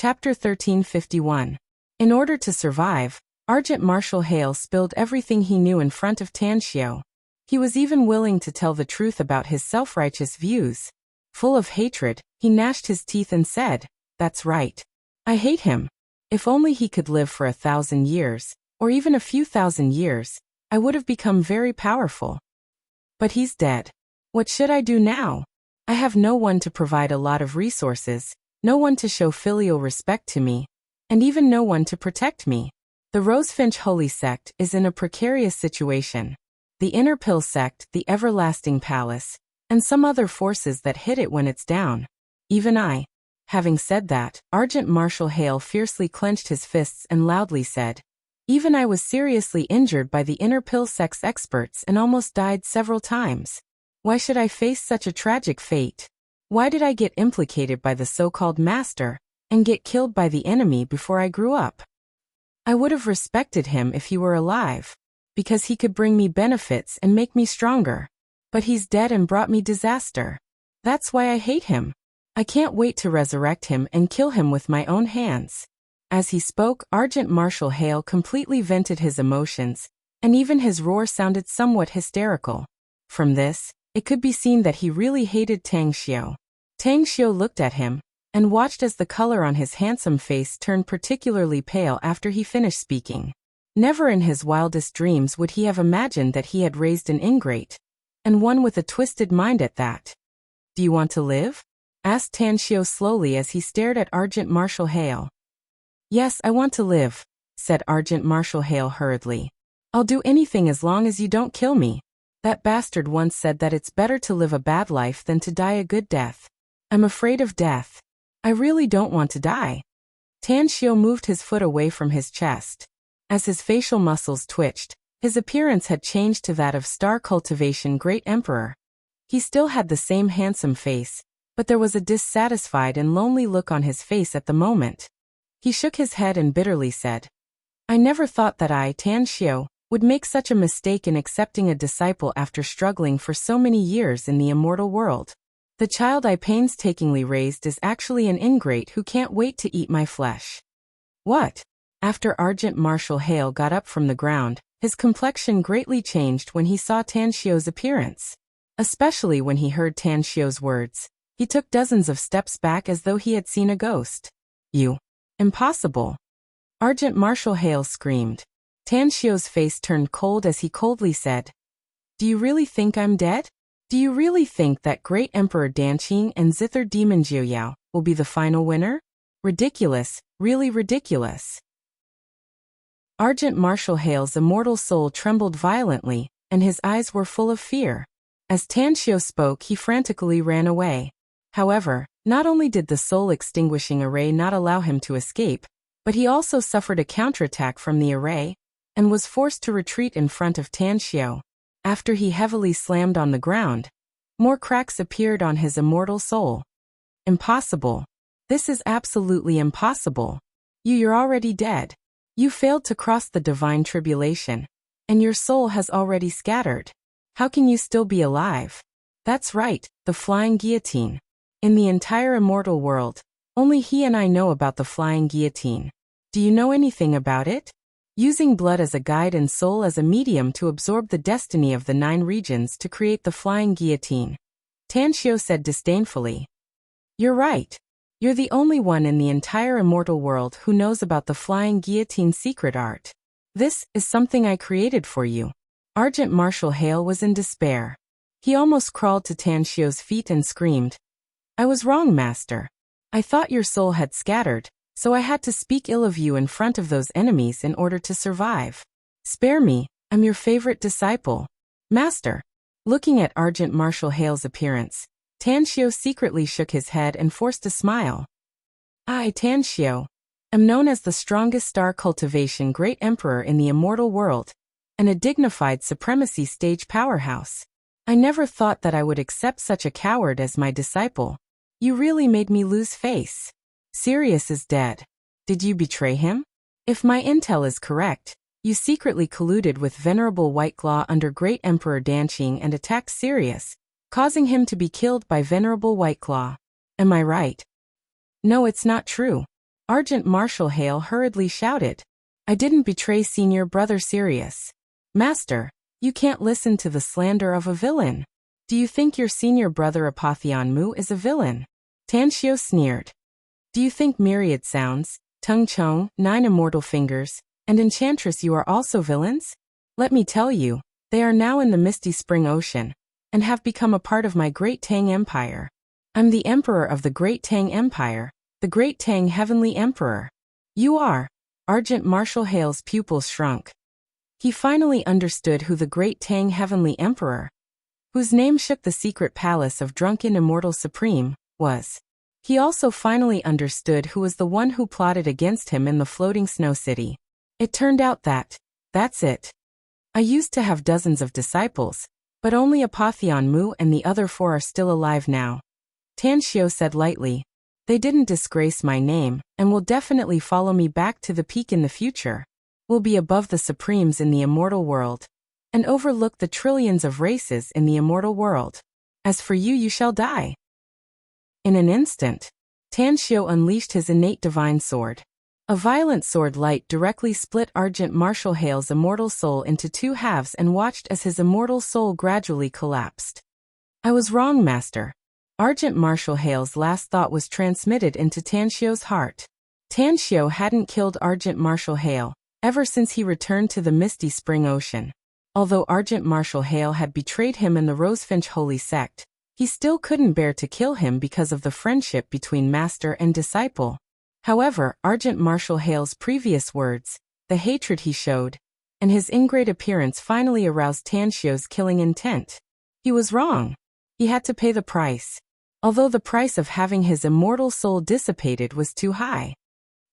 Chapter 1351. In order to survive, Argent Marshal Hale spilled everything he knew in front of Tan Xiao. He was even willing to tell the truth about his self-righteous views. Full of hatred, he gnashed his teeth and said, "That's right. I hate him. If only he could live for 1,000 years, or even a few thousand years, I would have become very powerful. But he's dead. What should I do now? I have no one to provide a lot of resources, no one to show filial respect to me, and even no one to protect me. The Rosefinch Holy Sect is in a precarious situation. The Inner Pill Sect, the Everlasting Palace, and some other forces that hit it when it's down. Even I." Having said that, Argent Marshal Hale fiercely clenched his fists and loudly said, "Even I was seriously injured by the Inner Pill Sect's experts and almost died several times. Why should I face such a tragic fate? Why did I get implicated by the so-called master, and get killed by the enemy before I grew up? I would have respected him if he were alive, because he could bring me benefits and make me stronger. But he's dead and brought me disaster. That's why I hate him. I can't wait to resurrect him and kill him with my own hands." As he spoke, Argent Marshal Hale completely vented his emotions, and even his roar sounded somewhat hysterical. From this, it could be seen that he really hated Tang Xiao. Tang Xiao looked at him, and watched as the color on his handsome face turned particularly pale after he finished speaking. Never in his wildest dreams would he have imagined that he had raised an ingrate, and one with a twisted mind at that. "Do you want to live?" asked Tan Xiao slowly as he stared at Argent Marshal Hale. "Yes, I want to live," said Argent Marshal Hale hurriedly. "I'll do anything as long as you don't kill me. That bastard once said that it's better to live a bad life than to die a good death. I'm afraid of death. I really don't want to die." Tan Xiao moved his foot away from his chest. As his facial muscles twitched, his appearance had changed to that of Star Cultivation Great Emperor. He still had the same handsome face, but there was a dissatisfied and lonely look on his face at the moment. He shook his head and bitterly said, "I never thought that I, Tan Xiao, would make such a mistake in accepting a disciple after struggling for so many years in the immortal world. The child I painstakingly raised is actually an ingrate who can't wait to eat my flesh." "What?" After Argent Marshal Hale got up from the ground, his complexion greatly changed when he saw Tan Xiao's appearance. Especially when he heard Tan Xiao's words, he took dozens of steps back as though he had seen a ghost. "You. Impossible." Argent Marshal Hale screamed. Tan Xiao's face turned cold as he coldly said, "Do you really think I'm dead? Do you really think that Great Emperor Danqing and Zither Demon Jiuyao will be the final winner? Ridiculous, really ridiculous." Argent Marshal Hale's immortal soul trembled violently, and his eyes were full of fear. As Tan Xiao spoke, he frantically ran away. However, not only did the soul-extinguishing array not allow him to escape, but he also suffered a counterattack from the array, and was forced to retreat in front of Tan Xiao. After he heavily slammed on the ground, more cracks appeared on his immortal soul. "Impossible. This is absolutely impossible. You're already dead. You failed to cross the divine tribulation, and your soul has already scattered. How can you still be alive?" "That's right, the flying guillotine. In the entire immortal world, only he and I know about the flying guillotine. Do you know anything about it? Using blood as a guide and soul as a medium to absorb the destiny of the 9 regions to create the flying guillotine." Tan Xiao said disdainfully. "You're right. You're the only one in the entire immortal world who knows about the flying guillotine secret art. This is something I created for you." Argent Marshal Hale was in despair. He almost crawled to Tan Xiao's feet and screamed, "I was wrong, Master. I thought your soul had scattered, so I had to speak ill of you in front of those enemies in order to survive. Spare me, I'm your favorite disciple, Master." Looking at Argent Marshal Hale's appearance, Tan Xiao secretly shook his head and forced a smile. "I, Tan Xiao, am known as the strongest Star Cultivation Great Emperor in the immortal world, and a dignified supremacy stage powerhouse. I never thought that I would accept such a coward as my disciple. You really made me lose face. Sirius is dead. Did you betray him? If my intel is correct, you secretly colluded with Venerable Whiteclaw under Great Emperor Danqing and attacked Sirius, causing him to be killed by Venerable Whiteclaw. Am I right?" "No, it's not true. Argent Marshal Hale hurriedly shouted. I didn't betray Senior Brother Sirius. Master, you can't listen to the slander of a villain. Do you think your senior brother Apotheon Mu is a villain? Tanshio sneered. Do you think Myriad Sounds, Tung Chong, 9 Immortal Fingers, and Enchantress you are also villains? Let me tell you, they are now in the Misty Spring Ocean, and have become a part of my Great Tang Empire. I'm the Emperor of the Great Tang Empire, the Great Tang Heavenly Emperor. You are. Argent Marshal Hale's pupils shrunk. He finally understood who the Great Tang Heavenly Emperor, whose name shook the secret palace of drunken Immortal Supreme, was. He also finally understood who was the one who plotted against him in the floating snow city. It turned out that's it. I used to have dozens of disciples, but only Apotheon Mu and the other 4 are still alive now. Tanshio said lightly. They didn't disgrace my name, and will definitely follow me back to the peak in the future. Will be above the Supremes in the immortal world, and overlook the trillions of races in the immortal world. As for you, you shall die. In an instant, Tanshio unleashed his innate divine sword. A violent sword light directly split Argent Marshal Hale's immortal soul into 2 halves and watched as his immortal soul gradually collapsed. I was wrong, Master. Argent Marshal Hale's last thought was transmitted into Tanshio's heart. Tanshio hadn't killed Argent Marshal Hale ever since he returned to the Misty Spring Ocean. Although Argent Marshal Hale had betrayed him in the Rosefinch Holy Sect, he still couldn't bear to kill him because of the friendship between master and disciple. However, Argent Marshal Hale's previous words, the hatred he showed, and his ingrate appearance finally aroused Tanshio's killing intent. He was wrong. He had to pay the price. Although the price of having his immortal soul dissipated was too high.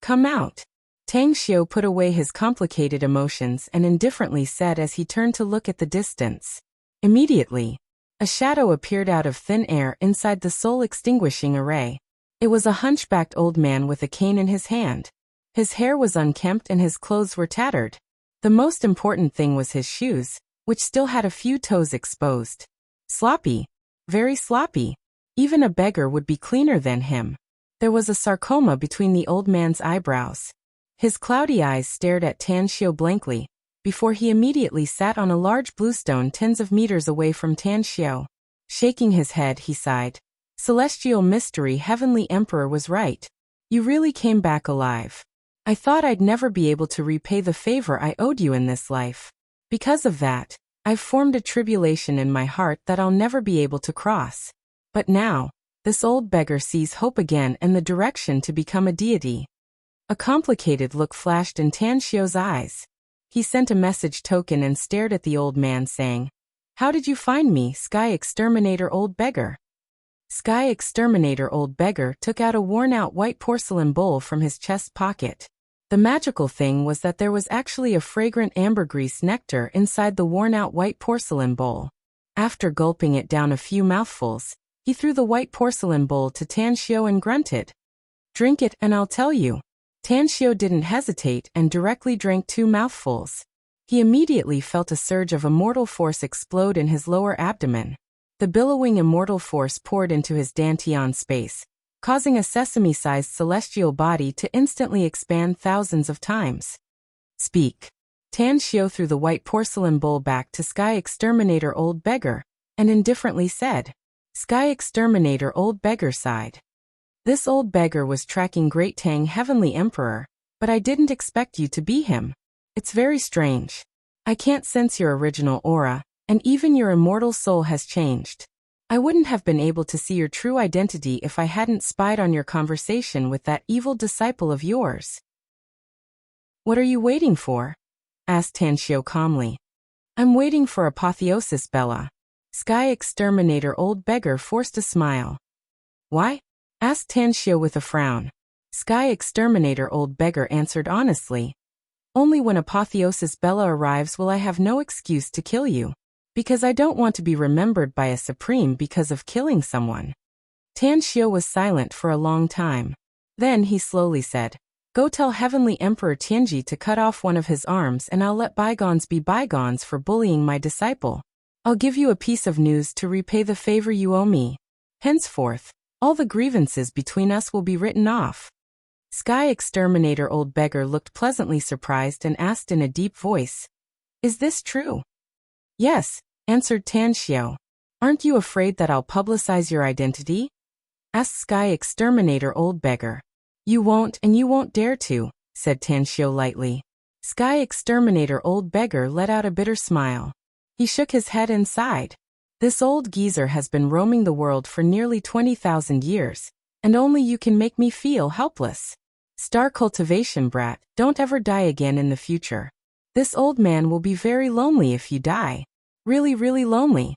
Come out. Tanshio put away his complicated emotions and indifferently said as he turned to look at the distance. Immediately, a shadow appeared out of thin air inside the soul-extinguishing array. It was a hunchbacked old man with a cane in his hand. His hair was unkempt and his clothes were tattered. The most important thing was his shoes, which still had a few toes exposed. Sloppy. Very sloppy. Even a beggar would be cleaner than him. There was a sarcoma between the old man's eyebrows. His cloudy eyes stared at Tanshio blankly, before he immediately sat on a large bluestone tens of meters away from Tanshio. Shaking his head, he sighed. Celestial Mystery Heavenly Emperor was right. You really came back alive. I thought I'd never be able to repay the favor I owed you in this life. Because of that, I've formed a tribulation in my heart that I'll never be able to cross. But now, this old beggar sees hope again and the direction to become a deity. A complicated look flashed in Tanshio's eyes. He sent a message token and stared at the old man, saying, How did you find me, Sky Exterminator Old Beggar? Sky Exterminator Old Beggar took out a worn-out white porcelain bowl from his chest pocket. The magical thing was that there was actually a fragrant ambergris nectar inside the worn-out white porcelain bowl. After gulping it down a few mouthfuls, he threw the white porcelain bowl to Tanshio and grunted. Drink it and I'll tell you. Tanshio didn't hesitate and directly drank 2 mouthfuls. He immediately felt a surge of immortal force explode in his lower abdomen. The billowing immortal force poured into his dantian space, causing a sesame-sized celestial body to instantly expand thousands of times. Speak. Tanshio threw the white porcelain bowl back to Sky Exterminator Old Beggar, and indifferently said. Sky Exterminator Old Beggar sighed. This old beggar was tracking Great Tang Heavenly Emperor, but I didn't expect you to be him. It's very strange. I can't sense your original aura, and even your immortal soul has changed. I wouldn't have been able to see your true identity if I hadn't spied on your conversation with that evil disciple of yours. What are you waiting for? Asked Tanshio calmly. I'm waiting for apotheosis, Bella. Sky Exterminator Old Beggar forced a smile. Why? Asked Tanshio with a frown. Sky Exterminator Old Beggar answered honestly. Only when apotheosis Bella arrives will I have no excuse to kill you. Because I don't want to be remembered by a supreme because of killing someone. Tanshio was silent for a long time. Then he slowly said, Go tell Heavenly Emperor Tianji to cut off one of his arms and I'll let bygones be bygones for bullying my disciple. I'll give you a piece of news to repay the favor you owe me. Henceforth, all the grievances between us will be written off. Sky Exterminator Old Beggar looked pleasantly surprised and asked in a deep voice, "Is this true?" "Yes," answered Tan Xiao. "Aren't you afraid that I'll publicize your identity?" asked Sky Exterminator Old Beggar. "You won't and you won't dare to," said Tan Xiao lightly. Sky Exterminator Old Beggar let out a bitter smile. He shook his head and sighed. "This old geezer has been roaming the world for nearly 20,000 years, and only you can make me feel helpless. Star cultivation brat, don't ever die again in the future. This old man will be very lonely if you die. Really, really lonely."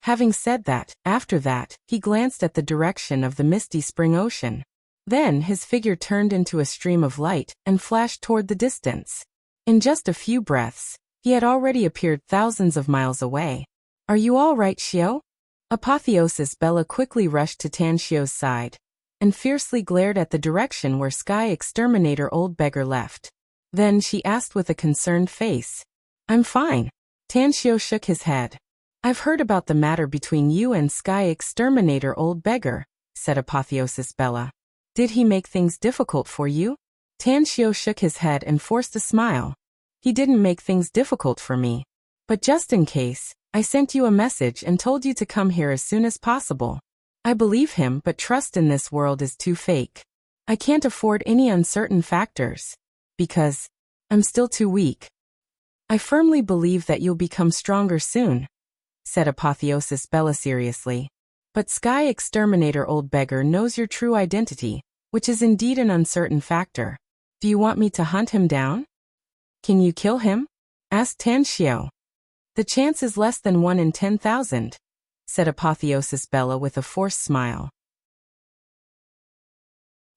Having said that, after that, he glanced at the direction of the misty spring ocean. Then his figure turned into a stream of light and flashed toward the distance. In just a few breaths, he had already appeared thousands of miles away. "Are you all right, Xiao?" Apotheosis Bella quickly rushed to Tan Xiao's side and fiercely glared at the direction where Sky Exterminator Old Beggar left. Then she asked with a concerned face, "I'm fine." Tan Xiao shook his head. "I've heard about the matter between you and Sky Exterminator Old Beggar," said Apotheosis Bella. "Did he make things difficult for you?" Tan Xiao shook his head and forced a smile. "He didn't make things difficult for me. But just in case, I sent you a message and told you to come here as soon as possible. I believe him, but trust in this world is too fake. I can't afford any uncertain factors. Because I'm still too weak. I firmly believe that you'll become stronger soon," said Apotheosis Bella seriously. "But Sky Exterminator Old Beggar knows your true identity, which is indeed an uncertain factor. Do you want me to hunt him down?" "Can you kill him?" asked Tan Xiao. "The chance is less than 1 in 10,000, said Apotheosis Bella with a forced smile.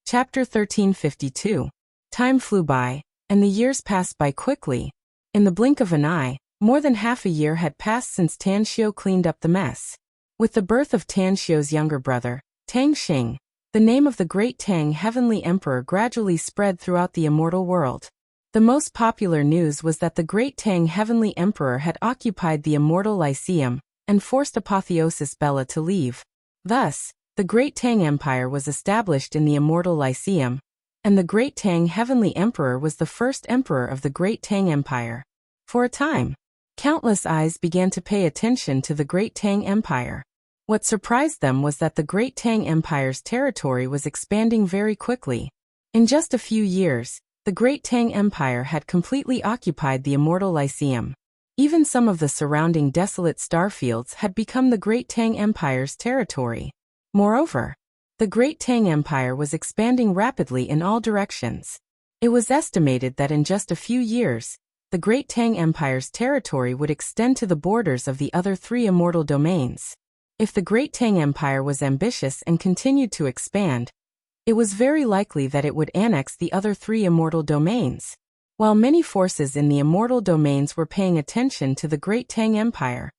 Chapter 1352. Time flew by, and the years passed by quickly. In the blink of an eye, more than half a year had passed since Tan Xiao cleaned up the mess. With the birth of Tan Xiao's younger brother, Tang Xing, the name of the great Tang Heavenly Emperor gradually spread throughout the immortal world. The most popular news was that the great Tang Heavenly Emperor had occupied the Immortal Lyceum and forced Apotheosis Bella to leave. Thus, the Great Tang Empire was established in the Immortal Lyceum, and the Great Tang Heavenly Emperor was the first emperor of the Great Tang Empire. For a time, countless eyes began to pay attention to the Great Tang Empire. What surprised them was that the Great Tang Empire's territory was expanding very quickly. In just a few years, the Great Tang Empire had completely occupied the Immortal Lyceum. Even some of the surrounding desolate starfields had become the Great Tang Empire's territory. Moreover, the Great Tang Empire was expanding rapidly in all directions. It was estimated that in just a few years, the Great Tang Empire's territory would extend to the borders of the other 3 immortal domains. If the Great Tang Empire was ambitious and continued to expand, it was very likely that it would annex the other 3 immortal domains. While many forces in the immortal domains were paying attention to the Great Tang Empire,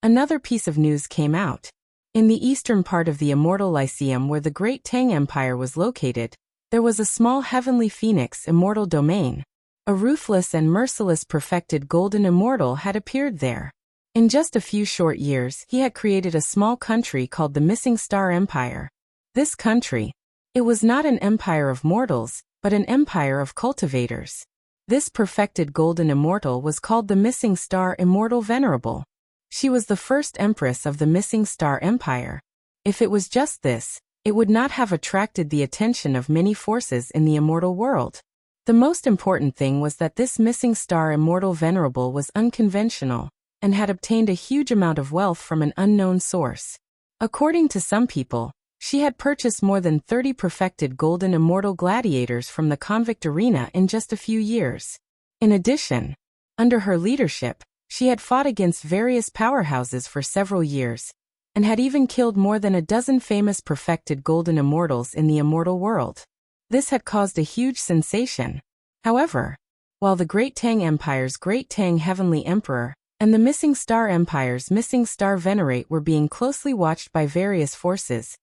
another piece of news came out. In the eastern part of the Immortal Lyceum where the Great Tang Empire was located, there was a small heavenly phoenix immortal domain. A ruthless and merciless perfected golden immortal had appeared there. In just a few short years, he had created a small country called the Missing Star Empire. This country, it was not an empire of mortals, but an empire of cultivators. This perfected golden immortal was called the Missing Star Immortal Venerable. She was the first empress of the Missing Star Empire. If it was just this, it would not have attracted the attention of many forces in the immortal world. The most important thing was that this Missing Star Immortal Venerable was unconventional and had obtained a huge amount of wealth from an unknown source. According to some people, she had purchased more than 30 perfected golden immortal gladiators from the convict arena in just a few years. In addition, under her leadership, she had fought against various powerhouses for several years, and had even killed more than a dozen famous perfected golden immortals in the immortal world. This had caused a huge sensation. However, while the Great Tang Empire's Great Tang Heavenly Emperor and the Missing Star Empire's Missing Star Venerate were being closely watched by various forces,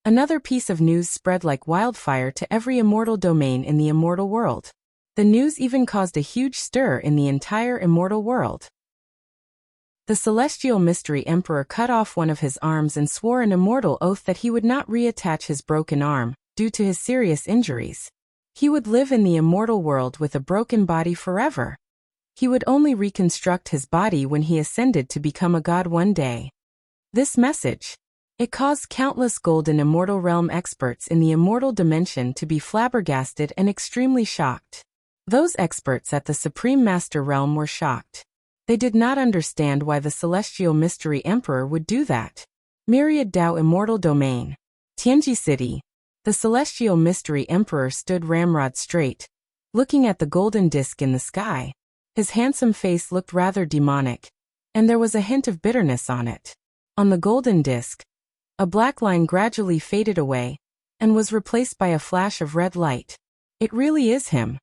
another piece of news spread like wildfire to every immortal domain in the immortal world. The news even caused a huge stir in the entire immortal world. The Celestial Mystery Emperor cut off one of his arms and swore an immortal oath that he would not reattach his broken arm, due to his serious injuries. He would live in the immortal world with a broken body forever. He would only reconstruct his body when he ascended to become a god one day. This message, it caused countless golden immortal realm experts in the immortal dimension to be flabbergasted and extremely shocked. Those experts at the Supreme Master Realm were shocked. They did not understand why the Celestial Mystery Emperor would do that. Myriad Dao Immortal Domain. Tianji City. The Celestial Mystery Emperor stood ramrod straight, looking at the golden disk in the sky. His handsome face looked rather demonic, and there was a hint of bitterness on it. On the golden disk, a black line gradually faded away, and was replaced by a flash of red light. It really is him.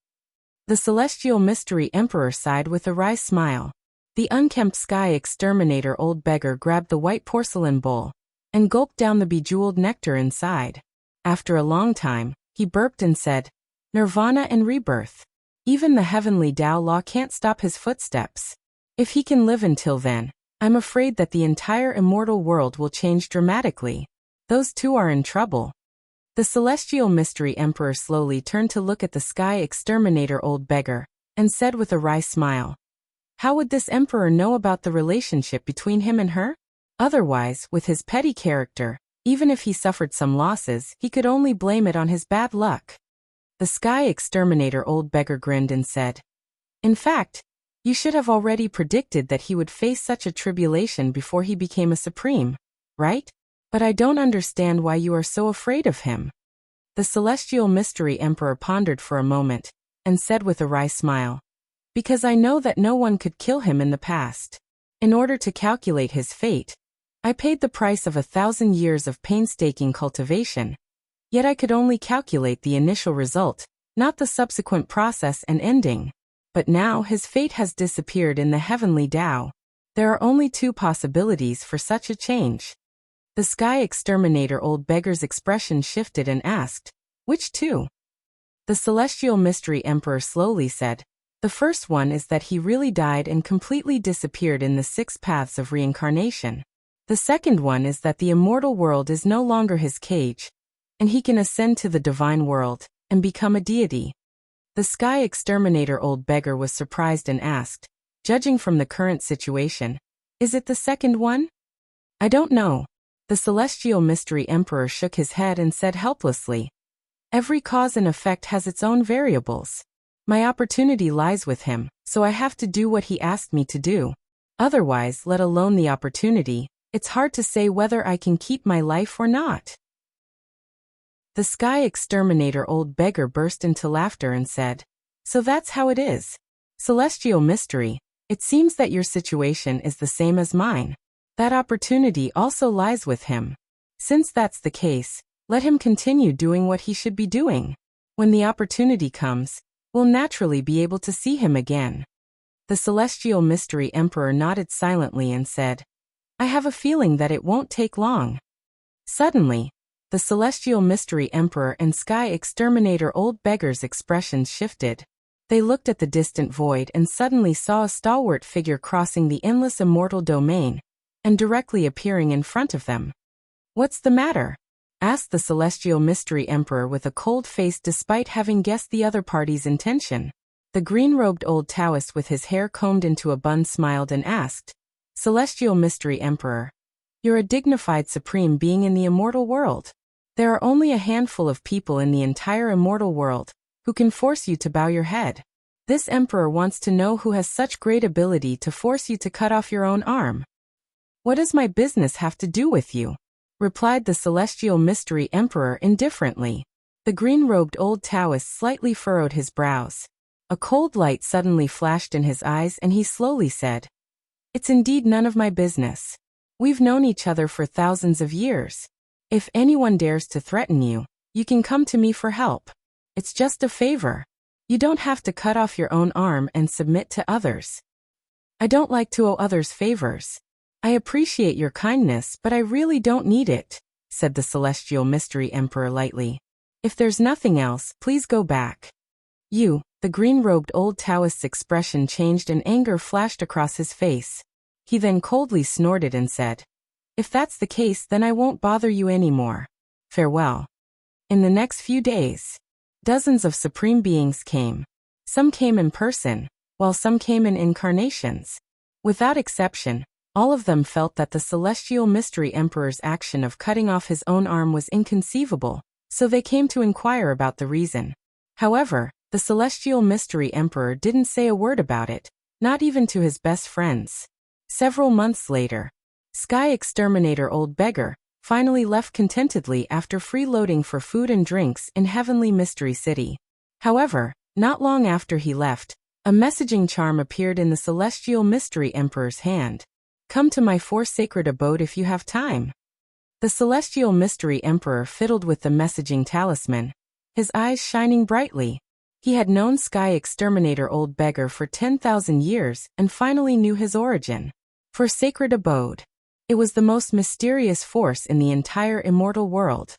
The Celestial Mystery Emperor sighed with a wry smile. The unkempt sky exterminator old beggar grabbed the white porcelain bowl, and gulped down the bejeweled nectar inside. After a long time, he burped and said, "Nirvana and rebirth. Even the heavenly Tao law can't stop his footsteps. If he can live until then, I'm afraid that the entire immortal world will change dramatically. Those two are in trouble." The Celestial Mystery Emperor slowly turned to look at the sky exterminator old beggar, and said with a wry smile, "How would this emperor know about the relationship between him and her? Otherwise, with his petty character, even if he suffered some losses, he could only blame it on his bad luck." The sky exterminator old beggar grinned and said, "In fact, you should have already predicted that he would face such a tribulation before he became a supreme, right? But I don't understand why you are so afraid of him." The Celestial Mystery Emperor pondered for a moment, and said with a wry smile, "Because I know that no one could kill him in the past. In order to calculate his fate, I paid the price of 1,000 years of painstaking cultivation. Yet I could only calculate the initial result, not the subsequent process and ending. But now his fate has disappeared in the heavenly Tao. There are only two possibilities for such a change." The sky exterminator old beggar's expression shifted and asked, "Which two?" The Celestial Mystery Emperor slowly said, "The first one is that he really died and completely disappeared in the 6 paths of reincarnation. The second one is that the immortal world is no longer his cage, and he can ascend to the divine world and become a deity." The sky exterminator old beggar was surprised and asked, "Judging from the current situation, is it the second one?" "I don't know." The Celestial Mystery Emperor shook his head and said helplessly, "Every cause and effect has its own variables. My opportunity lies with him, so I have to do what he asked me to do. Otherwise, let alone the opportunity, it's hard to say whether I can keep my life or not." The sky exterminator old beggar burst into laughter and said, "So that's how it is. Celestial Mystery, it seems that your situation is the same as mine. That opportunity also lies with him. Since that's the case, let him continue doing what he should be doing. When the opportunity comes, we'll naturally be able to see him again." The Celestial Mystery Emperor nodded silently and said, "I have a feeling that it won't take long." Suddenly, the Celestial Mystery Emperor and Sky Exterminator old beggar's expressions shifted. They looked at the distant void and suddenly saw a stalwart figure crossing the endless immortal domain, and directly appearing in front of them. "What's the matter?" asked the Celestial Mystery Emperor with a cold face despite having guessed the other party's intention. The green-robed old Taoist with his hair combed into a bun smiled and asked, "Celestial Mystery Emperor, you're a dignified supreme being in the immortal world. There are only a handful of people in the entire immortal world who can force you to bow your head. This emperor wants to know who has such great ability to force you to cut off your own arm." "What does my business have to do with you?" replied the Celestial Mystery Emperor indifferently. The green-robed old Taoist slightly furrowed his brows. A cold light suddenly flashed in his eyes and he slowly said, "It's indeed none of my business. We've known each other for thousands of years. If anyone dares to threaten you, you can come to me for help. It's just a favor. You don't have to cut off your own arm and submit to others. I don't like to owe others favors. I appreciate your kindness, but I really don't need it," said the Celestial Mystery Emperor lightly. "If there's nothing else, please go back." The green-robed old Taoist's expression changed and anger flashed across his face. He then coldly snorted and said, "If that's the case, then I won't bother you anymore. Farewell." In the next few days, Dozens of supreme beings came. Some came in person, while some came in incarnations. Without exception, all of them felt that the Celestial Mystery Emperor's action of cutting off his own arm was inconceivable, so they came to inquire about the reason. However, the Celestial Mystery Emperor didn't say a word about it, not even to his best friends. Several months later, Sky Exterminator Old Beggar finally left contentedly after freeloading for food and drinks in Heavenly Mystery City. However, not long after he left, a messaging charm appeared in the Celestial Mystery Emperor's hand. Come to my sacred abode if you have time. The Celestial Mystery Emperor fiddled with the messaging talisman, his eyes shining brightly. He had known Sky Exterminator Old Beggar for 10,000 years and finally knew his origin. Sacred abode. It was the most mysterious force in the entire immortal world.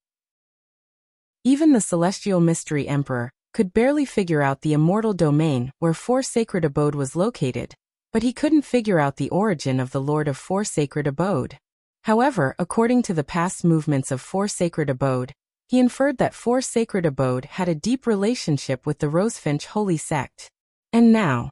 Even the Celestial Mystery Emperor could barely figure out the immortal domain where sacred abode was located, but he couldn't figure out the origin of the Lord of sacred abode. However, according to the past movements of sacred abode, he inferred that sacred abode had a deep relationship with the Rosefinch Holy Sect. And now,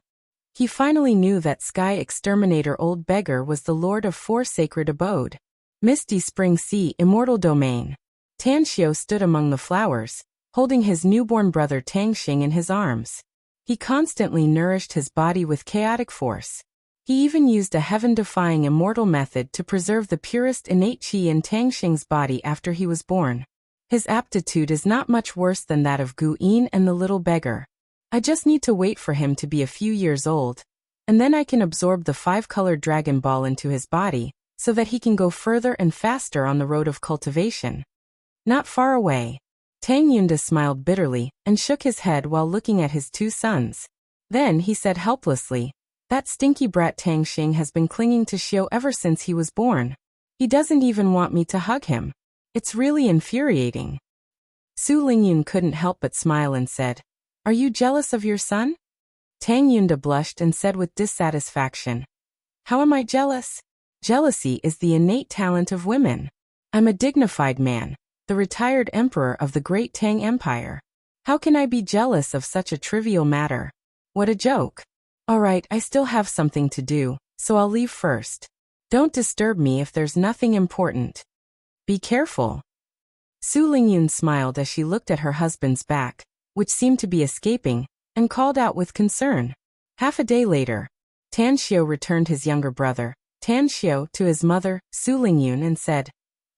he finally knew that Sky Exterminator Old Beggar was the Lord of sacred abode. Misty Spring Sea Immortal Domain. Tanxiu stood among the flowers, holding his newborn brother Tangxing in his arms. He constantly nourished his body with chaotic force. He even used a heaven-defying immortal method to preserve the purest innate qi in Tangxing's body after he was born. His aptitude is not much worse than that of Gu Yin and the little beggar. I just need to wait for him to be a few years old, and then I can absorb the 5-colored Dragon Ball into his body, so that he can go further and faster on the road of cultivation. Not far away, Tang Yunda smiled bitterly and shook his head while looking at his 2 sons. Then he said helplessly, "That stinky brat Tangxing has been clinging to Xiu ever since he was born. He doesn't even want me to hug him. It's really infuriating." Su Lingyun couldn't help but smile and said, "Are you jealous of your son?" Tang Yunda blushed and said with dissatisfaction, "How am I jealous? Jealousy is the innate talent of women. I'm a dignified man, the retired emperor of the great Tang Empire. How can I be jealous of such a trivial matter? What a joke. Alright, I still have something to do, so I'll leave first. Don't disturb me if there's nothing important. Be careful." Su Lingyun smiled as she looked at her husband's back, which seemed to be escaping, and called out with concern. Half a day later, Tanxiu returned his younger brother, Tanxiu, to his mother, Su Lingyun, and said,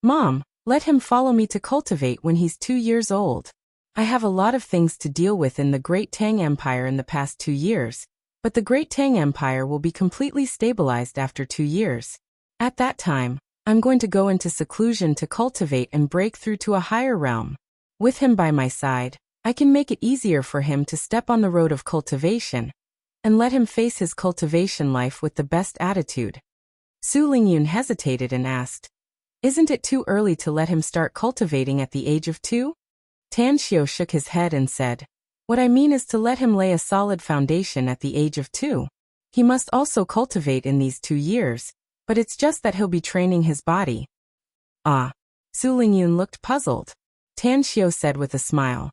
"Mom, let him follow me to cultivate when he's 2 years old. I have a lot of things to deal with in the Great Tang Empire in the past 2 years, but the Great Tang Empire will be completely stabilized after 2 years. At that time, I'm going to go into seclusion to cultivate and break through to a higher realm. With him by my side, I can make it easier for him to step on the road of cultivation, and let him face his cultivation life with the best attitude." Su Lingyun hesitated and asked, "Isn't it too early to let him start cultivating at the age of 2? Tanxiu shook his head and said, "What I mean is to let him lay a solid foundation at the age of 2. He must also cultivate in these 2 years, but it's just that he'll be training his body." "Ah." Su Lingyun looked puzzled. Tanxiu said with a smile,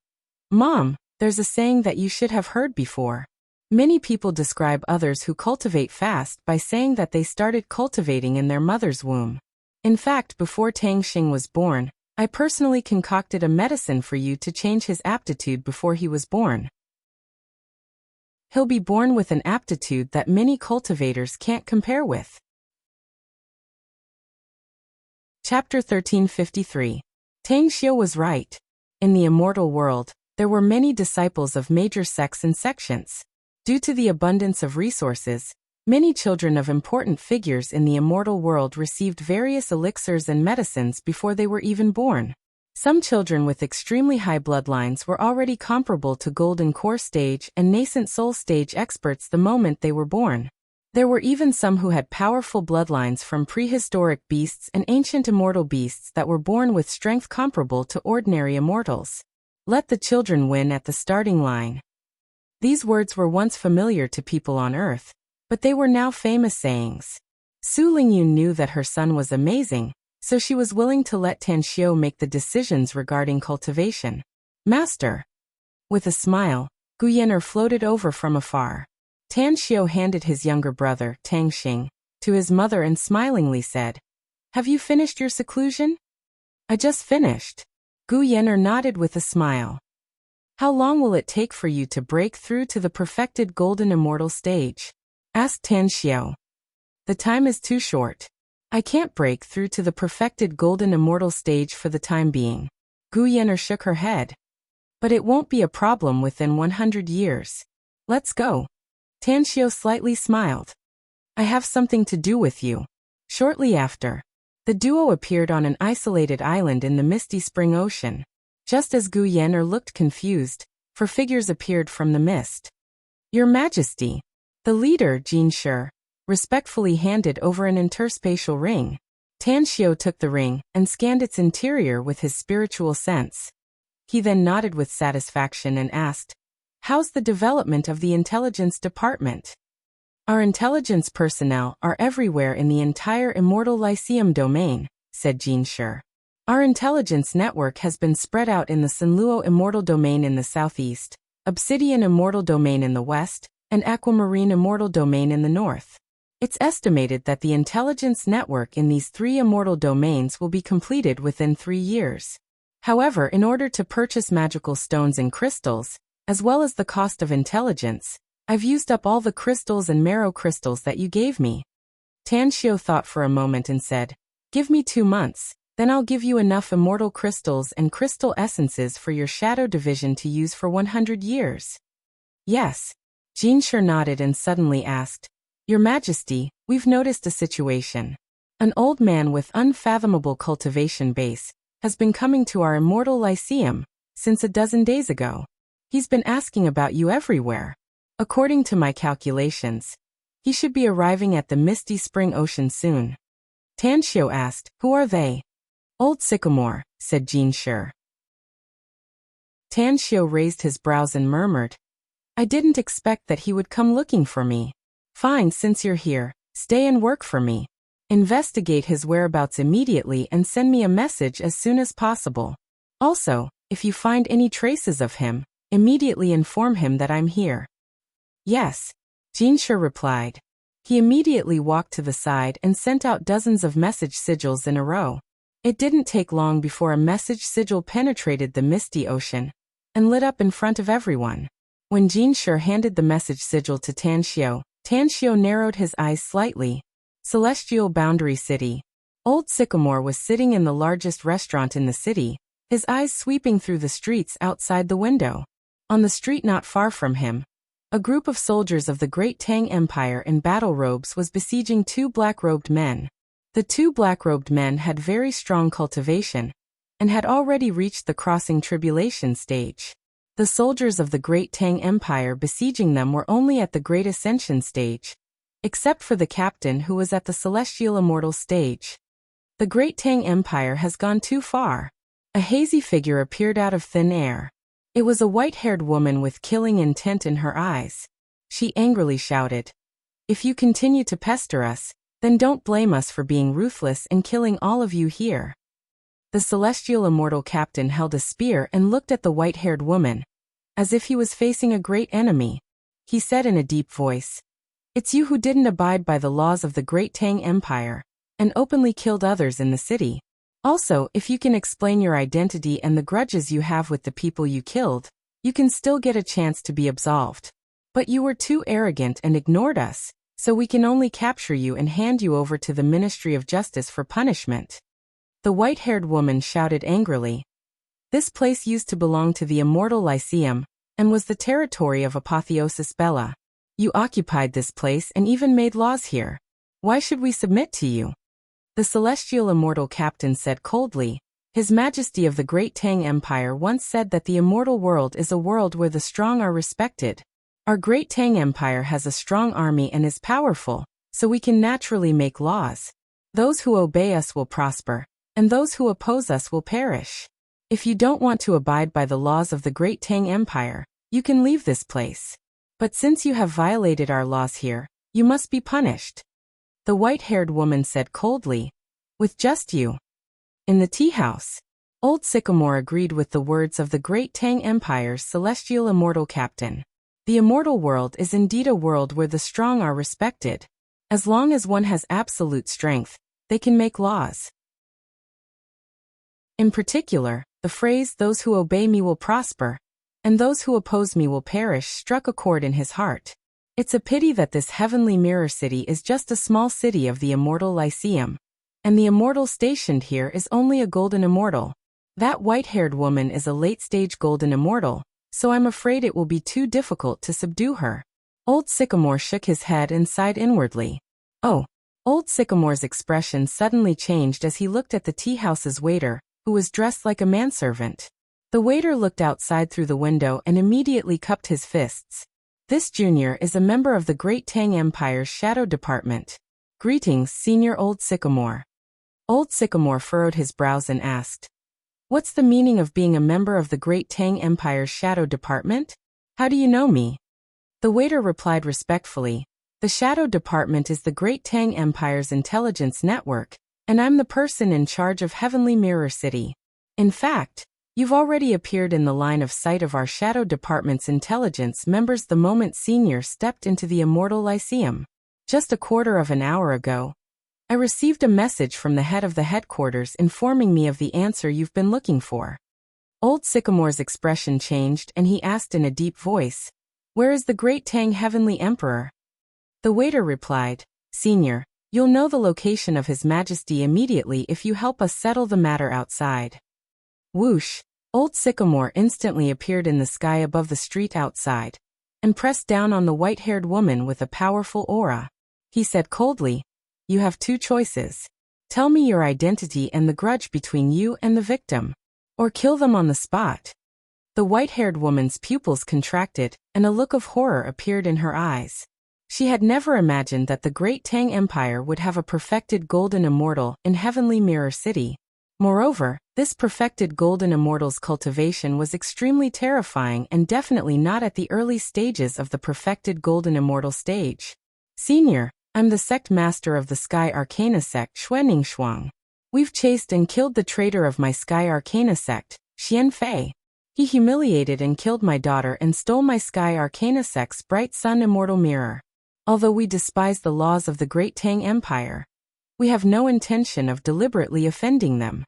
"Mom, there's a saying that you should have heard before. Many people describe others who cultivate fast by saying that they started cultivating in their mother's womb. In fact, before Tangxing was born, I personally concocted a medicine for you to change his aptitude before he was born. He'll be born with an aptitude that many cultivators can't compare with." Chapter 1353. Tangxiu was right. In the immortal world, there were many disciples of major sects and sections. Due to the abundance of resources, many children of important figures in the immortal world received various elixirs and medicines before they were even born. Some children with extremely high bloodlines were already comparable to Golden Core Stage and Nascent Soul Stage experts the moment they were born. There were even some who had powerful bloodlines from prehistoric beasts and ancient immortal beasts that were born with strength comparable to ordinary immortals. Let the children win at the starting line. These words were once familiar to people on Earth, but they were now famous sayings. Su Lingyun knew that her son was amazing, so she was willing to let Tanxiu make the decisions regarding cultivation. "Master, With a smile, Gu Yan'er floated over from afar. Tan Xiu handed his younger brother, Tang Xing, to his mother and smilingly said, "Have you finished your seclusion?" "I just finished." Gu Yan'er nodded with a smile. "How long will it take for you to break through to the perfected golden immortal stage?" asked Tan Xiu. "The time is too short. I can't break through to the perfected golden immortal stage for the time being." Gu Yan'er shook her head. "But it won't be a problem within 100 years. Let's go." Tan Xiu slightly smiled. "I have something to do with you." Shortly after, the duo appeared on an isolated island in the misty spring ocean. Just as Gu Yan'er looked confused, four figures appeared from the mist. "Your Majesty." The leader, Jin Shi, respectfully handed over an interspatial ring. Tan Xiu took the ring and scanned its interior with his spiritual sense. He then nodded with satisfaction and asked, "How's the development of the intelligence department?" "Our intelligence personnel are everywhere in the entire Immortal Lyceum domain," said Jin Shi. "Our intelligence network has been spread out in the Sanluo Immortal domain in the southeast, Obsidian Immortal domain in the west, and Aquamarine Immortal domain in the north. It's estimated that the intelligence network in these three immortal domains will be completed within 3 years. However, in order to purchase magical stones and crystals, as well as the cost of intelligence, I've used up all the crystals and marrow crystals that you gave me." Tan Xiu thought for a moment and said, "Give me 2 months, then I'll give you enough immortal crystals and crystal essences for your shadow division to use for 100 years. "Yes." Jin Shi nodded and suddenly asked, "Your Majesty, we've noticed a situation. An old man with unfathomable cultivation base has been coming to our Immortal Lyceum since a dozen days ago. He's been asking about you everywhere. According to my calculations, he should be arriving at the misty spring ocean soon." Tan Xiu asked, "Who are they?" "Old Sycamore," said Jin Shi. Tan Xiu raised his brows and murmured, "I didn't expect that he would come looking for me." "Fine, since you're here, stay and work for me. Investigate his whereabouts immediately and send me a message as soon as possible. Also, if you find any traces of him, immediately inform him that I'm here." "Yes," Jin Shi replied. He immediately walked to the side and sent out dozens of message sigils in a row. It didn't take long before a message sigil penetrated the misty ocean and lit up in front of everyone. When Jin Shi handed the message sigil to Tan Xiu narrowed his eyes slightly. Celestial Boundary City. Old Sycamore was sitting in the largest restaurant in the city, his eyes sweeping through the streets outside the window. On the street not far from him, a group of soldiers of the Great Tang Empire in battle robes was besieging 2 black-robed men. The 2 black-robed men had very strong cultivation and had already reached the crossing tribulation stage. The soldiers of the Great Tang Empire besieging them were only at the Great Ascension stage, except for the captain who was at the Celestial Immortal stage. The Great Tang Empire has gone too far. A hazy figure appeared out of thin air. It was a white-haired woman with killing intent in her eyes. She angrily shouted, "If you continue to pester us, then don't blame us for being ruthless and killing all of you here." The Celestial Immortal captain held a spear and looked at the white-haired woman, as if he was facing a great enemy. He said in a deep voice, "It's you who didn't abide by the laws of the Great Tang Empire and openly killed others in the city. Also, if you can explain your identity and the grudges you have with the people you killed, you can still get a chance to be absolved. But you were too arrogant and ignored us, so we can only capture you and hand you over to the Ministry of Justice for punishment." The white-haired woman shouted angrily. This place used to belong to the Immortal Lyceum and was the territory of Apotheosis Bella. You occupied this place and even made laws here. Why should we submit to you? The Celestial Immortal captain said coldly, "His Majesty of the Great Tang Empire once said that the immortal world is a world where the strong are respected. Our Great Tang Empire has a strong army and is powerful, so we can naturally make laws. Those who obey us will prosper, and those who oppose us will perish. If you don't want to abide by the laws of the Great Tang Empire, you can leave this place. But since you have violated our laws here, you must be punished." The white-haired woman said coldly, "With just you." In the tea house, Old Sycamore agreed with the words of the great Tang Empire's celestial immortal captain. The immortal world is indeed a world where the strong are respected. As long as one has absolute strength, they can make laws. In particular, the phrase, "Those who obey me will prosper, and those who oppose me will perish," struck a chord in his heart. It's a pity that this heavenly mirror city is just a small city of the Immortal Lyceum, and the immortal stationed here is only a golden immortal. That white-haired woman is a late-stage golden immortal, so I'm afraid it will be too difficult to subdue her. Old Sycamore shook his head and sighed inwardly. Oh! Old Sycamore's expression suddenly changed as he looked at the tea-house's waiter, who was dressed like a manservant. The waiter looked outside through the window and immediately cupped his fists. This junior is a member of the Great Tang Empire's Shadow Department. Greetings, Senior Old Sycamore. Old Sycamore furrowed his brows and asked, "What's the meaning of being a member of the Great Tang Empire's Shadow Department? How do you know me?" The waiter replied respectfully, "The Shadow Department is the Great Tang Empire's intelligence network, and I'm the person in charge of Heavenly Mirror City. In fact, you've already appeared in the line of sight of our Shadow Department's intelligence members the moment Senior stepped into the Immortal Lyceum. Just a quarter of an hour ago, I received a message from the head of the headquarters informing me of the answer you've been looking for." Old Sycamore's expression changed and he asked in a deep voice, "Where is the Great Tang Heavenly Emperor?" The waiter replied, "Senior, you'll know the location of His Majesty immediately if you help us settle the matter outside." Whoosh! Old Sycamore instantly appeared in the sky above the street outside, and pressed down on the white-haired woman with a powerful aura. He said coldly, "You have two choices. Tell me your identity and the grudge between you and the victim, or kill them on the spot." The white-haired woman's pupils contracted, and a look of horror appeared in her eyes. She had never imagined that the Great Tang Empire would have a perfected golden immortal in Heavenly Mirror City. Moreover, this perfected golden immortal's cultivation was extremely terrifying and definitely not at the early stages of the perfected golden immortal stage. "Senior, I'm the sect master of the Sky Arcana sect, Xuanningshuang. We've chased and killed the traitor of my Sky Arcana sect, Xian Fei. He humiliated and killed my daughter and stole my Sky Arcana sect's bright sun immortal mirror. Although we despise the laws of the Great Tang Empire, we have no intention of deliberately offending them."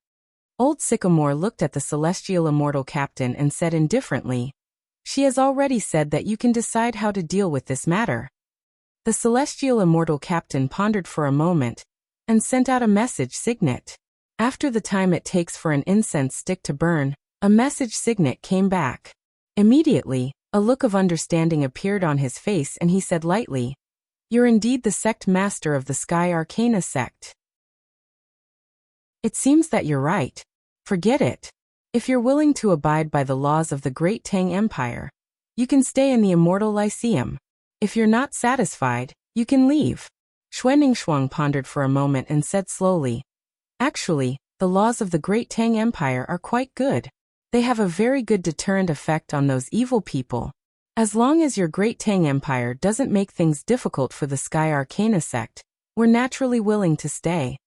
Old Sycamore looked at the celestial immortal captain and said indifferently, "She has already said that you can decide how to deal with this matter." The celestial immortal captain pondered for a moment, and sent out a message signet. After the time it takes for an incense stick to burn, a message signet came back. Immediately, a look of understanding appeared on his face and he said lightly, "You're indeed the sect master of the Sky Arcana sect. It seems that you're right. Forget it. If you're willing to abide by the laws of the Great Tang Empire, you can stay in the Immortal Lyceum. If you're not satisfied, you can leave." Xuanningshuang pondered for a moment and said slowly, "Actually, the laws of the Great Tang Empire are quite good. They have a very good deterrent effect on those evil people. As long as your Great Tang Empire doesn't make things difficult for the Sky Arcana sect, we're naturally willing to stay."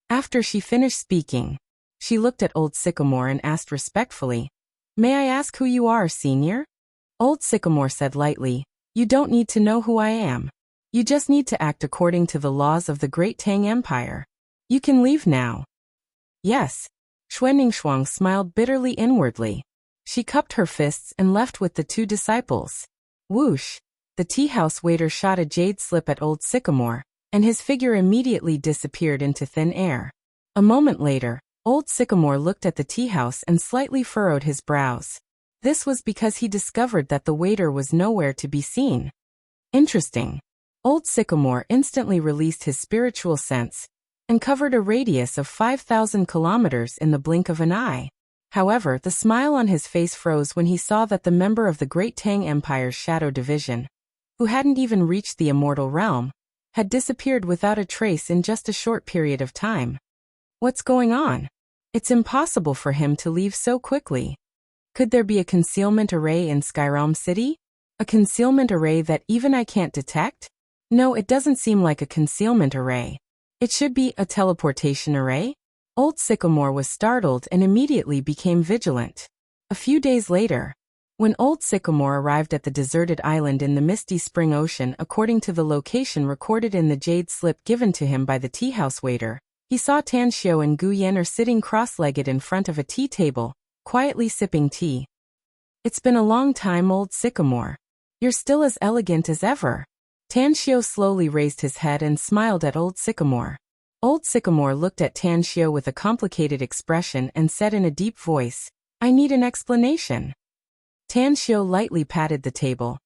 After she finished speaking, she looked at Old Sycamore and asked respectfully, "May I ask who you are, Senior?" Old Sycamore said lightly, "You don't need to know who I am. You just need to act according to the laws of the Great Tang Empire. You can leave now." "Yes." Xuanningshuang smiled bitterly inwardly. She cupped her fists and left with the two disciples. Whoosh! The tea-house waiter shot a jade slip at Old Sycamore, and his figure immediately disappeared into thin air. A moment later, Old Sycamore looked at the tea-house and slightly furrowed his brows. This was because he discovered that the waiter was nowhere to be seen. Interesting. Old Sycamore instantly released his spiritual sense and covered a radius of 5,000 kilometers in the blink of an eye. However, the smile on his face froze when he saw that the member of the Great Tang Empire's Shadow Division, who hadn't even reached the immortal realm, had disappeared without a trace in just a short period of time. What's going on? It's impossible for him to leave so quickly. Could there be a concealment array in Skyrealm City? A concealment array that even I can't detect? No, it doesn't seem like a concealment array. It should be a teleportation array? Old Sycamore was startled and immediately became vigilant. A few days later, when Old Sycamore arrived at the deserted island in the misty spring ocean according to the location recorded in the jade slip given to him by the teahouse waiter, he saw Tan Xiu and Gu Yan sitting cross-legged in front of a tea table, quietly sipping tea. "It's been a long time, Old Sycamore. You're still as elegant as ever." Tan Xiu slowly raised his head and smiled at Old Sycamore. Old Sycamore looked at Tan Xiu with a complicated expression and said in a deep voice, "I need an explanation." Tan Xiu lightly patted the table,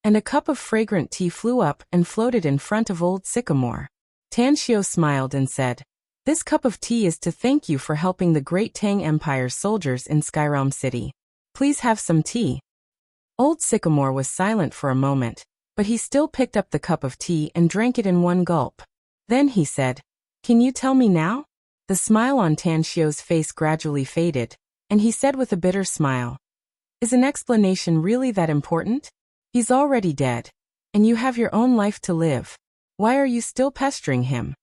and a cup of fragrant tea flew up and floated in front of Old Sycamore. Tan Xiu smiled and said, "This cup of tea is to thank you for helping the great Tang Empire's soldiers in Skyrealm City. Please have some tea." Old Sycamore was silent for a moment, but he still picked up the cup of tea and drank it in one gulp. Then he said, "Can you tell me now?" The smile on Tan Xiu's face gradually faded, and he said with a bitter smile, "Is an explanation really that important? He's already dead, and you have your own life to live. Why are you still pestering him?"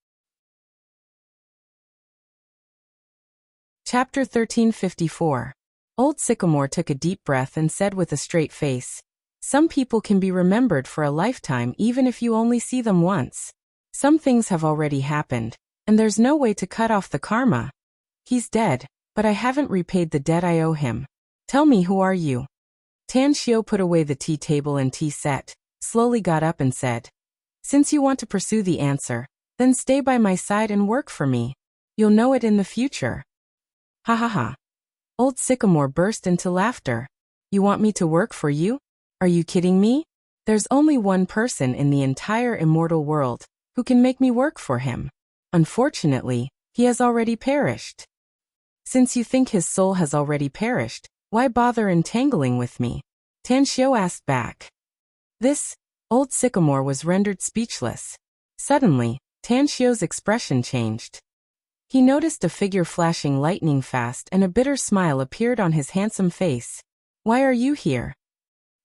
Chapter 1354. Old Sycamore took a deep breath and said with a straight face, "Some people can be remembered for a lifetime even if you only see them once. Some things have already happened, and there's no way to cut off the karma. He's dead, but I haven't repaid the debt I owe him. Tell me, who are you?" Tan Xiu put away the tea table and tea set, slowly got up and said, "Since you want to pursue the answer, then stay by my side and work for me. You'll know it in the future." "Ha ha ha." Old Sycamore burst into laughter. "You want me to work for you? Are you kidding me? There's only one person in the entire immortal world who can make me work for him. Unfortunately, he has already perished." "Since you think his soul has already perished, why bother entangling with me?" Tan Xiu asked back. Old Sycamore was rendered speechless. Suddenly, Tan Xiu's expression changed. He noticed a figure flashing lightning fast and a bitter smile appeared on his handsome face. "Why are you here?"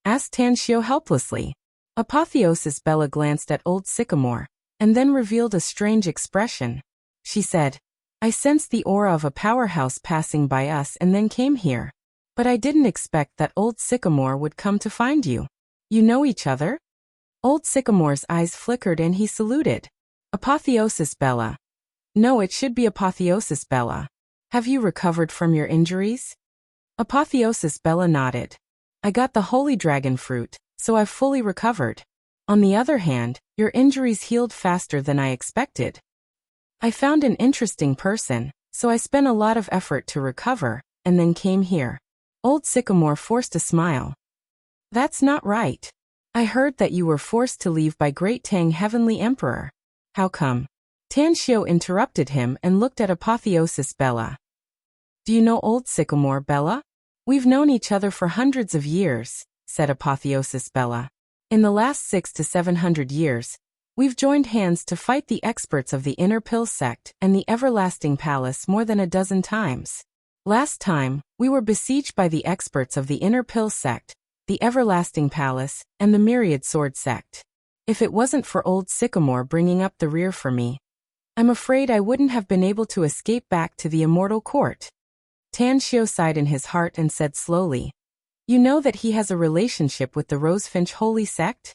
asked Tan Xiu helplessly. Apotheosis Bella glanced at Old Sycamore, and then revealed a strange expression. She said, "I sensed the aura of a powerhouse passing by us and then came here. But I didn't expect that Old Sycamore would come to find you. You know each other?" Old Sycamore's eyes flickered and he saluted. "Apotheosis Bella." "No, it should be Apotheosis Bella. Have you recovered from your injuries?" Apotheosis Bella nodded. "I got the holy dragon fruit, so I've fully recovered. On the other hand, your injuries healed faster than I expected. I found an interesting person, so I spent a lot of effort to recover, and then came here." Old Sycamore forced a smile. "That's not right. I heard that you were forced to leave by Great Tang Heavenly Emperor. How come?" Tan Xiu interrupted him and looked at Apotheosis Bella. "Do you know Old Sycamore, Bella? We've known each other for hundreds of years," said Apotheosis Bella. "In the last 600 to 700 years, we've joined hands to fight the experts of the Inner Pill sect and the Everlasting Palace more than a dozen times. Last time, we were besieged by the experts of the Inner Pill sect, the Everlasting Palace, and the Myriad Sword sect. If it wasn't for Old Sycamore bringing up the rear for me, I'm afraid I wouldn't have been able to escape back to the Immortal Court." Tan Xiu sighed in his heart and said slowly, "You know that he has a relationship with the Rosefinch Holy Sect?"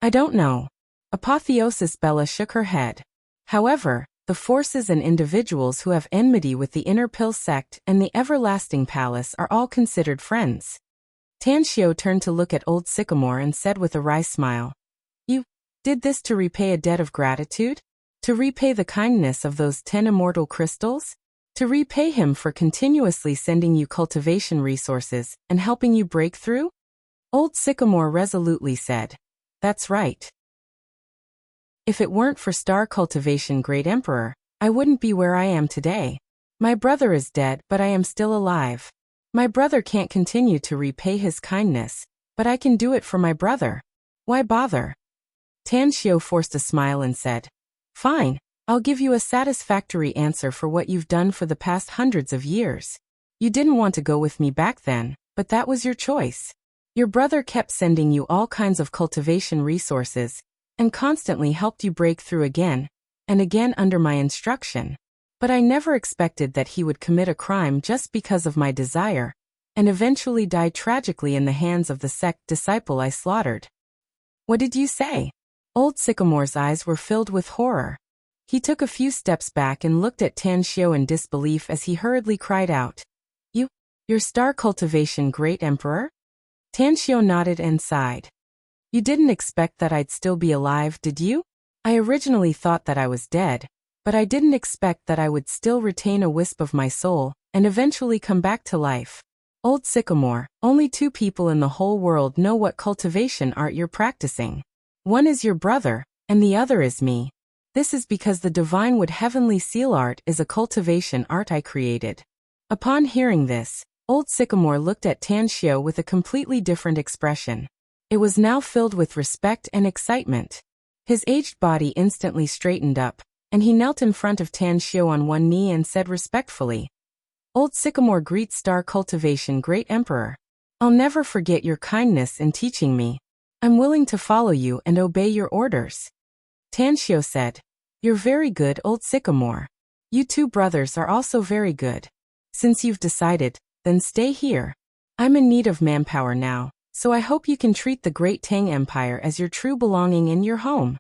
"I don't know." Apotheosis Bella shook her head. "However, the forces and individuals who have enmity with the Inner Pill sect and the Everlasting Palace are all considered friends." Tan Xiu turned to look at Old Sycamore and said with a wry smile, "You did this to repay a debt of gratitude? To repay the kindness of those 10 immortal crystals? To repay him for continuously sending you cultivation resources and helping you break through?" Old Sycamore resolutely said, "That's right. If it weren't for Star Cultivation Great Emperor, I wouldn't be where I am today. My brother is dead, but I am still alive. My brother can't continue to repay his kindness, but I can do it for my brother. Why bother?" Tan Xiu forced a smile and said, "Fine, I'll give you a satisfactory answer for what you've done for the past hundreds of years. You didn't want to go with me back then, but that was your choice. Your brother kept sending you all kinds of cultivation resources, and constantly helped you break through again and again under my instruction. But I never expected that he would commit a crime just because of my desire, and eventually die tragically in the hands of the sect disciple I slaughtered. What did you say? Old Sycamore's eyes were filled with horror. He took a few steps back and looked at Tan Xiao in disbelief as he hurriedly cried out, Your star cultivation, great emperor? Tan Xiao nodded and sighed. You didn't expect that I'd still be alive, did you? I originally thought that I was dead, but I didn't expect that I would still retain a wisp of my soul, and eventually come back to life. Old Sycamore, only 2 people in the whole world know what cultivation art you're practicing. One is your brother, and the other is me. This is because the Divine Wood Heavenly Seal art is a cultivation art I created. Upon hearing this, Old Sycamore looked at Tan Xiao with a completely different expression. It was now filled with respect and excitement. His aged body instantly straightened up, and he knelt in front of Tan Xiao on one knee and said respectfully, Old Sycamore greets Star Cultivation Great Emperor. I'll never forget your kindness in teaching me. I'm willing to follow you and obey your orders. Tan Xiao said, You're very good, Old Sycamore. You 2 brothers are also very good. Since you've decided, then stay here. I'm in need of manpower now, so I hope you can treat the Great Tang Empire as your true belonging in your home.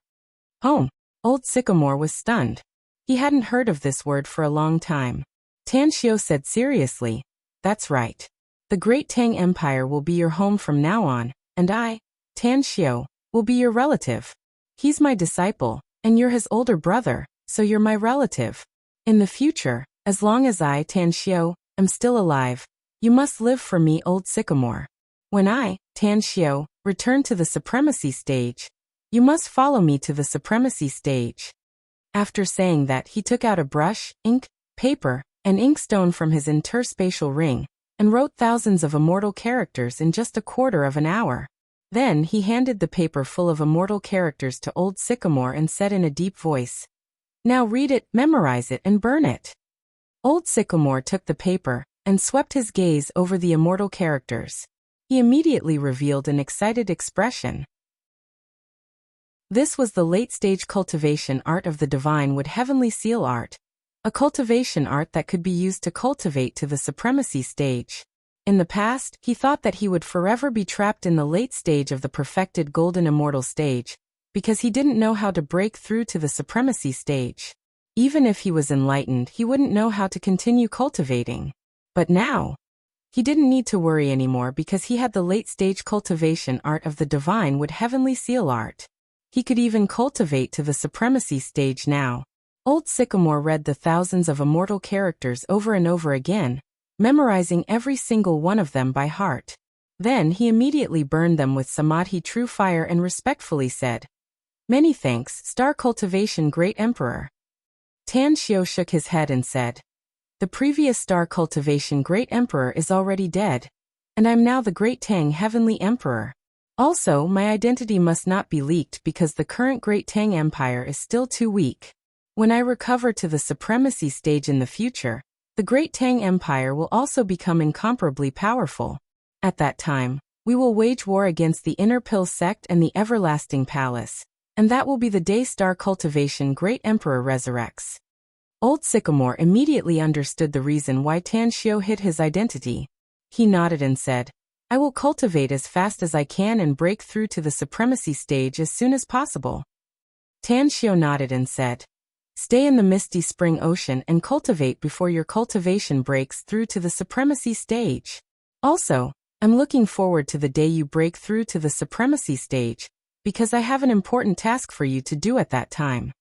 Home. Old Sycamore was stunned. He hadn't heard of this word for a long time. Tan Xiao said seriously, That's right. The Great Tang Empire will be your home from now on, and I, Tan Xiao, will be your relative. He's my disciple, and you're his older brother, so you're my relative. In the future, as long as I, Tan Xiao, am still alive, you must live for me, Old Sycamore. When I, Tan Xiao, return to the supremacy stage, you must follow me to the supremacy stage. After saying that, he took out a brush, ink, paper, and inkstone from his interspatial ring, and wrote thousands of immortal characters in just a quarter of an hour. Then he handed the paper full of immortal characters to Old Sycamore and said in a deep voice, Now read it, memorize it, and burn it. Old Sycamore took the paper and swept his gaze over the immortal characters. He immediately revealed an excited expression. This was the late-stage cultivation art of the Divine Wood Heavenly Seal art, a cultivation art that could be used to cultivate to the supremacy stage. In the past, he thought that he would forever be trapped in the late stage of the perfected golden immortal stage, because he didn't know how to break through to the supremacy stage. Even if he was enlightened, he wouldn't know how to continue cultivating. But now, he didn't need to worry anymore because he had the late-stage cultivation art of the Divine Wood Heavenly Seal art. He could even cultivate to the supremacy stage now. Old Sycamore read the thousands of immortal characters over and over again, memorizing every single one of them by heart. Then he immediately burned them with Samadhi true fire and respectfully said, Many thanks, Star Cultivation Great Emperor. Tan Xiao shook his head and said, The previous Star Cultivation Great Emperor is already dead, and I'm now the Great Tang Heavenly Emperor. Also, my identity must not be leaked because the current Great Tang Empire is still too weak. When I recover to the supremacy stage in the future, the Great Tang Empire will also become incomparably powerful. At that time, we will wage war against the Inner Pill sect and the Everlasting Palace, and that will be the day Star Cultivation Great Emperor resurrects. Old Sycamore immediately understood the reason why Tan Xiao hid his identity. He nodded and said, I will cultivate as fast as I can and break through to the supremacy stage as soon as possible. Tan Xiao nodded and said, Stay in the misty spring ocean and cultivate before your cultivation breaks through to the supremacy stage. Also, I'm looking forward to the day you break through to the supremacy stage, because I have an important task for you to do at that time.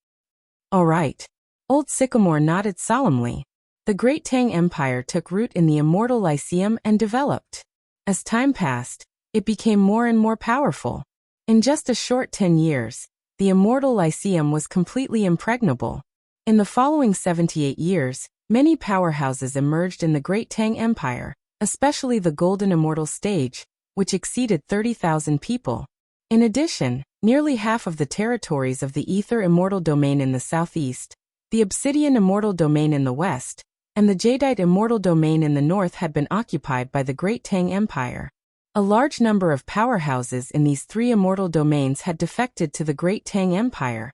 All right. Old Sycamore nodded solemnly. The Great Tang Empire took root in the Immortal Lyceum and developed. As time passed, it became more and more powerful. In just a short 10 years, the Immortal Lyceum was completely impregnable. In the following 78 years, many powerhouses emerged in the Great Tang Empire, especially the Golden Immortal Stage, which exceeded 30,000 people. In addition, nearly half of the territories of the Ether Immortal Domain in the southeast, the Obsidian Immortal Domain in the west, and the Jadeite Immortal Domain in the north had been occupied by the Great Tang Empire. A large number of powerhouses in these 3 immortal domains had defected to the Great Tang Empire,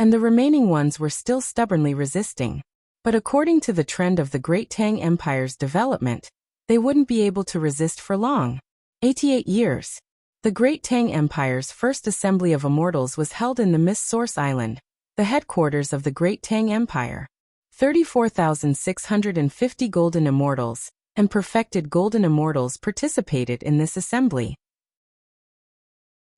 and the remaining ones were still stubbornly resisting. But according to the trend of the Great Tang Empire's development, they wouldn't be able to resist for long. 88 years. The Great Tang Empire's first assembly of immortals was held in the Mist Source Island, the headquarters of the Great Tang Empire. 34,650 golden immortals and perfected golden immortals participated in this assembly.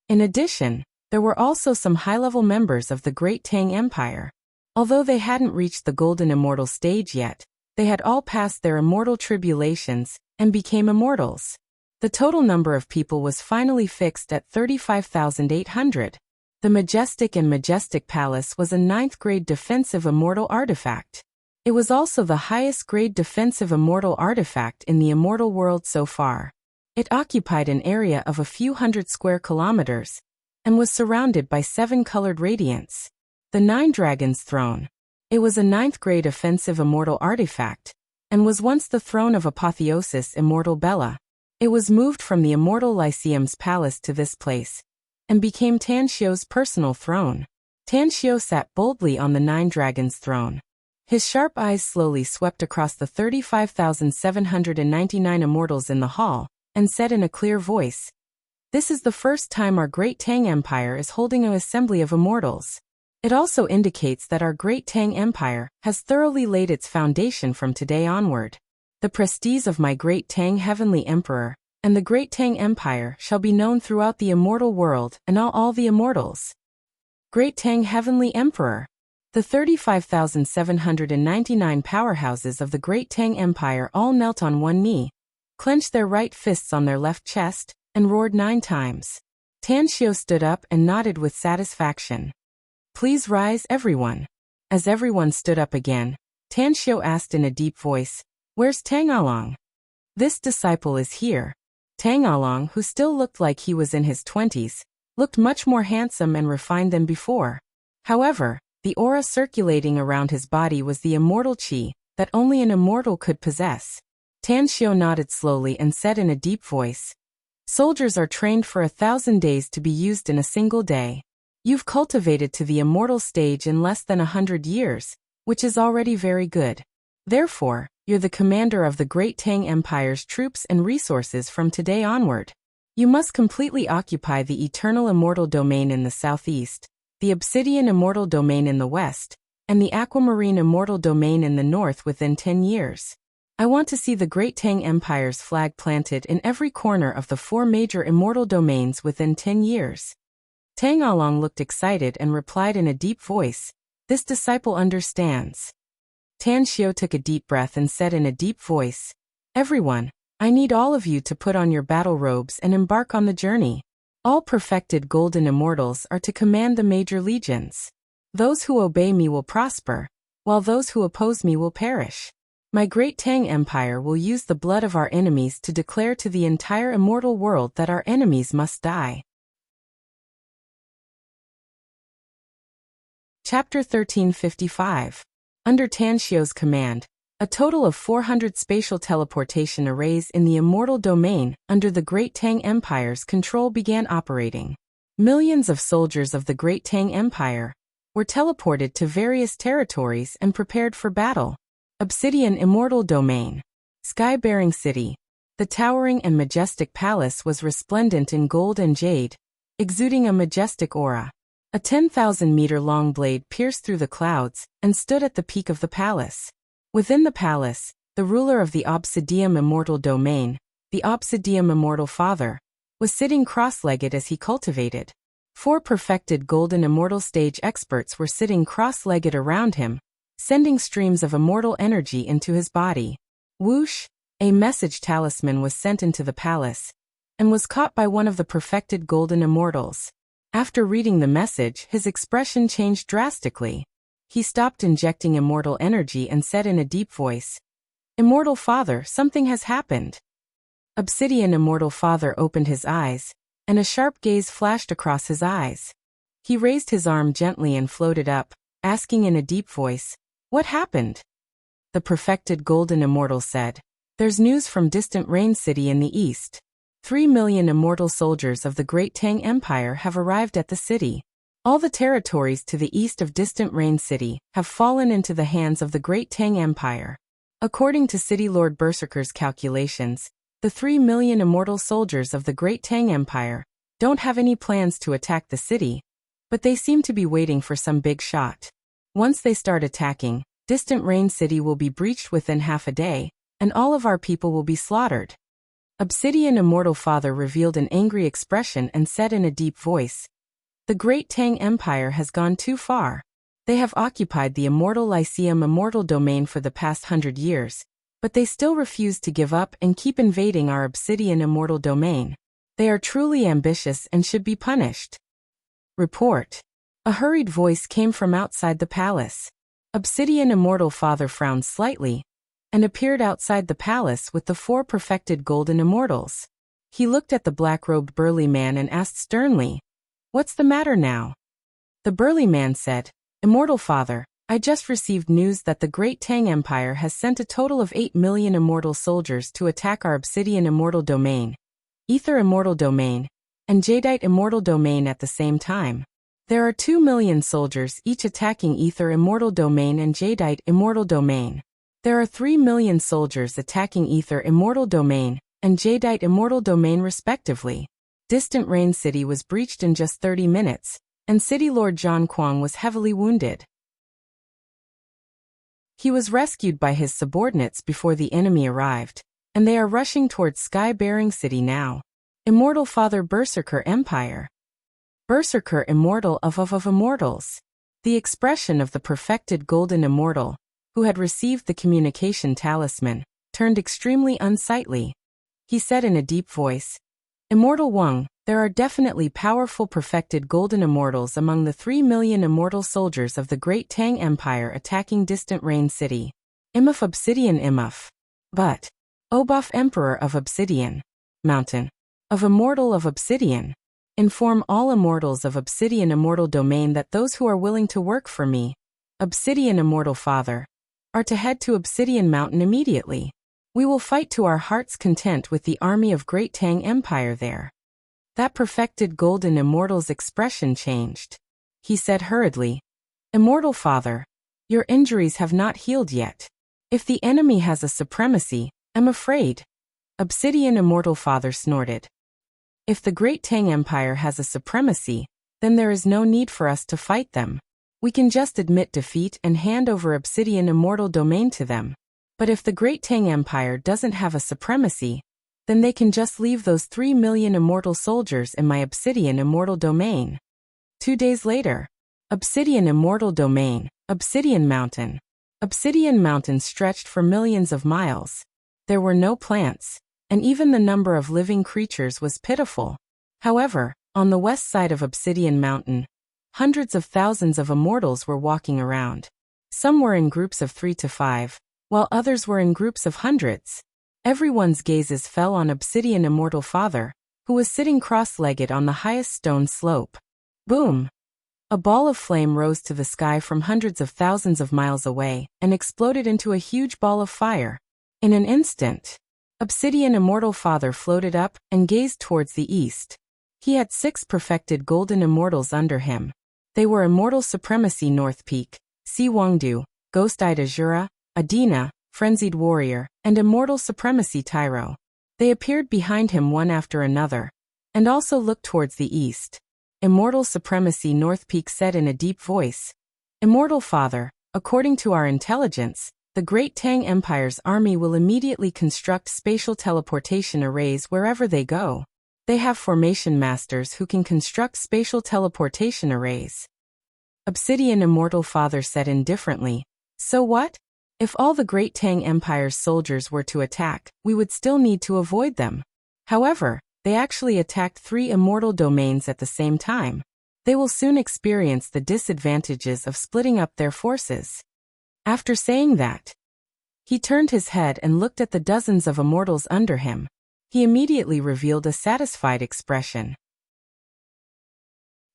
In addition, there were also some high-level members of the Great Tang Empire. Although they hadn't reached the golden immortal stage yet, they had all passed their immortal tribulations and became immortals. The total number of people was finally fixed at 35,800. The Majestic and Majestic Palace was a 9th-grade defensive immortal artifact. It was also the highest-grade defensive immortal artifact in the immortal world so far. It occupied an area of a few hundred square kilometers and was surrounded by 7 colored radiants. The Nine Dragons Throne. It was a 9th-grade offensive immortal artifact and was once the throne of Apotheosis Immortal Bella. It was moved from the Immortal Lyceum's palace to this place and became Tan Xiu's personal throne. Tan Xiu sat boldly on the Nine Dragons Throne. His sharp eyes slowly swept across the 35,799 immortals in the hall and said in a clear voice, "This is the first time our Great Tang Empire is holding an assembly of immortals. It also indicates that our Great Tang Empire has thoroughly laid its foundation from today onward. The prestige of my Great Tang Heavenly Emperor and the Great Tang Empire shall be known throughout the immortal world and all the immortals." Great Tang Heavenly Emperor. The 35,799 powerhouses of the Great Tang Empire all knelt on one knee, clenched their right fists on their left chest, and roared 9 times. Tan Xiu stood up and nodded with satisfaction. "Please rise, everyone." As everyone stood up again, Tan Xiu asked in a deep voice, "Where's Tang Along?" "This disciple is here." Tang Along, who still looked like he was in his 20s, looked much more handsome and refined than before. However, the aura circulating around his body was the immortal qi that only an immortal could possess. Tan Xiu nodded slowly and said in a deep voice, "Soldiers are trained for 1,000 days to be used in a single day. You've cultivated to the immortal stage in less than 100 years, which is already very good. Therefore, you're the commander of the Great Tang Empire's troops and resources from today onward. You must completely occupy the Eternal Immortal Domain in the southeast, the Obsidian Immortal Domain in the west, and the Aquamarine Immortal Domain in the north within 10 years. I want to see the Great Tang Empire's flag planted in every corner of the 4 major immortal domains within 10 years. Tang Along looked excited and replied in a deep voice, "This disciple understands." Tan Xiu took a deep breath and said in a deep voice, "Everyone, I need all of you to put on your battle robes and embark on the journey. All perfected golden immortals are to command the major legions. Those who obey me will prosper, while those who oppose me will perish. My Great Tang Empire will use the blood of our enemies to declare to the entire immortal world that our enemies must die." Chapter 1355. Under Tan Xiu's command, a total of 400 spatial teleportation arrays in the immortal domain under the Great Tang Empire's control began operating. Millions of soldiers of the Great Tang Empire were teleported to various territories and prepared for battle. Obsidian Immortal Domain. Sky-bearing city. The towering and majestic palace was resplendent in gold and jade, exuding a majestic aura. A 10,000-meter-long blade pierced through the clouds and stood at the peak of the palace. Within the palace, the ruler of the Obsidian Immortal Domain, the Obsidian Immortal Father, was sitting cross-legged as he cultivated. 4 perfected golden immortal stage experts were sitting cross-legged around him, sending streams of immortal energy into his body. Whoosh! A message talisman was sent into the palace and was caught by one of the perfected golden immortals. After reading the message, his expression changed drastically. He stopped injecting immortal energy and said in a deep voice, "Immortal Father, something has happened." Obsidian Immortal Father opened his eyes, and a sharp gaze flashed across his eyes. He raised his arm gently and floated up, asking in a deep voice, "What happened?" The perfected golden immortal said, "There's news from distant Rain City in the east. 3 million immortal soldiers of the Great Tang Empire have arrived at the city. All the territories to the east of distant Rain City have fallen into the hands of the Great Tang Empire. According to City Lord Berserker's calculations, the 3 million immortal soldiers of the Great Tang Empire don't have any plans to attack the city, but they seem to be waiting for some big shot. Once they start attacking, distant Rain City will be breached within half a day, and all of our people will be slaughtered. Obsidian Immortal Father revealed an angry expression and said in a deep voice, "The Great Tang Empire has gone too far. They have occupied the Immortal Lyceum Immortal domain for the past 100 years, but they still refuse to give up and keep invading our Obsidian Immortal domain. They are truly ambitious and should be punished." Report. A hurried voice came from outside the palace. Obsidian Immortal Father frowned slightly and appeared outside the palace with the 4 perfected golden immortals. He looked at the black-robed burly man and asked sternly, "What's the matter now?" The burly man said, "Immortal Father, I just received news that the Great Tang Empire has sent a total of 8 million immortal soldiers to attack our Obsidian Immortal domain, Ether Immortal domain, and Jadeite Immortal domain at the same time. There are 2 million soldiers each attacking Ether Immortal domain and Jadeite Immortal domain. There are 3 million soldiers attacking Ether Immortal domain and Jadeite Immortal domain respectively. Distant Rain City was breached in just 30 minutes, and City Lord Zhang Kuang was heavily wounded. He was rescued by his subordinates before the enemy arrived, and they are rushing towards Sky-bearing City now. Immortal Father Berserker Empire. Berserker Immortal of Immortals. The expression of the perfected Golden Immortal, who had received the communication talisman, turned extremely unsightly. He said in a deep voice, "Immortal Wang, there are definitely powerful perfected Golden Immortals among the 3 million immortal soldiers of the Great Tang Empire attacking distant Rain City. Imuf Obsidian Imuf. But, Obof Emperor of Obsidian Mountain, of Immortal of Obsidian, inform all immortals of Obsidian Immortal domain that those who are willing to work for me, Obsidian Immortal Father, are to head to Obsidian Mountain immediately. We will fight to our heart's content with the army of Great Tang Empire there." That perfected Golden Immortal's expression changed. He said hurriedly, "Immortal Father, your injuries have not healed yet. If the enemy has a supremacy, I'm afraid." Obsidian Immortal Father snorted. "If the Great Tang Empire has a supremacy, then there is no need for us to fight them. We can just admit defeat and hand over Obsidian Immortal domain to them. But if the Great Tang Empire doesn't have a supremacy, then they can just leave those 3 million immortal soldiers in my Obsidian Immortal domain." 2 days later, Obsidian Immortal domain, Obsidian Mountain. Obsidian Mountain stretched for millions of miles. There were no plants, and even the number of living creatures was pitiful. However, on the west side of Obsidian Mountain, hundreds of thousands of immortals were walking around. Some were in groups of 3 to 5, while others were in groups of hundreds. Everyone's gazes fell on Obsidian Immortal Father, who was sitting cross-legged on the highest stone slope. Boom! A ball of flame rose to the sky from hundreds of thousands of miles away and exploded into a huge ball of fire. In an instant, Obsidian Immortal Father floated up and gazed towards the east. He had 6 perfected Golden Immortals under him. They were Immortal Supremacy North Peak, Si Wangdu, Ghost-Eyed Azura, Adina, Frenzied Warrior, and Immortal Supremacy Tyro. They appeared behind him one after another, and also looked towards the east. Immortal Supremacy North Peak said in a deep voice, "Immortal Father, according to our intelligence, the Great Tang Empire's army will immediately construct spatial teleportation arrays wherever they go. They have formation masters who can construct spatial teleportation arrays." Obsidian Immortal Father said indifferently, "So what? If all the Great Tang Empire's soldiers were to attack, we would still need to avoid them. However, they actually attacked 3 immortal domains at the same time. They will soon experience the disadvantages of splitting up their forces." After saying that, he turned his head and looked at the dozens of immortals under him. He immediately revealed a satisfied expression.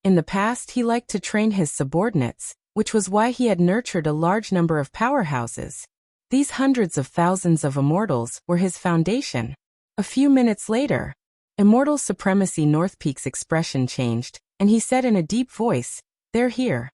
In the past, he liked to train his subordinates, which was why he had nurtured a large number of powerhouses. These hundreds of thousands of immortals were his foundation. A few minutes later, Immortal Supremacy North Peak's expression changed, and he said in a deep voice, they're here.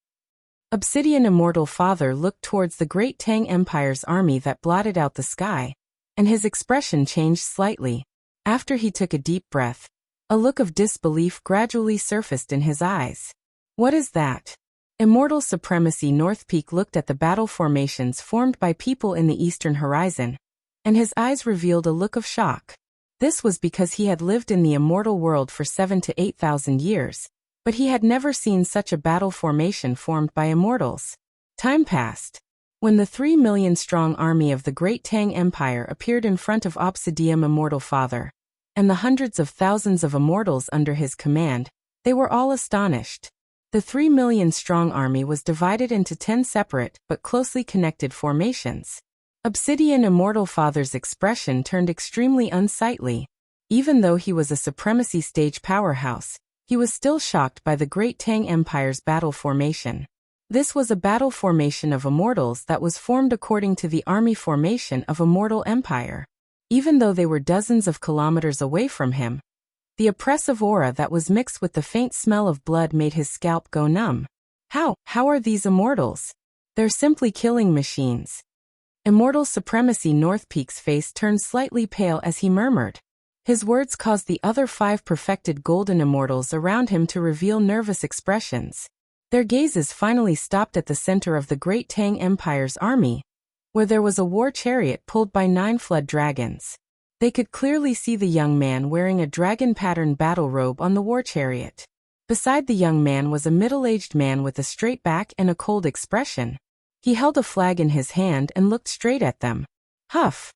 Obsidian Immortal Father looked towards the great Tang Empire's army that blotted out the sky, and his expression changed slightly. After he took a deep breath, a look of disbelief gradually surfaced in his eyes. What is that? Immortal Supremacy North Peak looked at the battle formations formed by people in the eastern horizon, and his eyes revealed a look of shock. This was because he had lived in the immortal world for 7,000 to 8,000 years, but he had never seen such a battle formation formed by immortals. Time passed. When the 3 million strong army of the Great Tang Empire appeared in front of Obsidian Immortal Father, and the hundreds of thousands of immortals under his command, they were all astonished. The 3 million strong army was divided into 10 separate but closely connected formations. Obsidian Immortal Father's expression turned extremely unsightly. Even though he was a supremacy stage powerhouse, he was still shocked by the Great Tang Empire's battle formation. This was a battle formation of immortals that was formed according to the army formation of Immortal Empire. Even though they were dozens of kilometers away from him, the oppressive aura that was mixed with the faint smell of blood made his scalp go numb. How are these immortals? They're simply killing machines. Immortal Supremacy North Peak's face turned slightly pale as he murmured. His words caused the other 5 perfected golden immortals around him to reveal nervous expressions. Their gazes finally stopped at the center of the Great Tang Empire's army, where there was a war chariot pulled by 9 flood dragons. They could clearly see the young man wearing a dragon-patterned battle robe on the war chariot. Beside the young man was a middle-aged man with a straight back and a cold expression. He held a flag in his hand and looked straight at them. Huff!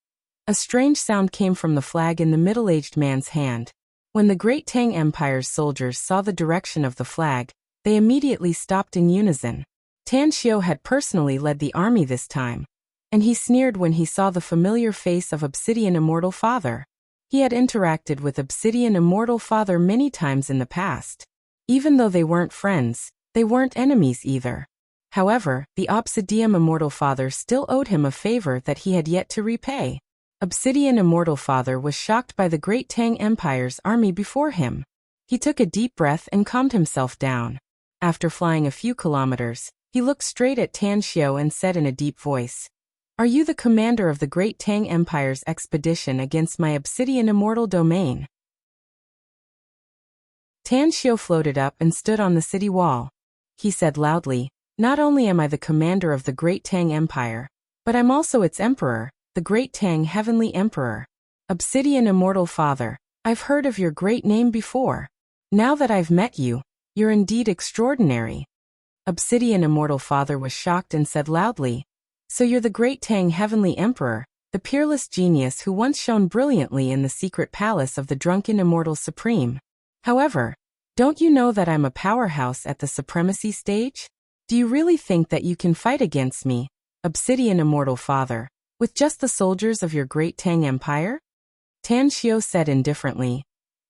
A strange sound came from the flag in the middle-aged man's hand. When the Great Tang Empire's soldiers saw the direction of the flag, they immediately stopped in unison. Tan Xiu had personally led the army this time, and he sneered when he saw the familiar face of Obsidian Immortal Father. He had interacted with Obsidian Immortal Father many times in the past. Even though they weren't friends, they weren't enemies either. However, the Obsidian Immortal Father still owed him a favor that he had yet to repay. Obsidian Immortal Father was shocked by the Great Tang Empire's army before him. He took a deep breath and calmed himself down. After flying a few kilometers, he looked straight at Tan Xiu and said in a deep voice, "Are you the commander of the Great Tang Empire's expedition against my Obsidian Immortal domain?" Tan Xiu floated up and stood on the city wall. He said loudly, "Not only am I the commander of the Great Tang Empire, but I'm also its emperor, the Great Tang Heavenly Emperor. Obsidian Immortal Father, I've heard of your great name before. Now that I've met you, you're indeed extraordinary." Obsidian Immortal Father was shocked and said loudly, "So you're the Great Tang Heavenly Emperor, the peerless genius who once shone brilliantly in the secret palace of the drunken Immortal Supreme. However, don't you know that I'm a powerhouse at the supremacy stage? Do you really think that you can fight against me, Obsidian Immortal Father, with just the soldiers of your Great Tang Empire?" Tan Xiu said indifferently,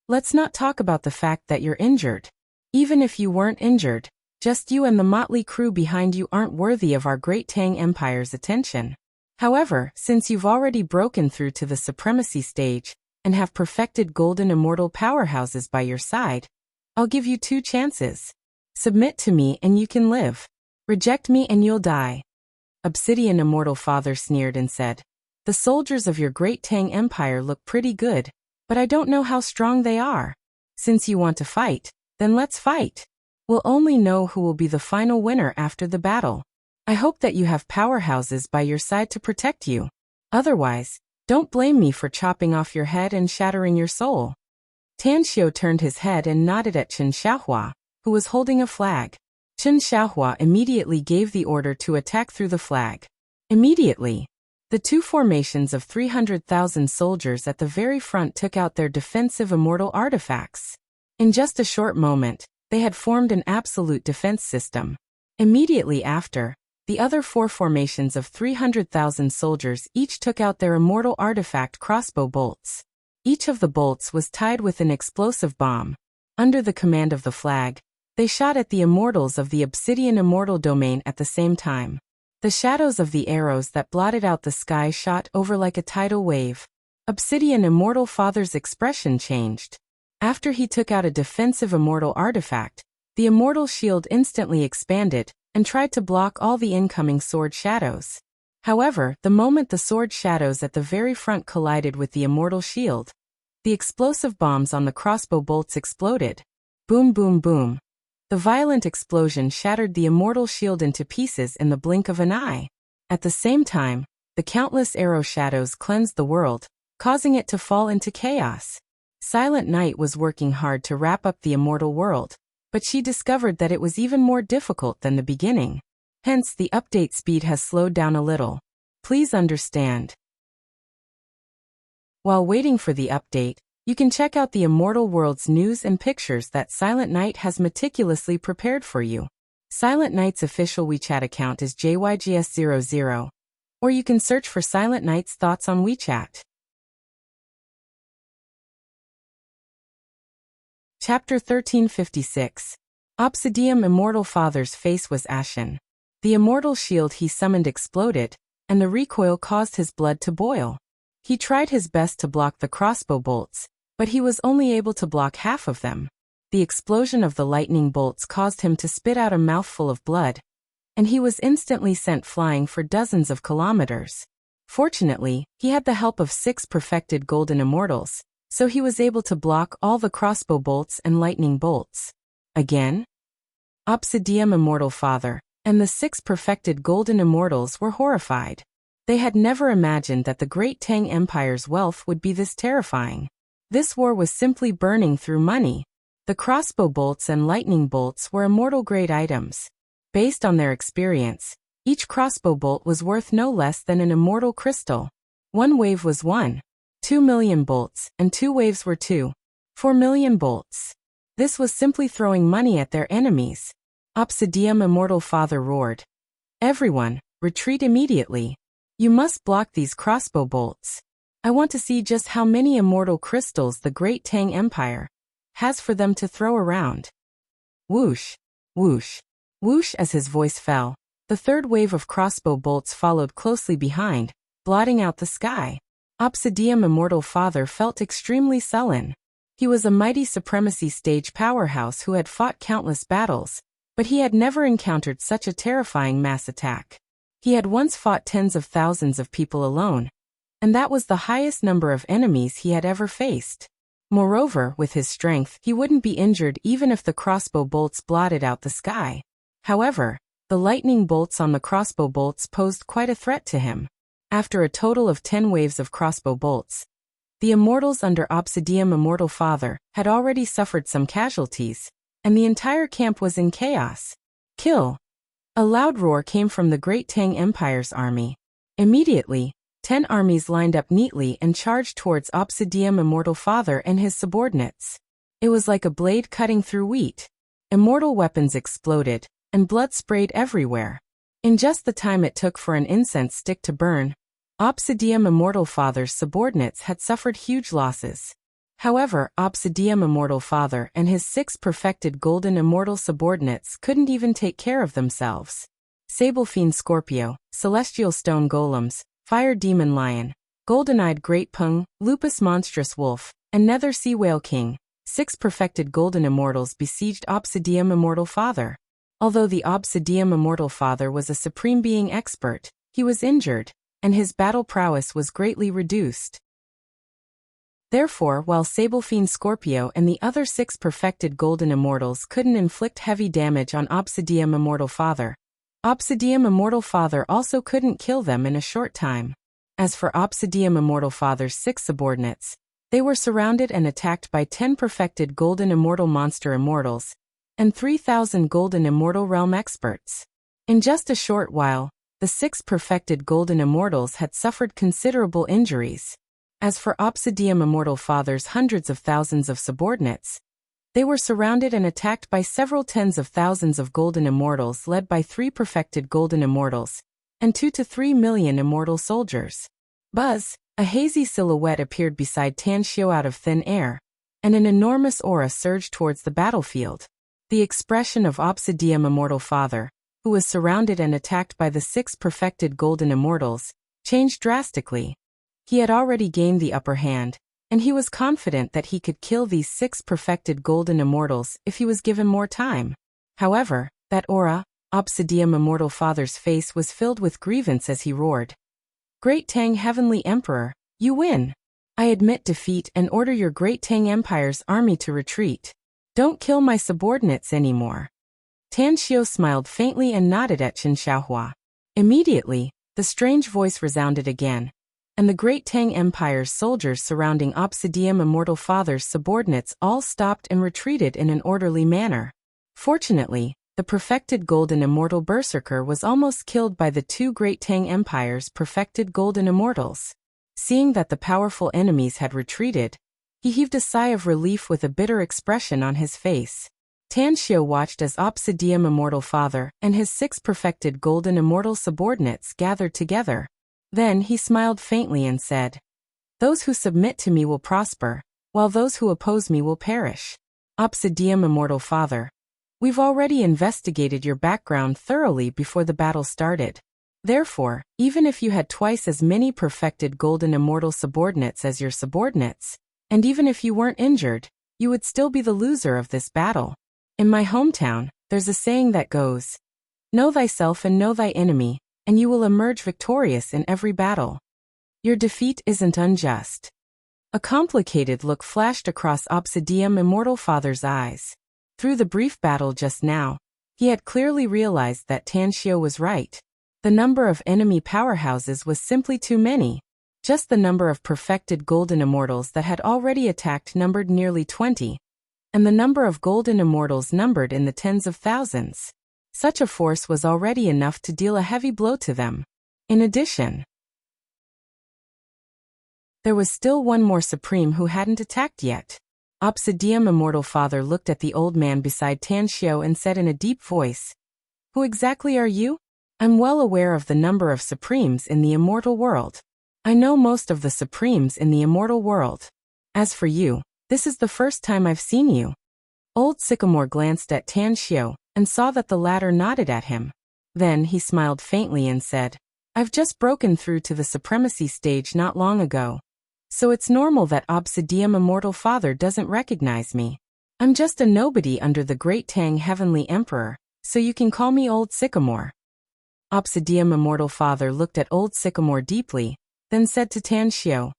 "Let's not talk about the fact that you're injured. Even if you weren't injured, just you and the motley crew behind you aren't worthy of our Great Tang Empire's attention. However, since you've already broken through to the supremacy stage and have perfected golden immortal powerhouses by your side, I'll give you 2 chances. Submit to me and you can live. Reject me and you'll die." Obsidian Immortal Father sneered and said, "The soldiers of your Great Tang Empire look pretty good, but I don't know how strong they are. Since you want to fight, then let's fight. We'll only know who will be the final winner after the battle. I hope that you have powerhouses by your side to protect you. Otherwise, don't blame me for chopping off your head and shattering your soul." Tan Xiu turned his head and nodded at Chen Xiaohua, who was holding a flag. Chen Xiaohua immediately gave the order to attack through the flag. Immediately, the 2 formations of 300,000 soldiers at the very front took out their defensive immortal artifacts. In just a short moment, they had formed an absolute defense system. Immediately after, the other 4 formations of 300,000 soldiers each took out their immortal artifact crossbow bolts. Each of the bolts was tied with an explosive bomb. Under the command of the flag, they shot at the immortals of the Obsidian Immortal domain at the same time. The shadows of the arrows that blotted out the sky shot over like a tidal wave. Obsidian Immortal Father's expression changed. After he took out a defensive immortal artifact, The immortal shield instantly expanded and tried to block all the incoming sword shadows. However, the moment the sword shadows at the very front collided with the immortal shield, the explosive bombs on the crossbow bolts exploded. Boom, boom, boom. The violent explosion shattered the immortal shield into pieces in the blink of an eye. At the same time, the countless arrow shadows cleansed the world, causing it to fall into chaos. Silent Night was working hard to wrap up the immortal world, but she discovered that it was even more difficult than the beginning. Hence, the update speed has slowed down a little. Please understand. While waiting for the update, you can check out the Immortal World's news and pictures that Silent Night has meticulously prepared for you. Silent Night's official WeChat account is JYGS00, or you can search for Silent Night's thoughts on WeChat. Chapter 1356. Obsidian Immortal Father's face was ashen. The immortal shield he summoned exploded, and the recoil caused his blood to boil. He tried his best to block the crossbow bolts, but he was only able to block half of them. The explosion of the lightning bolts caused him to spit out a mouthful of blood, and he was instantly sent flying for dozens of kilometers. Fortunately, he had the help of 6 perfected golden immortals, so he was able to block all the crossbow bolts and lightning bolts. Again? Obsidian Immortal Father and the 6 perfected golden immortals were horrified. They had never imagined that the great Tang Empire's wealth would be this terrifying. This war was simply burning through money. The crossbow bolts and lightning bolts were immortal-grade items. Based on their experience, each crossbow bolt was worth no less than an immortal crystal. 1 wave was 2 million bolts, and 2 waves were 4 million bolts. This was simply throwing money at their enemies. Obsidian Immortal Father roared. Everyone, retreat immediately. You must block these crossbow bolts. I want to see just how many immortal crystals the great Tang Empire has for them to throw around. Whoosh, whoosh, whoosh. As his voice fell, the 3rd wave of crossbow bolts followed closely behind, blotting out the sky. Obsidian Immortal Father felt extremely sullen. He was a mighty supremacy stage powerhouse who had fought countless battles, but he had never encountered such a terrifying mass attack. He had once fought tens of thousands of people alone, and that was the highest number of enemies he had ever faced. Moreover, with his strength, he wouldn't be injured even if the crossbow bolts blotted out the sky. However, the lightning bolts on the crossbow bolts posed quite a threat to him. After a total of 10 waves of crossbow bolts, the immortals under Obsidian Immortal Father had already suffered some casualties, and the entire camp was in chaos. Kill! A loud roar came from the great Tang Empire's army. Immediately, 10 armies lined up neatly and charged towards Obsidian Immortal Father and his subordinates. It was like a blade cutting through wheat. Immortal weapons exploded, and blood sprayed everywhere. In just the time it took for an incense stick to burn, Obsidian Immortal Father's subordinates had suffered huge losses. However, Obsidian Immortal Father and his 6 perfected golden immortal subordinates couldn't even take care of themselves. Sable Fiend Scorpio, Celestial Stone Golems, Fire Demon Lion, Golden-Eyed Great Pung, Lupus Monstrous Wolf, and Nether Sea Whale King, 6 perfected golden immortals besieged Obsidian Immortal Father. Although the Obsidian Immortal Father was a supreme being expert, he was injured, and his battle prowess was greatly reduced. Therefore, while Sable Fiend Scorpio and the other 6 perfected golden immortals couldn't inflict heavy damage on Obsidian Immortal Father, Obsidian Immortal Father also couldn't kill them in a short time. As for Obsidian Immortal Father's 6 subordinates, they were surrounded and attacked by 10 perfected golden immortal monster immortals, and 3,000 golden immortal realm experts. In just a short while, the 6 perfected golden immortals had suffered considerable injuries. As for Obsidian Immortal Father's hundreds of thousands of subordinates, they were surrounded and attacked by several tens of thousands of golden immortals led by 3 perfected golden immortals, and 2 to 3 million immortal soldiers. Buzz, a hazy silhouette appeared beside Tan Xiu out of thin air, and an enormous aura surged towards the battlefield. The expression of Obsidian Immortal Father, who was surrounded and attacked by the 6 perfected golden immortals, changed drastically. He had already gained the upper hand, and he was confident that he could kill these 6 perfected golden immortals if he was given more time. However, that aura, Obsidian Immortal Father's face was filled with grievance as he roared. Great Tang Heavenly Emperor, you win. I admit defeat and order your Great Tang Empire's army to retreat. Don't kill my subordinates anymore. Tan Xiu smiled faintly and nodded at Chen Xiaohua. Immediately, the strange voice resounded again, and the Great Tang Empire's soldiers surrounding Obsidian Immortal Father's subordinates all stopped and retreated in an orderly manner. Fortunately, the perfected Golden Immortal Berserker was almost killed by the two Great Tang Empire's perfected Golden Immortals. Seeing that the powerful enemies had retreated, he heaved a sigh of relief with a bitter expression on his face. Tan Xiu watched as Obsidian Immortal Father and his 6 perfected Golden Immortal subordinates gathered together. Then he smiled faintly and said, "Those who submit to me will prosper, while those who oppose me will perish. Obsidian Immortal Father, we've already investigated your background thoroughly before the battle started. Therefore, even if you had twice as many perfected Golden Immortal subordinates as your subordinates, and even if you weren't injured, you would still be the loser of this battle. In my hometown, there's a saying that goes, 'Know thyself and know thy enemy, and you will emerge victorious in every battle.' Your defeat isn't unjust." A complicated look flashed across Obsidian Immortal Father's eyes. Through the brief battle just now, he had clearly realized that Tan Xiu was right. The number of enemy powerhouses was simply too many. Just the number of perfected Golden Immortals that had already attacked numbered nearly 20, and the number of Golden Immortals numbered in the tens of thousands. Such a force was already enough to deal a heavy blow to them. In addition, there was still one more Supreme who hadn't attacked yet. Obsidian Immortal Father looked at the old man beside Tan Xiu and said in a deep voice, "Who exactly are you? I'm well aware of the number of Supremes in the immortal world. I know most of the Supremes in the immortal world. As for you, this is the first time I've seen you." Old Sycamore glanced at Tan Xiu and saw that the latter nodded at him. Then he smiled faintly and said, "I've just broken through to the supremacy stage not long ago. So it's normal that Obsidian Immortal Father doesn't recognize me. I'm just a nobody under the Great Tang Heavenly Emperor, so you can call me Old Sycamore." Obsidian Immortal Father looked at Old Sycamore deeply, then said to Tan Xiu,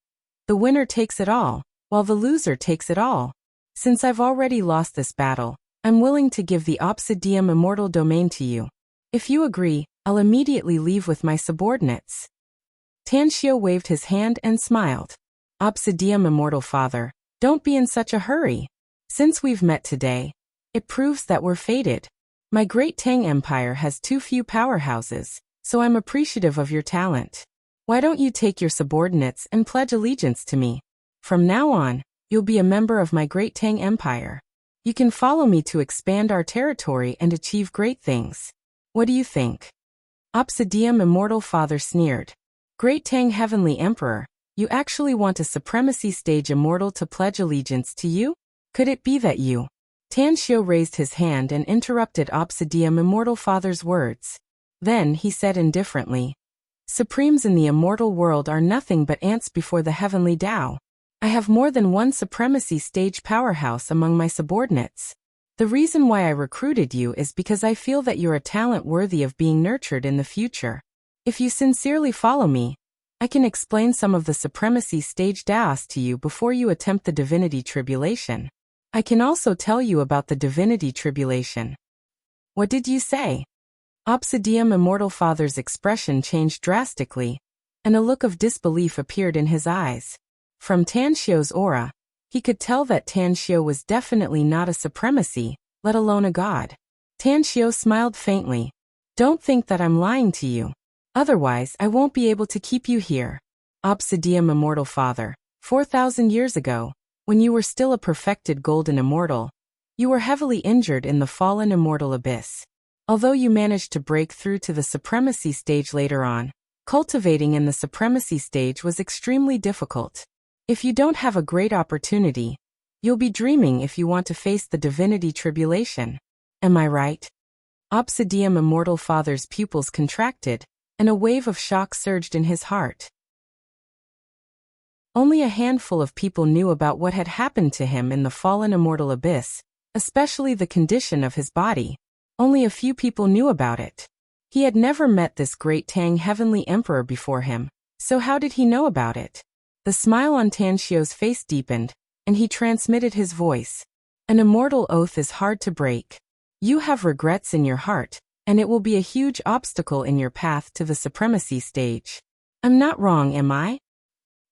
"The winner takes it all, while the loser takes it all. Since I've already lost this battle, I'm willing to give the Obsidian Immortal Domain to you. If you agree, I'll immediately leave with my subordinates." Tan Xiu waved his hand and smiled. "Obsidian Immortal Father, don't be in such a hurry. Since we've met today, it proves that we're fated. My Great Tang Empire has too few powerhouses, so I'm appreciative of your talent. Why don't you take your subordinates and pledge allegiance to me? From now on, you'll be a member of my Great Tang Empire. You can follow me to expand our territory and achieve great things. What do you think?" Obsidian Immortal Father sneered. "Great Tang Heavenly Emperor, you actually want a supremacy stage immortal to pledge allegiance to you? Could it be that you—" Tan Xiu raised his hand and interrupted Obsidian Immortal Father's words. Then he said indifferently, "Supremes in the immortal world are nothing but ants before the heavenly Tao. I have more than one supremacy stage powerhouse among my subordinates. The reason why I recruited you is because I feel that you're a talent worthy of being nurtured in the future. If you sincerely follow me, I can explain some of the supremacy stage Daos to you before you attempt the divinity tribulation. I can also tell you about the divinity tribulation." "What did you say?" Obsidian Immortal Father's expression changed drastically, and a look of disbelief appeared in his eyes. From Tan Xiu's aura, he could tell that Tan Xiu was definitely not a supremacy, let alone a god. Tan Xiu smiled faintly. "Don't think that I'm lying to you. Otherwise, I won't be able to keep you here. Obsidian Immortal Father, 4,000 years ago, when you were still a perfected Golden Immortal, you were heavily injured in the fallen Immortal Abyss. Although you managed to break through to the supremacy stage later on, cultivating in the supremacy stage was extremely difficult. If you don't have a great opportunity, you'll be dreaming if you want to face the divinity tribulation. Am I right?" Obsidian Immortal Father's pupils contracted, and a wave of shock surged in his heart. Only a handful of people knew about what had happened to him in the fallen Immortal Abyss, especially the condition of his body. Only a few people knew about it. He had never met this great Tang Heavenly Emperor before him, so how did he know about it? The smile on Tan Xiu's face deepened, and he transmitted his voice. An immortal oath is hard to break. You have regrets in your heart, and it will be a huge obstacle in your path to the supremacy stage. I'm not wrong, am I?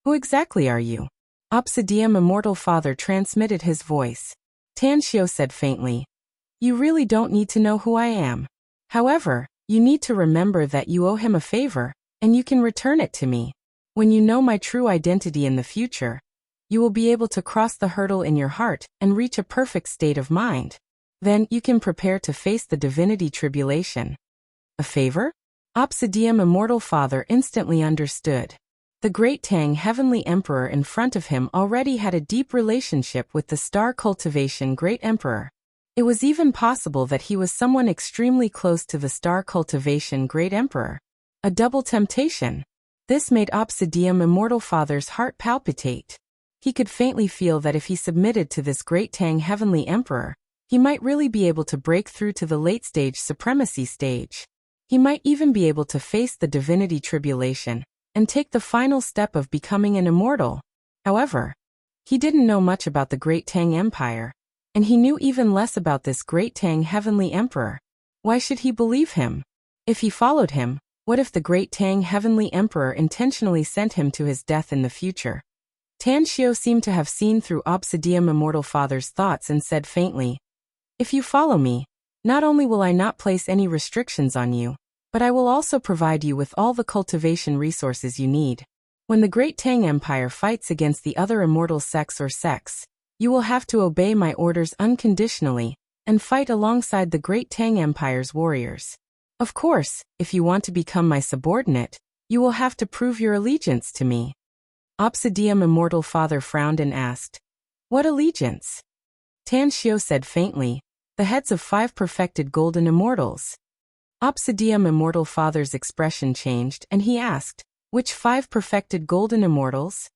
Who exactly are you? Obsidian Immortal Father transmitted his voice. Tan Xiu said faintly, You really don't need to know who I am. However, you need to remember that you owe him a favor, and you can return it to me. When you know my true identity in the future, you will be able to cross the hurdle in your heart and reach a perfect state of mind. Then you can prepare to face the divinity tribulation. A favor? Obsidian Immortal Father instantly understood. The great Tang Heavenly Emperor in front of him already had a deep relationship with the Star Cultivation Great Emperor. It was even possible that he was someone extremely close to the Star Cultivation Great Emperor. A double temptation. This made Obsidian Immortal Father's heart palpitate. He could faintly feel that if he submitted to this great Tang Heavenly Emperor, he might really be able to break through to the late-stage supremacy stage. He might even be able to face the divinity tribulation and take the final step of becoming an immortal. However, he didn't know much about the Great Tang Empire, and he knew even less about this Great Tang Heavenly Emperor. Why should he believe him? If he followed him, what if the Great Tang Heavenly Emperor intentionally sent him to his death in the future? Tan Xiu seemed to have seen through Obsidian Immortal Father's thoughts and said faintly, If you follow me, not only will I not place any restrictions on you, but I will also provide you with all the cultivation resources you need. When the Great Tang Empire fights against the other immortal sects, you will have to obey my orders unconditionally and fight alongside the Great Tang Empire's warriors. Of course, if you want to become my subordinate, you will have to prove your allegiance to me. Obsidian Immortal Father frowned and asked, What allegiance? Tan Xiu said faintly, The heads of 5 perfected golden immortals. Obsidian Immortal Father's expression changed and he asked, Which 5 perfected golden immortals?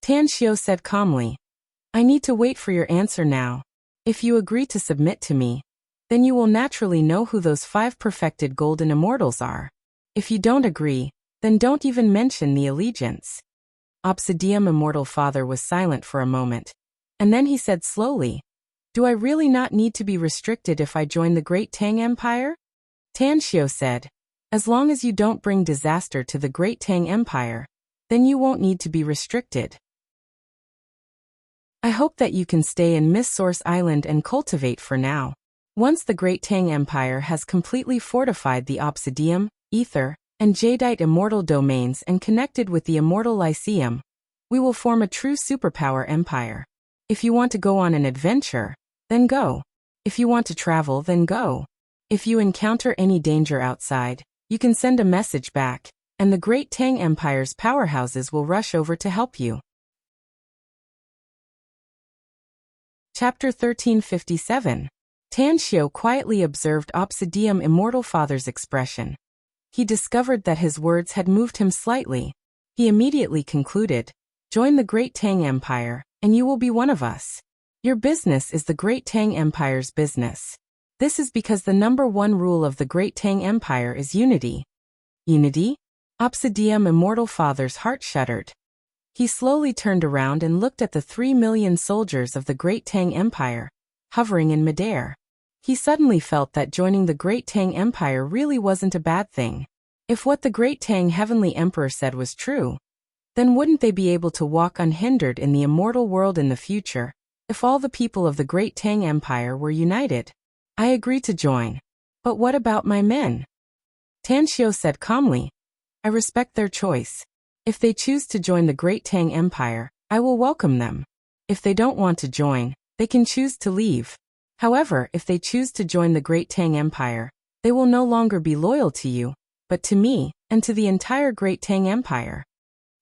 Tan Xiu said calmly, I need to wait for your answer now. If you agree to submit to me, then you will naturally know who those 5 perfected golden immortals are. If you don't agree, then don't even mention the allegiance. Obsidian Immortal Father was silent for a moment, and then he said slowly, Do I really not need to be restricted if I join the Great Tang Empire? Tan Xiu said, As long as you don't bring disaster to the Great Tang Empire, then you won't need to be restricted. I hope that you can stay in Miss Source Island and cultivate for now. Once the Great Tang Empire has completely fortified the Obsidian, Ether, and Jadeite immortal domains and connected with the Immortal Lyceum, we will form a true superpower empire. If you want to go on an adventure, then go. If you want to travel, then go. If you encounter any danger outside, you can send a message back, and the Great Tang Empire's powerhouses will rush over to help you. Chapter 1357. Tan Xiu quietly observed Obsidian Immortal Father's expression. He discovered that his words had moved him slightly. He immediately concluded, Join the Great Tang Empire, and you will be one of us. Your business is the Great Tang Empire's business. This is because the #1 rule of the Great Tang Empire is unity. Unity? Obsidian Immortal Father's heart shuddered. He slowly turned around and looked at the 3 million soldiers of the Great Tang Empire, hovering in midair. He suddenly felt that joining the Great Tang Empire really wasn't a bad thing. If what the Great Tang Heavenly Emperor said was true, then wouldn't they be able to walk unhindered in the immortal world in the future, if all the people of the Great Tang Empire were united? I agree to join. But what about my men? Tan Xiu said calmly, I respect their choice. If they choose to join the Great Tang Empire, I will welcome them. If they don't want to join, they can choose to leave. However, if they choose to join the Great Tang Empire, they will no longer be loyal to you, but to me, and to the entire Great Tang Empire.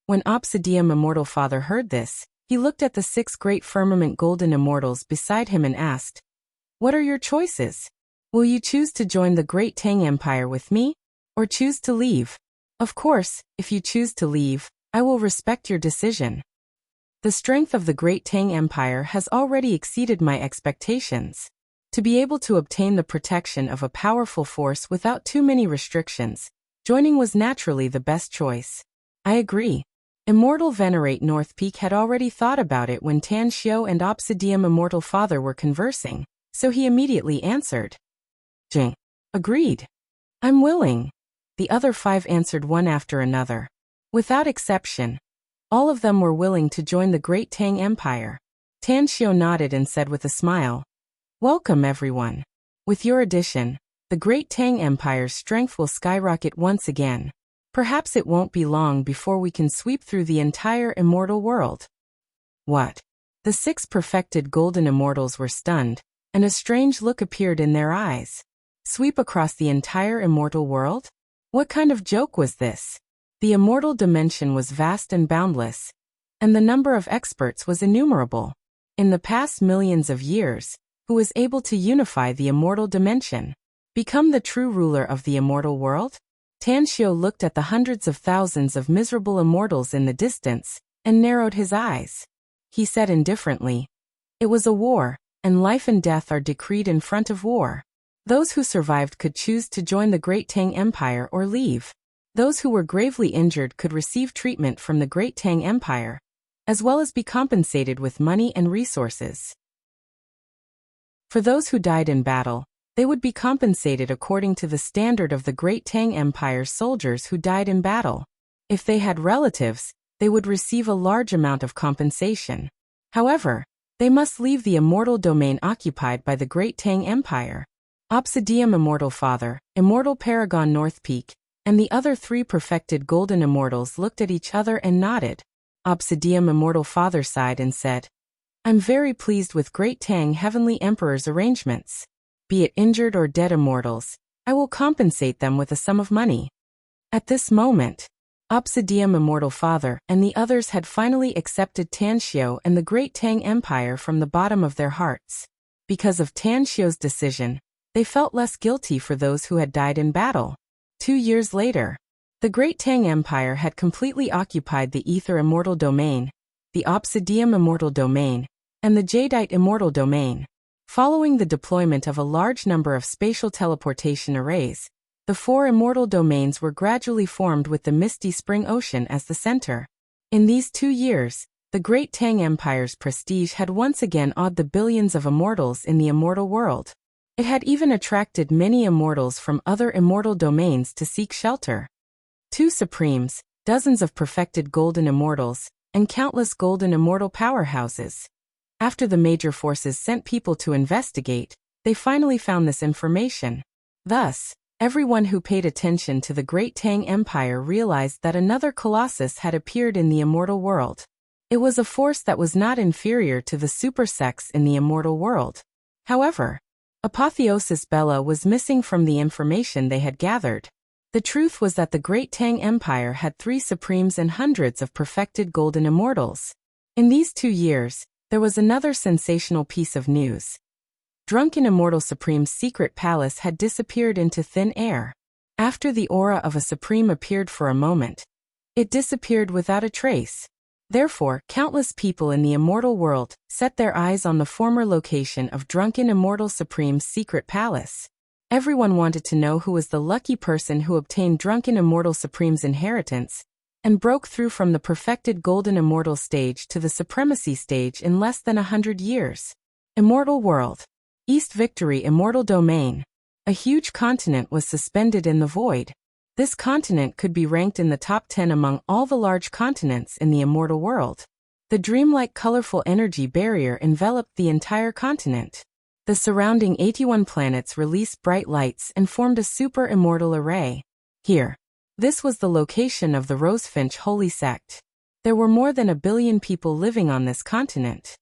When Obsidian Immortal Father heard this, he looked at the 6 great firmament golden immortals beside him and asked, What are your choices? Will you choose to join the Great Tang Empire with me, or choose to leave? Of course, if you choose to leave, I will respect your decision. The strength of the Great Tang Empire has already exceeded my expectations. To be able to obtain the protection of a powerful force without too many restrictions, joining was naturally the best choice. I agree. Immortal Venerate North Peak had already thought about it when Tan Xiu and Obsidian Immortal Father were conversing, so he immediately answered. Jing. Agreed. I'm willing. The other 5 answered one after another. Without exception, all of them were willing to join the Great Tang Empire. Tan Xiu nodded and said with a smile, Welcome everyone. With your addition, the Great Tang Empire's strength will skyrocket once again. Perhaps it won't be long before we can sweep through the entire immortal world. What? The 6 perfected golden immortals were stunned, and a strange look appeared in their eyes. Sweep across the entire immortal world? What kind of joke was this? The immortal dimension was vast and boundless, and the number of experts was innumerable. In the past millions of years, who was able to unify the immortal dimension, become the true ruler of the immortal world? Tan Xiu looked at the hundreds of thousands of miserable immortals in the distance, and narrowed his eyes. He said indifferently, It was a war, and life and death are decreed in front of war. Those who survived could choose to join the Great Tang Empire or leave. Those who were gravely injured could receive treatment from the Great Tang Empire, as well as be compensated with money and resources. For those who died in battle, they would be compensated according to the standard of the Great Tang Empire's soldiers who died in battle. If they had relatives, they would receive a large amount of compensation. However, they must leave the immortal domain occupied by the Great Tang Empire. Obsidian Immortal Father, Immortal Paragon North Peak, and the other 3 perfected golden immortals looked at each other and nodded. Obsidian Immortal Father sighed and said, I'm very pleased with Great Tang Heavenly Emperor's arrangements. Be it injured or dead immortals, I will compensate them with a sum of money. At this moment, Obsidian Immortal Father and the others had finally accepted Tan Xiu and the Great Tang Empire from the bottom of their hearts. Because of Tan Xiu's decision, they felt less guilty for those who had died in battle. 2 years later, the Great Tang Empire had completely occupied the Ether Immortal Domain, the Obsidian Immortal Domain, and the Jadeite Immortal Domain. Following the deployment of a large number of spatial teleportation arrays, the 4 immortal domains were gradually formed with the misty spring ocean as the center. In these 2 years, the Great Tang Empire's prestige had once again awed the billions of immortals in the immortal world. It had even attracted many immortals from other immortal domains to seek shelter. 2 Supremes, dozens of perfected golden immortals, and countless golden immortal powerhouses. After the major forces sent people to investigate, they finally found this information. Thus, everyone who paid attention to the Great Tang Empire realized that another colossus had appeared in the immortal world. It was a force that was not inferior to the super sects in the immortal world. However, Apotheosis Bella was missing from the information they had gathered. The truth was that the Great Tang Empire had 3 Supremes and hundreds of perfected golden immortals. In these 2 years, there was another sensational piece of news. Drunken Immortal Supreme's secret palace had disappeared into thin air. After the aura of a Supreme appeared for a moment, it disappeared without a trace. Therefore, countless people in the immortal world set their eyes on the former location of Drunken Immortal Supreme's secret palace. Everyone wanted to know who was the lucky person who obtained Drunken Immortal Supreme's inheritance and broke through from the perfected Golden Immortal stage to the Supremacy stage in less than 100 years. Immortal World. East Victory Immortal Domain. A huge continent was suspended in the void. This continent could be ranked in the top 10 among all the large continents in the immortal world. The dreamlike colorful energy barrier enveloped the entire continent. The surrounding 81 planets released bright lights and formed a super immortal array. Here. This was the location of the Rosefinch Holy Sect. There were more than 1 billion people living on this continent.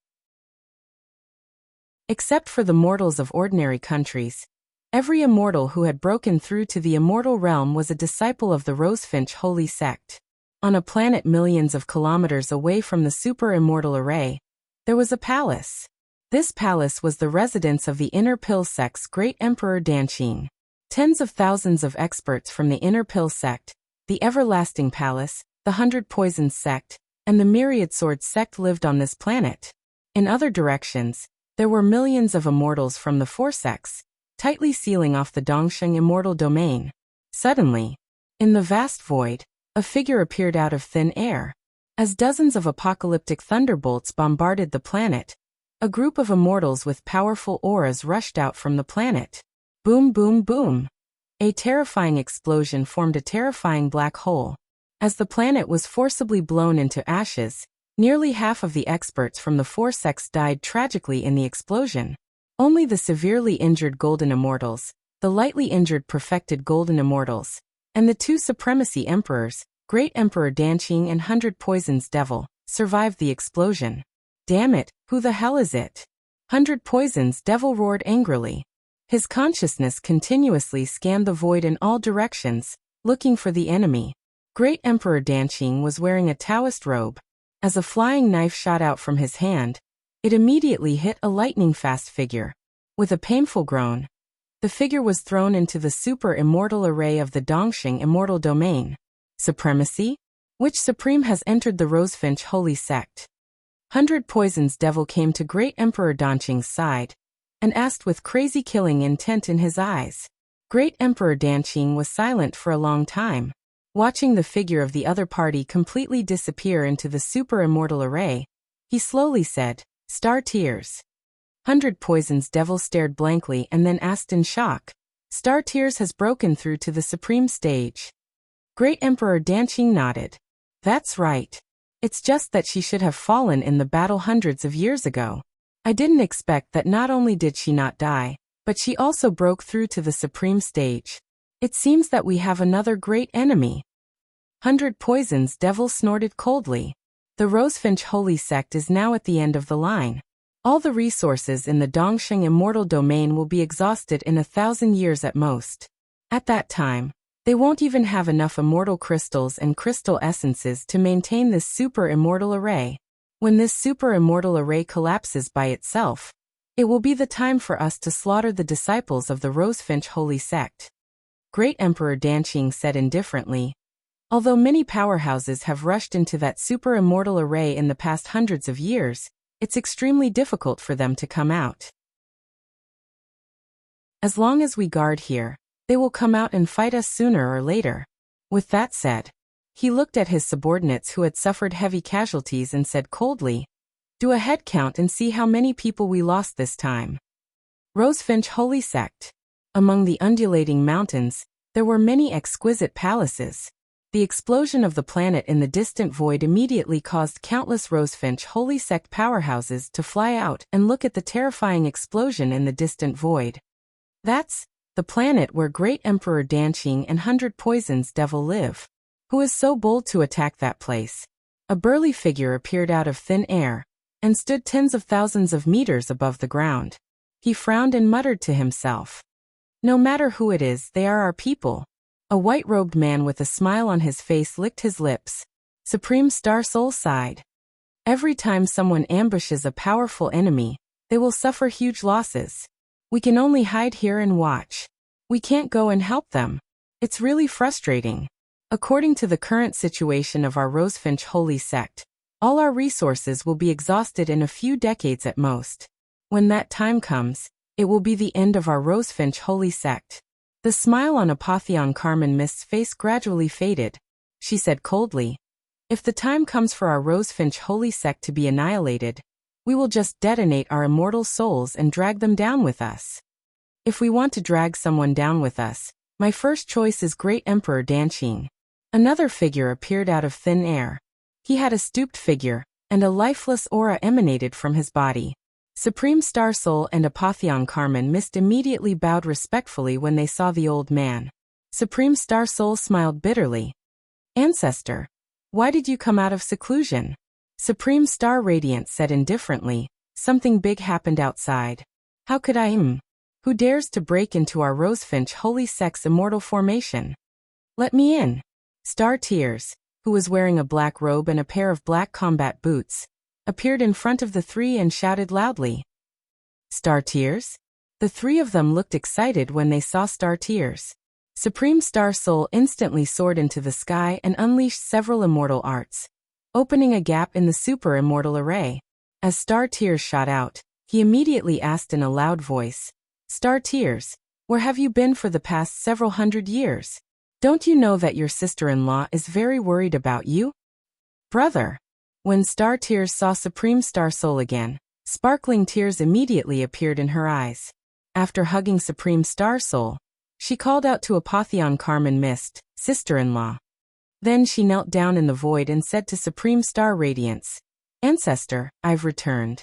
Except for the mortals of ordinary countries, every immortal who had broken through to the immortal realm was a disciple of the Rosefinch Holy Sect. On a planet millions of kilometers away from the super immortal array, there was a palace. This palace was the residence of the Inner Pill Sect's great emperor Danqing. Tens of thousands of experts from the Inner Pill Sect, the Everlasting Palace, the 100 Poisons Sect, and the Myriad Swords Sect lived on this planet. In other directions, There were millions of immortals from the four sects, tightly sealing off the Dongsheng immortal domain. Suddenly, in the vast void, a figure appeared out of thin air. As dozens of apocalyptic thunderbolts bombarded the planet, a group of immortals with powerful auras rushed out from the planet. Boom, boom, boom. A terrifying explosion formed a terrifying black hole. As the planet was forcibly blown into ashes, nearly half of the experts from the four sects died tragically in the explosion. Only the severely injured Golden Immortals, the lightly injured perfected Golden Immortals, and the two Supremacy Emperors, Great Emperor Danqing and 100 Poisons Devil, survived the explosion. Damn it, who the hell is it? 100 Poisons Devil roared angrily. His consciousness continuously scanned the void in all directions, looking for the enemy. Great Emperor Danqing was wearing a Taoist robe. As a flying knife shot out from his hand, it immediately hit a lightning-fast figure. With a painful groan, the figure was thrown into the super immortal array of the Dongsheng immortal domain. Supremacy? Which supreme has entered the Rosefinch holy sect? 100 Poisons Devil came to Great Emperor Danqing's side and asked with crazy killing intent in his eyes. Great Emperor Danqing was silent for a long time, watching the figure of the other party completely disappear into the super immortal array. He slowly said, "Star Tears." 100 Poisons Devil stared blankly and then asked in shock, "Star Tears has broken through to the supreme stage." Great Emperor Danqing nodded. "That's right. It's just that she should have fallen in the battle hundreds of years ago. I didn't expect that not only did she not die, but she also broke through to the supreme stage. It seems that we have another great enemy." 100 Poisons Devil snorted coldly. The Rosefinch holy sect is now at the end of the line. All the resources in the Dongsheng immortal domain will be exhausted in 1,000 years at most. At that time, they won't even have enough immortal crystals and crystal essences to maintain this super immortal array. When this super immortal array collapses by itself, it will be the time for us to slaughter the disciples of the Rosefinch holy sect. Great Emperor Danqing said indifferently. Although many powerhouses have rushed into that super immortal array in the past hundreds of years, it's extremely difficult for them to come out. As long as we guard here, they will come out and fight us sooner or later. With that said, he looked at his subordinates who had suffered heavy casualties and said coldly, "Do a head count and see how many people we lost this time." Rosefinch holy sect. Among the undulating mountains, there were many exquisite palaces. The explosion of the planet in the distant void immediately caused countless Rosefinch holy sect powerhouses to fly out and look at the terrifying explosion in the distant void. That's the planet where Great Emperor Danqing and 100 Poisons Devil live. Who is so bold to attack that place? A burly figure appeared out of thin air and stood tens of thousands of meters above the ground. He frowned and muttered to himself, "No matter who it is, they are our people." A white-robed man with a smile on his face licked his lips. Supreme Star Soul sighed. Every time someone ambushes a powerful enemy, they will suffer huge losses. We can only hide here and watch. We can't go and help them. It's really frustrating. According to the current situation of our Rosefinch holy sect, all our resources will be exhausted in a few decades at most. When that time comes, it will be the end of our Rosefinch holy sect. The smile on Apotheon Carmen Mist's face gradually faded. She said coldly, "If the time comes for our Rosefinch holy sect to be annihilated, we will just detonate our immortal souls and drag them down with us. If we want to drag someone down with us, my first choice is Great Emperor Danqing." Another figure appeared out of thin air. He had a stooped figure, and a lifeless aura emanated from his body. Supreme Star Soul and Apotheon Carmen Mist immediately bowed respectfully when they saw the old man. Supreme Star Soul smiled bitterly. "Ancestor, why did you come out of seclusion?" Supreme Star Radiance said indifferently, "Something big happened outside. How could I Who dares to break into our Rosefinch holy sect's immortal formation? Let me in." Star Tears, who was wearing a black robe and a pair of black combat boots, appeared in front of the three and shouted loudly, "Star Tears?" The three of them looked excited when they saw Star Tears. Supreme Star Soul instantly soared into the sky and unleashed several immortal arts, opening a gap in the super immortal array. As Star Tears shot out, He immediately asked in a loud voice, Star Tears, where have you been for the past several hundred years? Don't you know that your sister-in-law is very worried about you? Brother. When Star Tears saw Supreme Star Soul again, sparkling tears immediately appeared in her eyes. After hugging Supreme Star Soul, she called out to Apotheon Carmen Mist, sister-in-law. Then she knelt down in the void and said to Supreme Star Radiance, Ancestor, I've returned.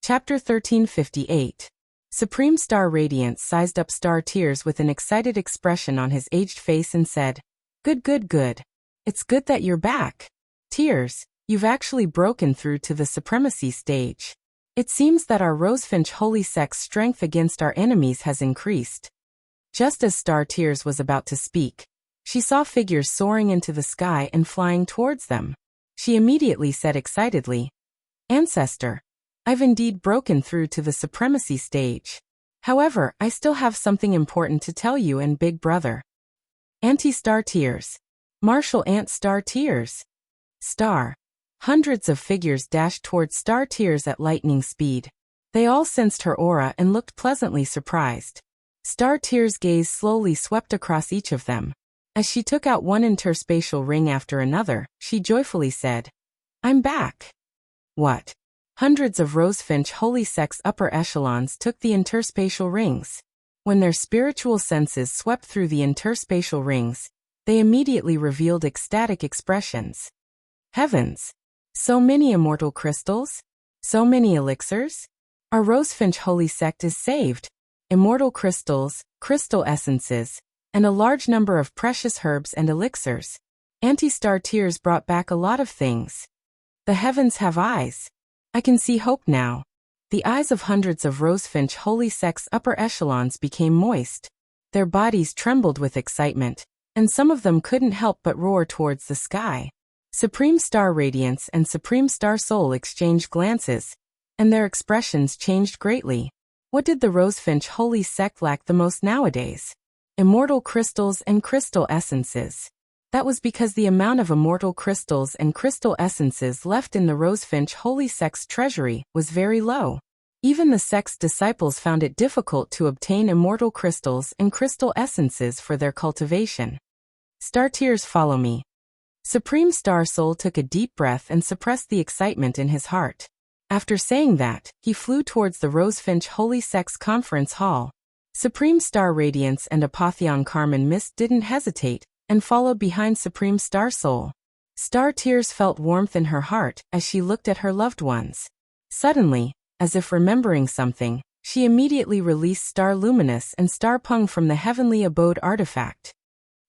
Chapter 1358. Supreme Star Radiance sized up Star Tears with an excited expression on his aged face and said, Good, good, good. It's good that you're back. Tears, you've actually broken through to the supremacy stage. It seems that our Rosefinch Holy Sect's strength against our enemies has increased. Just as Star Tears was about to speak, she saw figures soaring into the sky and flying towards them. She immediately said excitedly, Ancestor, I've indeed broken through to the supremacy stage. However, I still have something important to tell you and Big Brother. Anti-Star Tears. Martial Ant Star Tears. Star. Hundreds of figures dashed towards Star Tears at lightning speed. They all sensed her aura and looked pleasantly surprised. Star Tears' gaze slowly swept across each of them. As she took out one interspatial ring after another, she joyfully said, I'm back. What? Hundreds of Rosefinch Holy Sect's upper echelons took the interspatial rings. When their spiritual senses swept through the interspatial rings, they immediately revealed ecstatic expressions. Heavens! So many immortal crystals? So many elixirs? Our Rosefinch Holy Sect is saved. Immortal crystals, crystal essences, and a large number of precious herbs and elixirs. Anti-Star Tears brought back a lot of things. The heavens have eyes. I can see hope now. The eyes of hundreds of Rosefinch Holy Sect's upper echelons became moist. Their bodies trembled with excitement, and some of them couldn't help but roar towards the sky. Supreme Star Radiance and Supreme Star Soul exchanged glances, and their expressions changed greatly. What did the Rosefinch Holy Sect lack the most nowadays? Immortal crystals and crystal essences. That was because the amount of immortal crystals and crystal essences left in the Rosefinch Holy Sect's treasury was very low. Even the sect's disciples found it difficult to obtain immortal crystals and crystal essences for their cultivation. Star Tears, follow me. Supreme Star Soul took a deep breath and suppressed the excitement in his heart. After saying that, he flew towards the Rosefinch Holy Sect's conference hall. Supreme Star Radiance and Apotheon Carmen Mist didn't hesitate, and followed behind Supreme Star Soul. Star Tears felt warmth in her heart as she looked at her loved ones. Suddenly, as if remembering something, she immediately released Star Luminous and Star Pung from the Heavenly Abode artifact.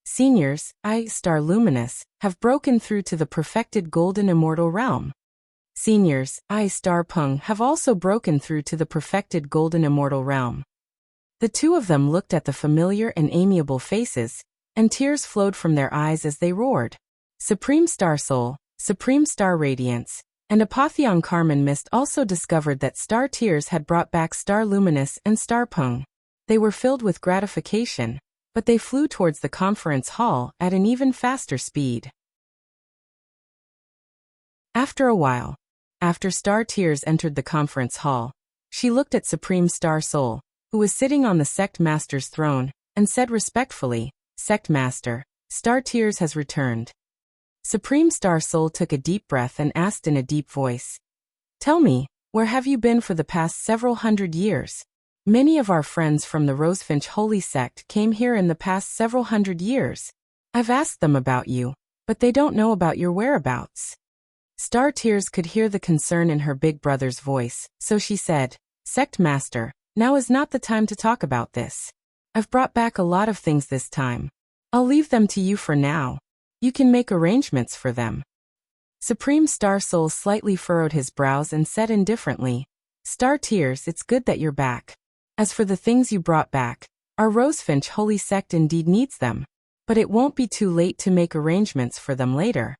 Seniors, I, Star Luminous, have broken through to the perfected Golden Immortal Realm. Seniors, I, Star Pung, have also broken through to the perfected Golden Immortal Realm. The two of them looked at the familiar and amiable faces, and tears flowed from their eyes as they roared. Supreme Star Soul, Supreme Star Radiance, and Apotheon Carmen Mist also discovered that Star Tears had brought back Star Luminous and Star Pung. They were filled with gratification, but they flew towards the conference hall at an even faster speed. After a while, after Star Tears entered the conference hall, she looked at Supreme Star Soul, who was sitting on the Sect Master's throne, and said respectfully, Sect Master, Star Tears has returned. Supreme Star Soul took a deep breath and asked in a deep voice, Tell me, where have you been for the past several hundred years? Many of our friends from the Rosefinch Holy Sect came here in the past several hundred years. I've asked them about you, but they don't know about your whereabouts. Star Tears could hear the concern in her big brother's voice, so she said, Sect Master, now is not the time to talk about this. I've brought back a lot of things this time. I'll leave them to you for now. You can make arrangements for them. Supreme Star Soul slightly furrowed his brows and said indifferently, Star Tears, it's good that you're back. As for the things you brought back, our Rosefinch Holy Sect indeed needs them, but it won't be too late to make arrangements for them later.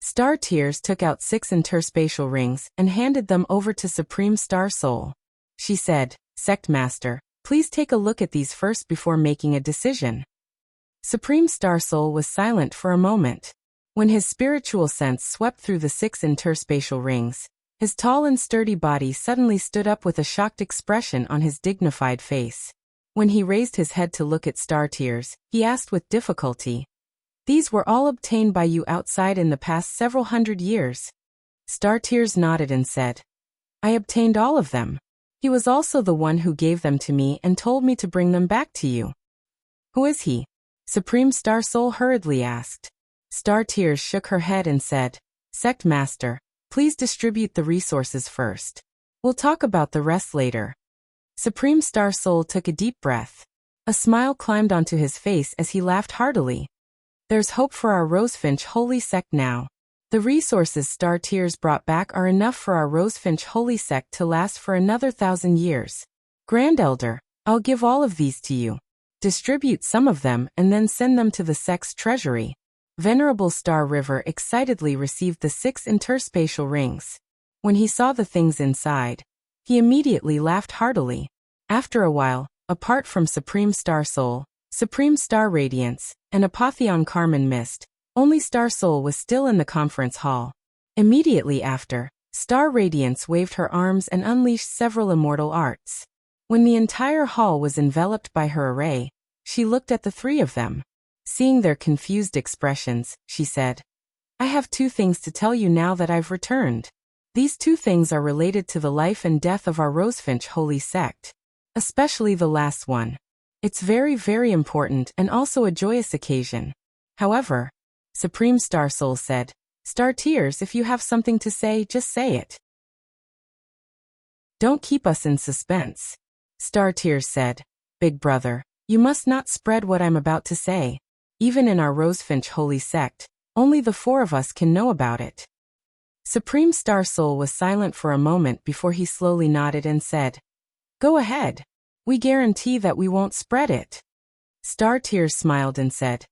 Star Tears took out 6 interspatial rings and handed them over to Supreme Star Soul. She said, Sect Master, please take a look at these first before making a decision. Supreme Star Soul was silent for a moment. When his spiritual sense swept through the 6 interspatial rings, His tall and sturdy body suddenly stood up with a shocked expression on his dignified face. When he raised his head to look at Star Tears, he asked with difficulty, "These were all obtained by you outside in the past several hundred years?" Star Tears nodded and said, "I obtained all of them. He was also the one who gave them to me and told me to bring them back to you." "Who is he?" Supreme Star Soul hurriedly asked. Star Tears shook her head and said, "Sect Master, please distribute the resources first. We'll talk about the rest later." Supreme Star Soul took a deep breath. A smile climbed onto his face as he laughed heartily. "There's hope for our Rosefinch Holy Sect now. The resources Star Tears brought back are enough for our Rosefinch Holy Sect to last for another 1,000 years. Grand Elder, I'll give all of these to you. Distribute some of them and then send them to the sect's treasury." Venerable Star River excitedly received the 6 interspatial rings. When he saw the things inside, he immediately laughed heartily. After a while, apart from Supreme Star Soul, Supreme Star Radiance, and Apotheon Carmen Mist, only Star Soul was still in the conference hall. Immediately after, Star Radiance waved her arms and unleashed several immortal arts. When the entire hall was enveloped by her array, she looked at the 3 of them. Seeing their confused expressions, she said, "I have 2 things to tell you now that I've returned. These 2 things are related to the life and death of our Rosefinch Holy Sect. Especially the last one. It's very, very important and also a joyous occasion. However," Supreme Star Soul said, "Star Tears, if you have something to say, just say it. Don't keep us in suspense." Star Tears said, "Big brother, you must not spread what I'm about to say. Even in our Rosefinch Holy Sect, only the 4 of us can know about it." Supreme Star Soul was silent for a moment before he slowly nodded and said, "Go ahead. We guarantee that we won't spread it." Star Tears smiled and said,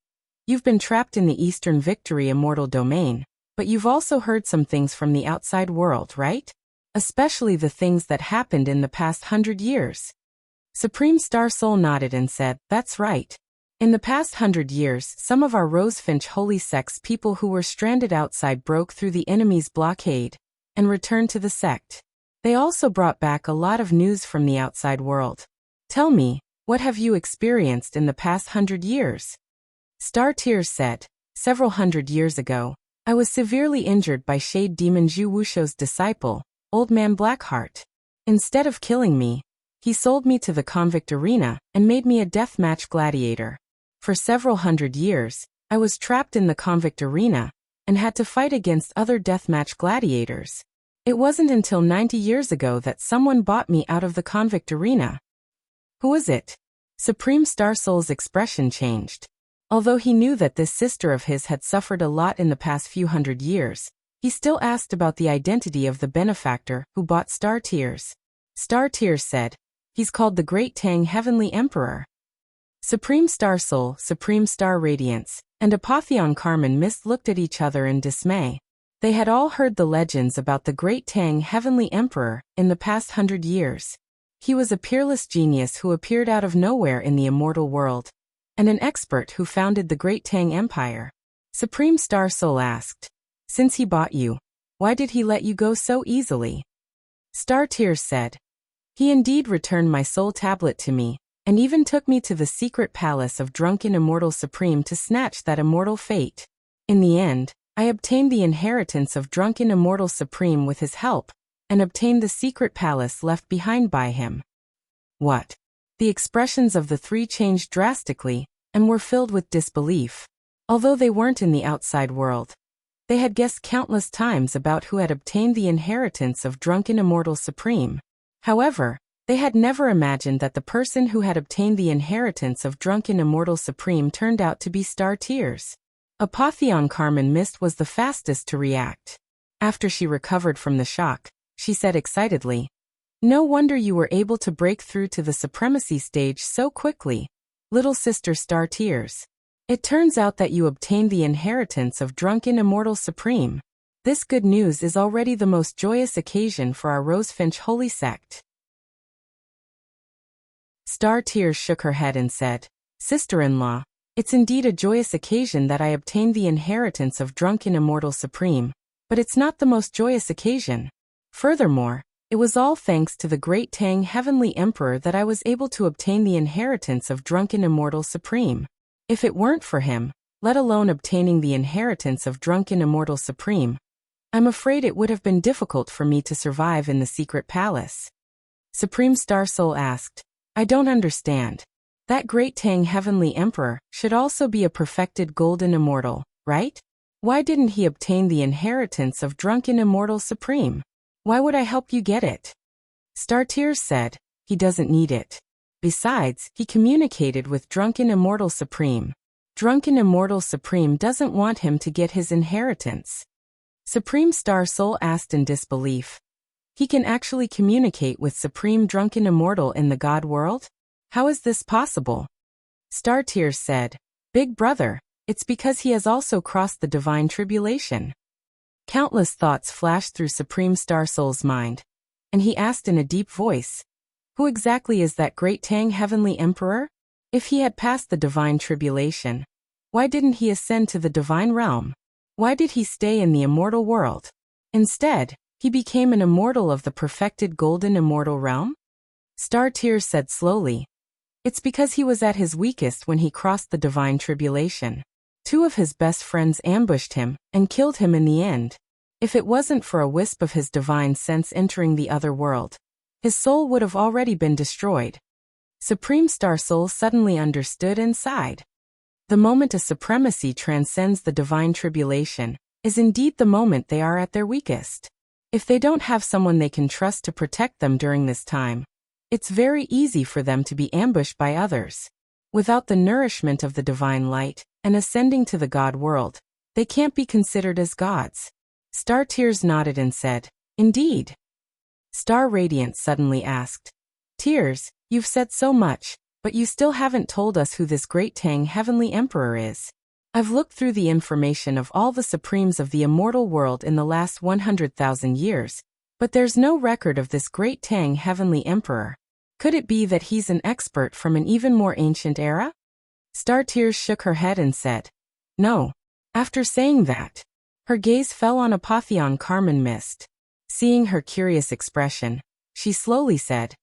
"You've been trapped in the Eastern Victory Immortal domain, but you've also heard some things from the outside world, right? Especially the things that happened in the past 100 years. Supreme Star Soul nodded and said, "That's right. In the past 100 years, some of our Rosefinch Holy Sect's people who were stranded outside broke through the enemy's blockade and returned to the sect. They also brought back a lot of news from the outside world. Tell me, what have you experienced in the past 100 years?" Star Tears said, "Several hundred years ago, I was severely injured by Shade Demon Zhu Wuxia's disciple, Old Man Blackheart. Instead of killing me, he sold me to the convict arena and made me a deathmatch gladiator. For several hundred years, I was trapped in the convict arena and had to fight against other deathmatch gladiators. It wasn't until 90 years ago that someone bought me out of the convict arena." "Who is it?" Supreme Star Soul's expression changed. Although he knew that this sister of his had suffered a lot in the past few hundred years, he still asked about the identity of the benefactor who bought Star Tears. Star Tears said, "He's called the Great Tang Heavenly Emperor." Supreme Star Soul, Supreme Star Radiance, and Apotheon Carmen Mist looked at each other in dismay. They had all heard the legends about the Great Tang Heavenly Emperor in the past 100 years. He was a peerless genius who appeared out of nowhere in the immortal world, and an expert who founded the Great Tang Empire. Supreme Star Soul asked, "Since he bought you, why did he let you go so easily?" Star Tears said, "He indeed returned my soul tablet to me, and even took me to the secret palace of Drunken Immortal Supreme to snatch that immortal fate. In the end, I obtained the inheritance of Drunken Immortal Supreme with his help, and obtained the secret palace left behind by him." "What?" The expressions of the 3 changed drastically, and were filled with disbelief. Although they weren't in the outside world, they had guessed countless times about who had obtained the inheritance of Drunken Immortal Supreme. However, they had never imagined that the person who had obtained the inheritance of Drunken Immortal Supreme turned out to be Star Tears. Apotheon Carmen Mist was the fastest to react. After she recovered from the shock, she said excitedly, "No wonder you were able to break through to the supremacy stage so quickly, little sister Star Tears. It turns out that you obtained the inheritance of Drunken Immortal Supreme. This good news is already the most joyous occasion for our Rosefinch Holy Sect." Star Tears shook her head and said, "Sister-in-law, it's indeed a joyous occasion that I obtained the inheritance of Drunken Immortal Supreme, but it's not the most joyous occasion. Furthermore, it was all thanks to the great Tang Heavenly Emperor that I was able to obtain the inheritance of Drunken Immortal Supreme. If it weren't for him, let alone obtaining the inheritance of Drunken Immortal Supreme, I'm afraid it would have been difficult for me to survive in the secret palace. Supreme Star Soul asked, I don't understand. That great Tang Heavenly Emperor should also be a perfected Golden Immortal, right? Why didn't he obtain the inheritance of Drunken Immortal Supreme? Why would I help you get it? Star Tears said, he doesn't need it. Besides, he communicated with Drunken Immortal Supreme. Drunken Immortal Supreme doesn't want him to get his inheritance. Supreme Star Soul asked in disbelief. He can actually communicate with Supreme Drunken Immortal in the God world? How is this possible? Star Tears said, Big brother, it's because he has also crossed the divine tribulation. Countless thoughts flashed through Supreme Star Soul's mind, and he asked in a deep voice, who exactly is that great Tang Heavenly Emperor? If he had passed the divine tribulation, why didn't he ascend to the divine realm? Why did he stay in the immortal world? Instead, he became an immortal of the perfected Golden Immortal realm? Star Tears said slowly, it's because he was at his weakest when he crossed the divine tribulation. 2 of his best friends ambushed him and killed him in the end. If it wasn't for a wisp of his divine sense entering the other world, his soul would have already been destroyed. Supreme Star Soul suddenly understood and sighed. The moment a supremacy transcends the divine tribulation is indeed the moment they are at their weakest. If they don't have someone they can trust to protect them during this time, it's very easy for them to be ambushed by others. Without the nourishment of the divine light and ascending to the God world, they can't be considered as gods. Star Tears nodded and said, Indeed. Star Radiance suddenly asked, Tears, you've said so much, but you still haven't told us who this great Tang Heavenly Emperor is. I've looked through the information of all the Supremes of the immortal world in the last 100,000 years, but there's no record of this great Tang Heavenly Emperor. Could it be that he's an expert from an even more ancient era? Star Tears shook her head and said, No. After saying that, her gaze fell on Apotheon Carmen Mist. Seeing her curious expression, she slowly said,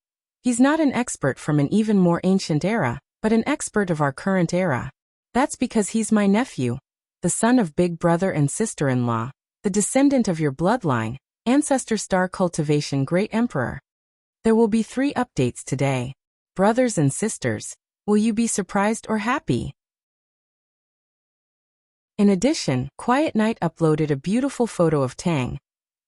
He's not an expert from an even more ancient era, but an expert of our current era. That's because he's my nephew, the son of big brother and sister-in-law, the descendant of your bloodline, Ancestor Star Cultivation Great Emperor. There will be 3 updates today. Brothers and sisters, will you be surprised or happy? In addition, Quiet Night uploaded a beautiful photo of Tang,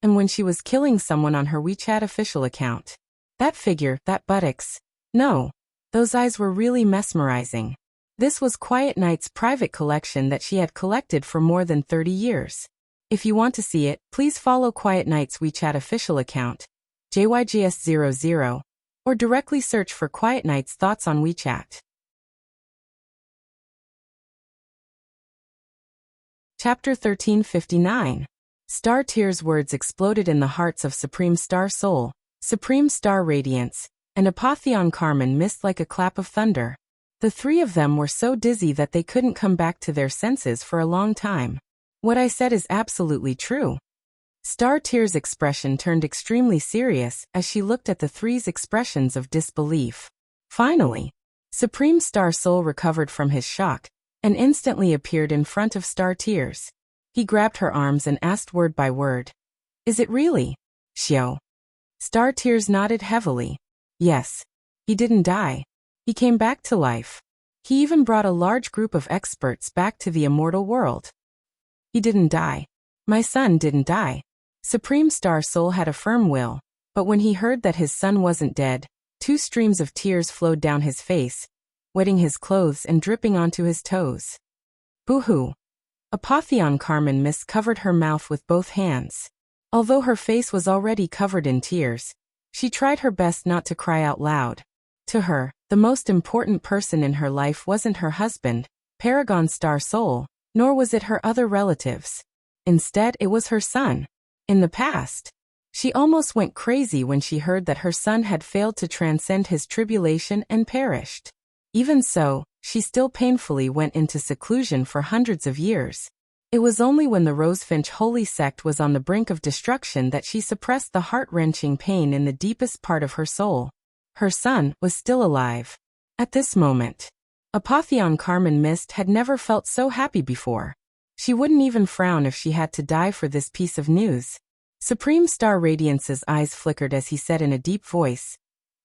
and when she was killing someone on her WeChat official account. That figure, that buttocks, no, those eyes were really mesmerizing. This was Quiet Night's private collection that she had collected for more than 30 years. If you want to see it, please follow Quiet Night's WeChat official account, JYGS00, or directly search for Quiet Night's thoughts on WeChat. Chapter 1359. Star Tears' words exploded in the hearts of Supreme Star Soul, Supreme Star Radiance, and Apotheon Carmen Mist like a clap of thunder. The 3 of them were so dizzy that they couldn't come back to their senses for a long time. What I said is absolutely true. Star Tears' expression turned extremely serious as she looked at the 3's expressions of disbelief. Finally, Supreme Star Soul recovered from his shock and instantly appeared in front of Star Tears. He grabbed her arms and asked word by word, Is it really, Xiao? Star Tears nodded heavily. Yes. He didn't die. He came back to life. He even brought a large group of experts back to the immortal world. He didn't die. My son didn't die. Supreme Star Soul had a firm will, but when he heard that his son wasn't dead, 2 streams of tears flowed down his face, wetting his clothes and dripping onto his toes. Boo-hoo. Apotheon Carmen Mist covered her mouth with both hands. Although her face was already covered in tears, she tried her best not to cry out loud. To her, the most important person in her life wasn't her husband, Paragon Star Soul, nor was it her other relatives. Instead, it was her son. In the past, she almost went crazy when she heard that her son had failed to transcend his tribulation and perished. Even so, she still painfully went into seclusion for hundreds of years. It was only when the Rosefinch holy sect was on the brink of destruction that she suppressed the heart-wrenching pain in the deepest part of her soul. Her son was still alive. At this moment, Apotheon Carmen Mist had never felt so happy before. She wouldn't even frown if she had to die for this piece of news. Supreme Star Radiance's eyes flickered as he said in a deep voice,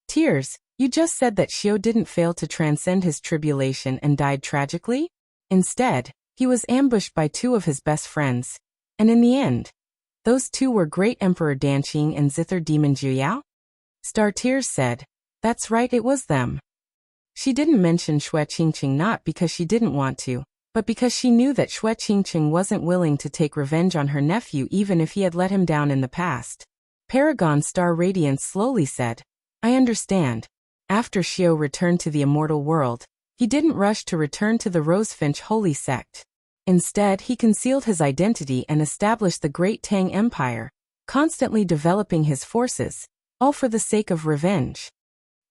"Tears, you just said that Xiao didn't fail to transcend his tribulation and died tragically? Instead, he was ambushed by two of his best friends. And in the end, those two were Great Emperor Danqing and Zither Demon Juyao?" Star Tears said, "That's right, it was them." She didn't mention Xue Qingqing not because she didn't want to, but because she knew that Xue Qingqing wasn't willing to take revenge on her nephew even if he had let him down in the past. Paragon Star Radiance slowly said, "I understand." After Xiao returned to the immortal world, he didn't rush to return to the Rosefinch holy sect. Instead, he concealed his identity and established the Great Tang Empire, constantly developing his forces, all for the sake of revenge.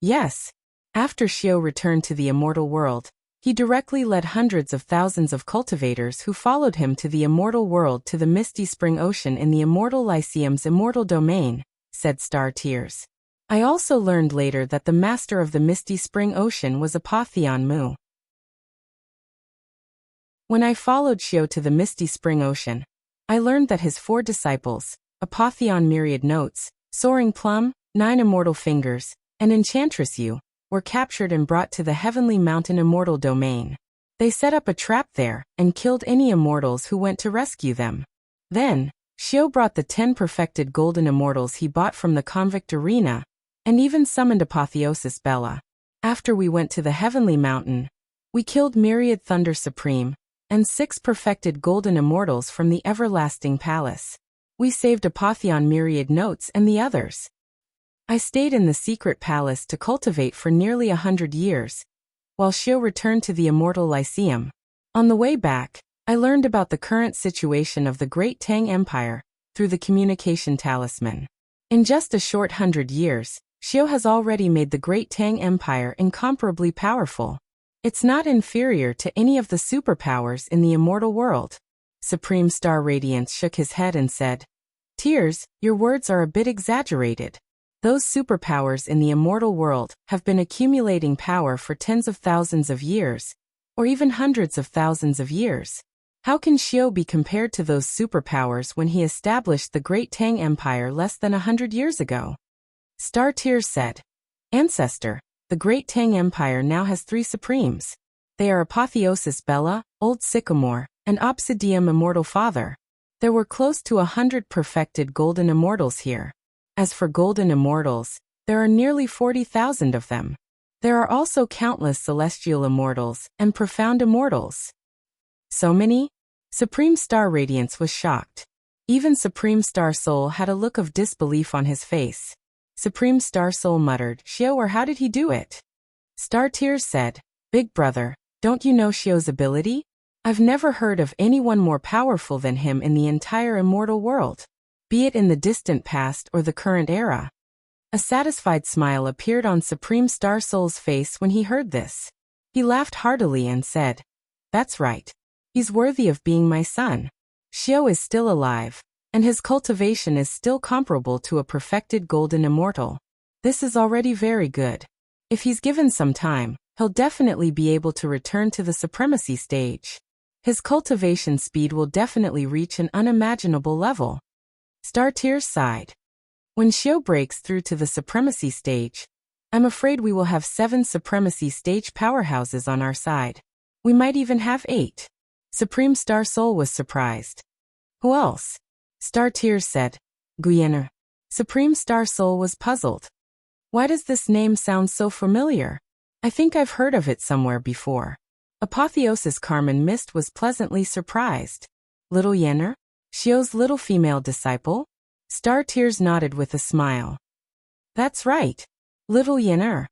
Yes, after Xiao returned to the immortal world, he directly led hundreds of thousands of cultivators who followed him to the immortal world to the misty spring ocean in the Immortal Lyceum's immortal domain, said Star Tears. I also learned later that the master of the misty spring ocean was Apotheon Mu. When I followed Xiao to the misty spring ocean, I learned that his 4 disciples, Apotheon Myriad Notes, Soaring Plum, 9 Immortal Fingers, and Enchantress Yu, were captured and brought to the Heavenly Mountain Immortal Domain. They set up a trap there and killed any immortals who went to rescue them. Then, Xiao brought the 10 perfected golden immortals he bought from the convict arena, and even summoned Apotheosis Bella. After we went to the Heavenly Mountain, we killed Myriad Thunder Supreme, and 6 perfected golden immortals from the Everlasting Palace. We saved Apotheon Myriad Notes and the others. I stayed in the secret palace to cultivate for nearly 100 years, while Xiao returned to the Immortal Lyceum. On the way back, I learned about the current situation of the Great Tang Empire, through the communication talisman. In just a short 100 years, Xiao has already made the Great Tang Empire incomparably powerful. It's not inferior to any of the superpowers in the immortal world. Supreme Star Radiance shook his head and said, "Tears, your words are a bit exaggerated. Those superpowers in the immortal world have been accumulating power for tens of thousands of years, or even hundreds of thousands of years. How can Xiao be compared to those superpowers when he established the Great Tang Empire less than 100 years ago?" Star Tears said, "Ancestor, the Great Tang Empire now has 3 supremes. They are Apotheosis Bella, Old Sycamore, and Obsidium Immortal Father. There were close to 100 perfected golden immortals here. As for golden immortals, there are nearly 40,000 of them. There are also countless celestial immortals and profound immortals." So many? Supreme Star Radiance was shocked. Even Supreme Star Soul had a look of disbelief on his face. Supreme Star Soul muttered, "Xiao, or how did he do it?" Star Tears said, "Big brother, don't you know Xiao's ability? I've never heard of anyone more powerful than him in the entire immortal world, be it in the distant past or the current era." A satisfied smile appeared on Supreme Star Soul's face when he heard this. He laughed heartily and said, "That's right. He's worthy of being my son. Xiao is still alive, and his cultivation is still comparable to a perfected golden immortal. This is already very good. If he's given some time, he'll definitely be able to return to the supremacy stage. His cultivation speed will definitely reach an unimaginable level." Star Tears sighed. "When Xiao breaks through to the supremacy stage, I'm afraid we will have 7 supremacy stage powerhouses on our side. We might even have 8. Supreme Star Soul was surprised. "Who else?" Star Tears said, "Guyenne." Supreme Star Soul was puzzled. "Why does this name sound so familiar? I think I've heard of it somewhere before." Apotheosis Carmen Mist was pleasantly surprised. "Little Yenner? Xiao's little female disciple?" Star Tears nodded with a smile. "That's right. Little Yenner.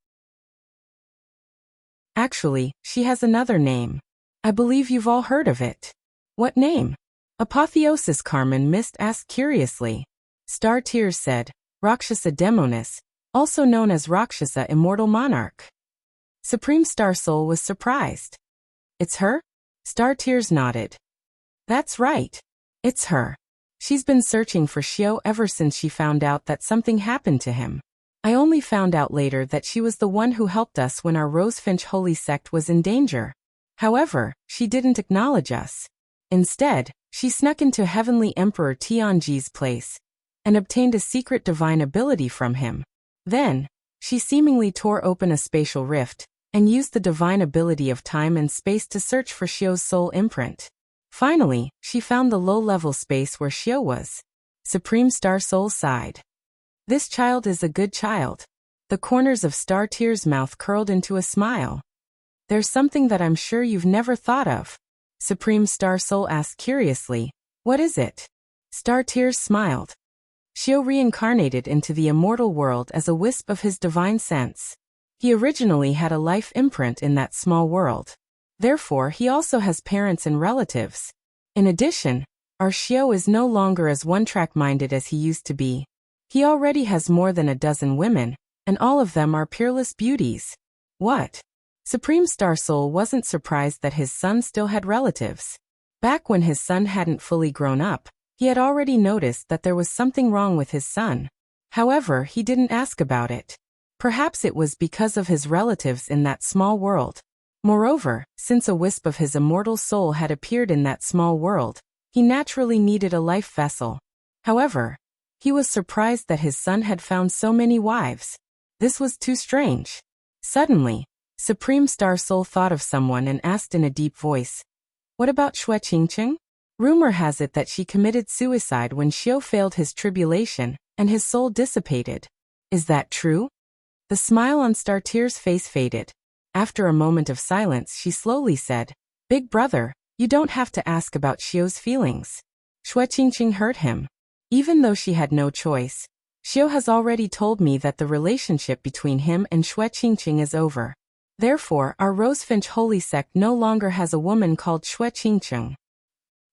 Actually, she has another name. I believe you've all heard of it." "What name?" Apotheosis Carmen Mist asked curiously. Star Tears said, "Rakshasa Demonis, also known as Rakshasa Immortal Monarch." Supreme Star Soul was surprised. "It's her?" Star Tears nodded. That's right. It's her. She's been searching for Xiao ever since she found out that something happened to him. I only found out later that she was the one who helped us when our Rosefinch holy sect was in danger. However, she didn't acknowledge us. Instead, she snuck into Heavenly Emperor Tianji's place and obtained a secret divine ability from him. Then, she seemingly tore open a spatial rift and used the divine ability of time and space to search for Xiao's soul imprint. Finally, she found the low-level space where Xiao was. Supreme Star Soul sighed. This child is a good child. The corners of Star Tear's mouth curled into a smile. There's something that I'm sure you've never thought of. Supreme Star Soul asked curiously. What is it? Star Tears smiled. Xiao reincarnated into the immortal world as a wisp of his divine sense. He originally had a life imprint in that small world. Therefore, he also has parents and relatives. In addition, our Xiao is no longer as one-track-minded as he used to be. He already has more than a dozen women, and all of them are peerless beauties. What? Supreme Star Soul wasn't surprised that his son still had relatives. Back when his son hadn't fully grown up, he had already noticed that there was something wrong with his son. However, he didn't ask about it. Perhaps it was because of his relatives in that small world. Moreover, since a wisp of his immortal soul had appeared in that small world, he naturally needed a life vessel. However, he was surprised that his son had found so many wives. This was too strange. Suddenly, Supreme Star Soul thought of someone and asked in a deep voice, "What about Xue Qingqing? Rumor has it that she committed suicide when Xiao failed his tribulation, and his soul dissipated. Is that true?" The smile on Star Tear's face faded. After a moment of silence, she slowly said, "Big brother, you don't have to ask about Xiao's feelings. Xue Qingqing hurt him. Even though she had no choice, Xiao has already told me that the relationship between him and Xue Qingqing is over. Therefore, our Rosefinch holy sect no longer has a woman called Xue Qingqing."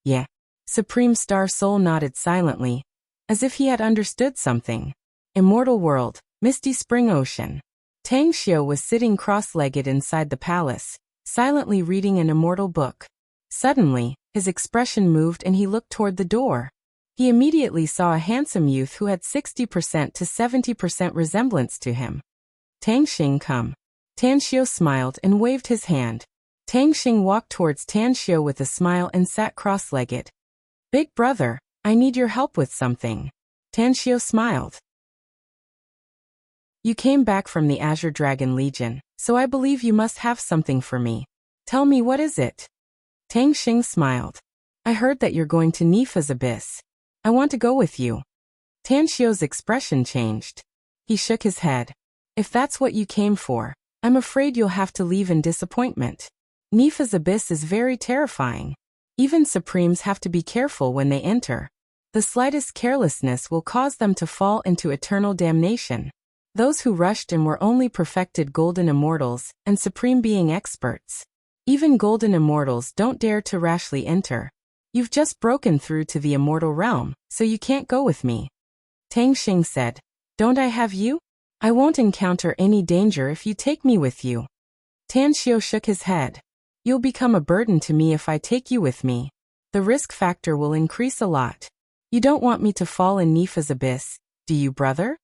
Yeah. Supreme Star Soul nodded silently, as if he had understood something. Immortal World, Misty Spring Ocean. Tang Xiao was sitting cross-legged inside the palace, silently reading an immortal book. Suddenly, his expression moved and he looked toward the door. He immediately saw a handsome youth who had 60% to 70% resemblance to him. "Tang Xing, come." Tan Xiao smiled and waved his hand. Tang Xing walked towards Tan Xiao with a smile and sat cross-legged. "Big brother, I need your help with something." Tan Xiao smiled. "You came back from the Azure Dragon Legion, so I believe you must have something for me. Tell me, what is it?" Tang Xing smiled. "I heard that you're going to Nifa's Abyss. I want to go with you." Tan Xiao's expression changed. He shook his head. "If that's what you came for, I'm afraid you'll have to leave in disappointment. Nifa's Abyss is very terrifying. Even Supremes have to be careful when they enter. The slightest carelessness will cause them to fall into eternal damnation. Those who rushed in were only perfected Golden Immortals and Supreme Being experts. Even Golden Immortals don't dare to rashly enter. You've just broken through to the immortal realm, so you can't go with me." Tang Xing said, "Don't I have you? I won't encounter any danger if you take me with you." Tan Xiao shook his head. "You'll become a burden to me if I take you with me. The risk factor will increase a lot. You don't want me to fall in Nifa's Abyss, do you, brother?"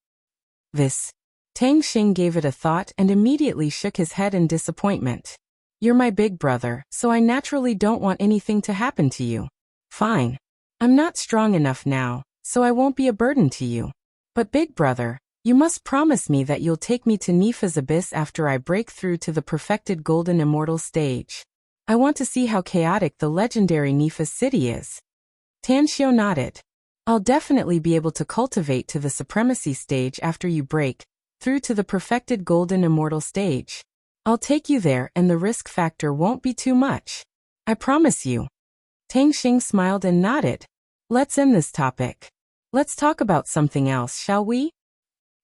This. Tang Xing gave it a thought and immediately shook his head in disappointment. "You're my big brother, so I naturally don't want anything to happen to you. Fine. I'm not strong enough now, so I won't be a burden to you. But big brother, you must promise me that you'll take me to Nifa's Abyss after I break through to the perfected Golden Immortal stage. I want to see how chaotic the legendary Nifa city is." Tan Xiao nodded. "I'll definitely be able to cultivate to the supremacy stage after you break through to the perfected Golden Immortal stage. I'll take you there and the risk factor won't be too much. I promise you." Tang Xing smiled and nodded. "Let's end this topic. Let's talk about something else, shall we?"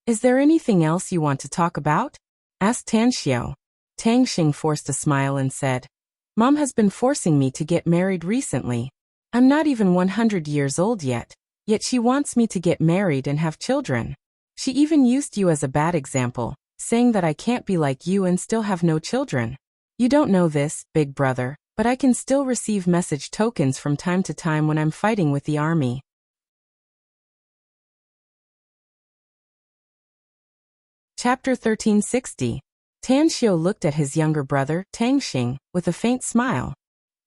"Is there anything else you want to talk about?" asked Tan Xiao. Tang Xing forced a smile and said, "Mom has been forcing me to get married recently. I'm not even 100 years old yet she wants me to get married and have children. She even used you as a bad example, saying that I can't be like you and still have no children. You don't know this, big brother, but I can still receive message tokens from time to time when I'm fighting with the army. Chapter 1360. Tanxiu looked at his younger brother, Tangxing, with a faint smile.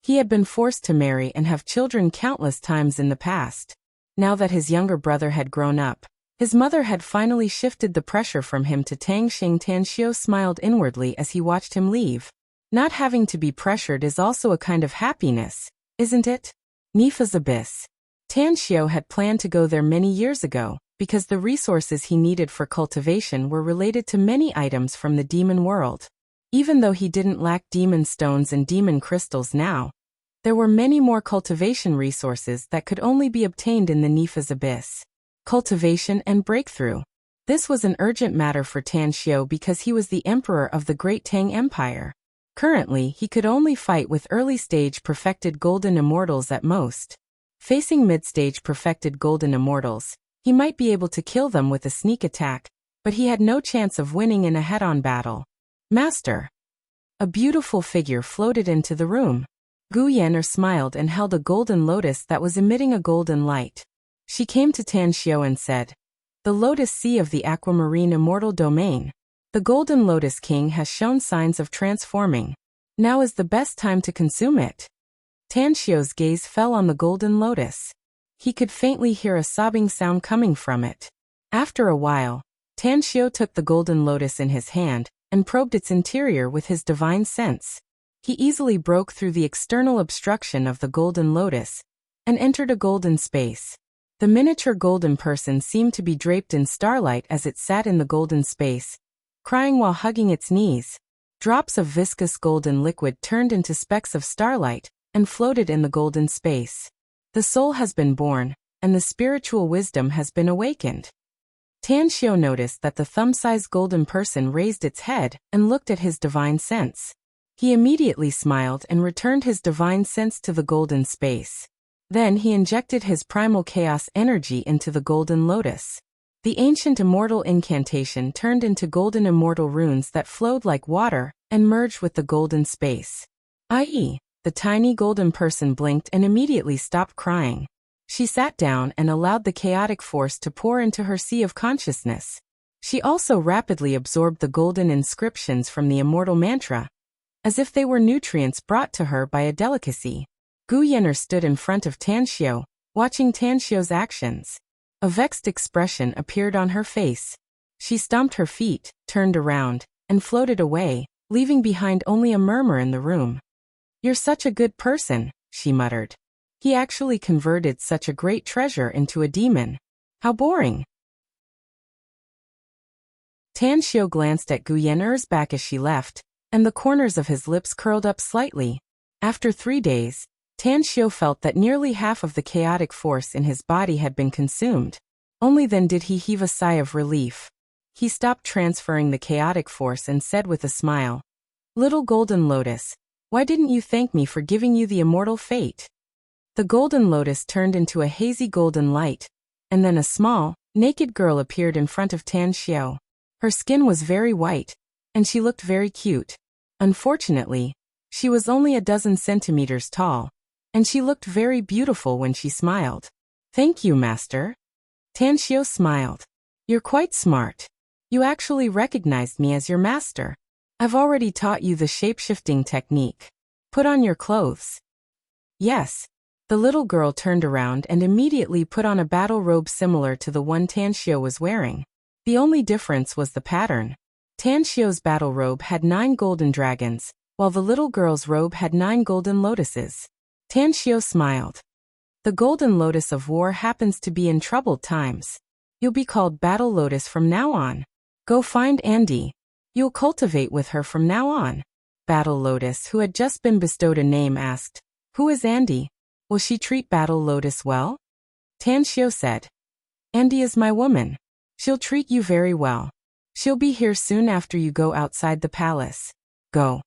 He had been forced to marry and have children countless times in the past. Now that his younger brother had grown up, his mother had finally shifted the pressure from him to Tangxing. Tanxiu smiled inwardly as he watched him leave. Not having to be pressured is also a kind of happiness, isn't it? Nifa's Abyss. Tanxiu had planned to go there many years ago, because the resources he needed for cultivation were related to many items from the demon world. Even though he didn't lack demon stones and demon crystals now, there were many more cultivation resources that could only be obtained in the Nifa's Abyss. Cultivation and breakthrough. This was an urgent matter for Tanxiu because he was the emperor of the Great Tang Empire. Currently, he could only fight with early-stage perfected golden immortals at most. Facing mid-stage perfected golden immortals, he might be able to kill them with a sneak attack, but he had no chance of winning in a head-on battle. Master. A beautiful figure floated into the room. Gu Yan'er smiled and held a golden lotus that was emitting a golden light. She came to Tanxiu and said, "The lotus sea of the aquamarine immortal domain. The golden lotus king has shown signs of transforming. Now is the best time to consume it." Tanxiu's gaze fell on the golden lotus. He could faintly hear a sobbing sound coming from it. After a while, Tanxiu took the golden lotus in his hand and probed its interior with his divine sense. He easily broke through the external obstruction of the golden lotus and entered a golden space. The miniature golden person seemed to be draped in starlight as it sat in the golden space, crying while hugging its knees. Drops of viscous golden liquid turned into specks of starlight and floated in the golden space. The soul has been born, and the spiritual wisdom has been awakened. Tanxiu noticed that the thumb-sized golden person raised its head and looked at his divine sense. He immediately smiled and returned his divine sense to the golden space. Then he injected his primal chaos energy into the golden lotus. The ancient immortal incantation turned into golden immortal runes that flowed like water and merged with the golden space. I.e., the tiny golden person blinked and immediately stopped crying. She sat down and allowed the chaotic force to pour into her sea of consciousness. She also rapidly absorbed the golden inscriptions from the immortal mantra, as if they were nutrients brought to her by a delicacy. Gu Yan'er stood in front of Tanxiu, watching Tanxiu's actions. A vexed expression appeared on her face. She stomped her feet, turned around, and floated away, leaving behind only a murmur in the room. "You're such a good person," she muttered. "He actually converted such a great treasure into a demon. How boring." Tanxiu glanced at Gu Yan'er's back as she left, and the corners of his lips curled up slightly. After 3 days, Tanxiu felt that nearly half of the chaotic force in his body had been consumed. Only then did he heave a sigh of relief. He stopped transferring the chaotic force and said with a smile, "Little golden lotus, why didn't you thank me for giving you the immortal fate?" The golden lotus turned into a hazy golden light, and then a small, naked girl appeared in front of Tanxiu. Her skin was very white, and she looked very cute. Unfortunately, she was only a dozen centimeters tall, and she looked very beautiful when she smiled. "Thank you, master." Tanxiu smiled. "You're quite smart. You actually recognized me as your master. I've already taught you the shape-shifting technique. Put on your clothes." "Yes." The little girl turned around and immediately put on a battle robe similar to the one Tanxiu was wearing. The only difference was the pattern. Tanxiu's battle robe had 9 golden dragons, while the little girl's robe had 9 golden lotuses. Tanxiu smiled. "The golden lotus of war happens to be in troubled times. You'll be called Battle Lotus from now on. Go find Andy. You'll cultivate with her from now on." Battle Lotus, who had just been bestowed a name, asked, "Who is Andy? Will she treat Battle Lotus well?" Tanxiu said, "Andy is my woman. She'll treat you very well. She'll be here soon after you go outside the palace. Go."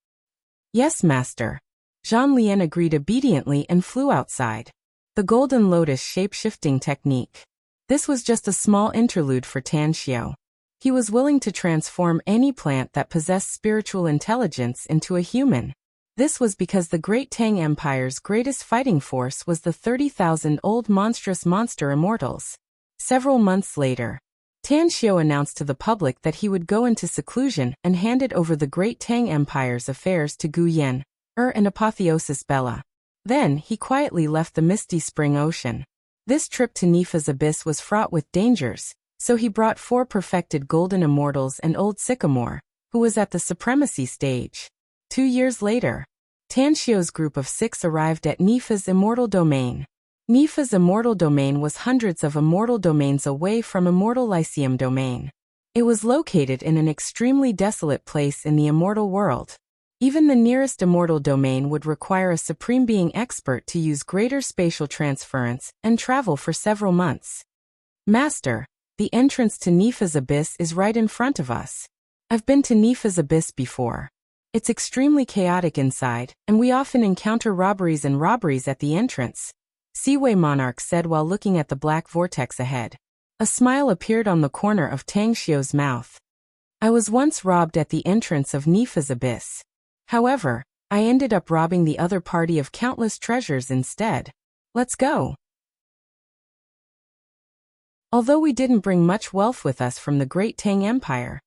"Yes, master." Zhang Lian agreed obediently and flew outside. The golden lotus shape-shifting technique. This was just a small interlude for Tanxiu. He was willing to transform any plant that possessed spiritual intelligence into a human. This was because the Great Tang Empire's greatest fighting force was the 30,000-old monstrous monster Immortals. Several months later, Tan Xiu announced to the public that he would go into seclusion and handed over the Great Tang Empire's affairs to Gu Yan, and Apotheosis Bella. Then, he quietly left the misty spring ocean. This trip to Nifa's abyss was fraught with dangers, so he brought 4 perfected golden immortals and old Sycamore, who was at the supremacy stage. 2 years later, Tan Xiu's group of 6 arrived at Nifa's immortal domain. Nifa's immortal domain was hundreds of immortal domains away from Immortal Lyceum domain. It was located in an extremely desolate place in the immortal world. Even the nearest immortal domain would require a supreme being expert to use greater spatial transference and travel for several months. Master, the entrance to Nifa's abyss is right in front of us. I've been to Nifa's abyss before. It's extremely chaotic inside, and we often encounter robberies at the entrance, Seaway Monarch said while looking at the black vortex ahead. A smile appeared on the corner of Tang Xiu's mouth. I was once robbed at the entrance of Nifa's abyss. However, I ended up robbing the other party of countless treasures instead. Let's go. Although we didn't bring much wealth with us from the Great Tang Empire,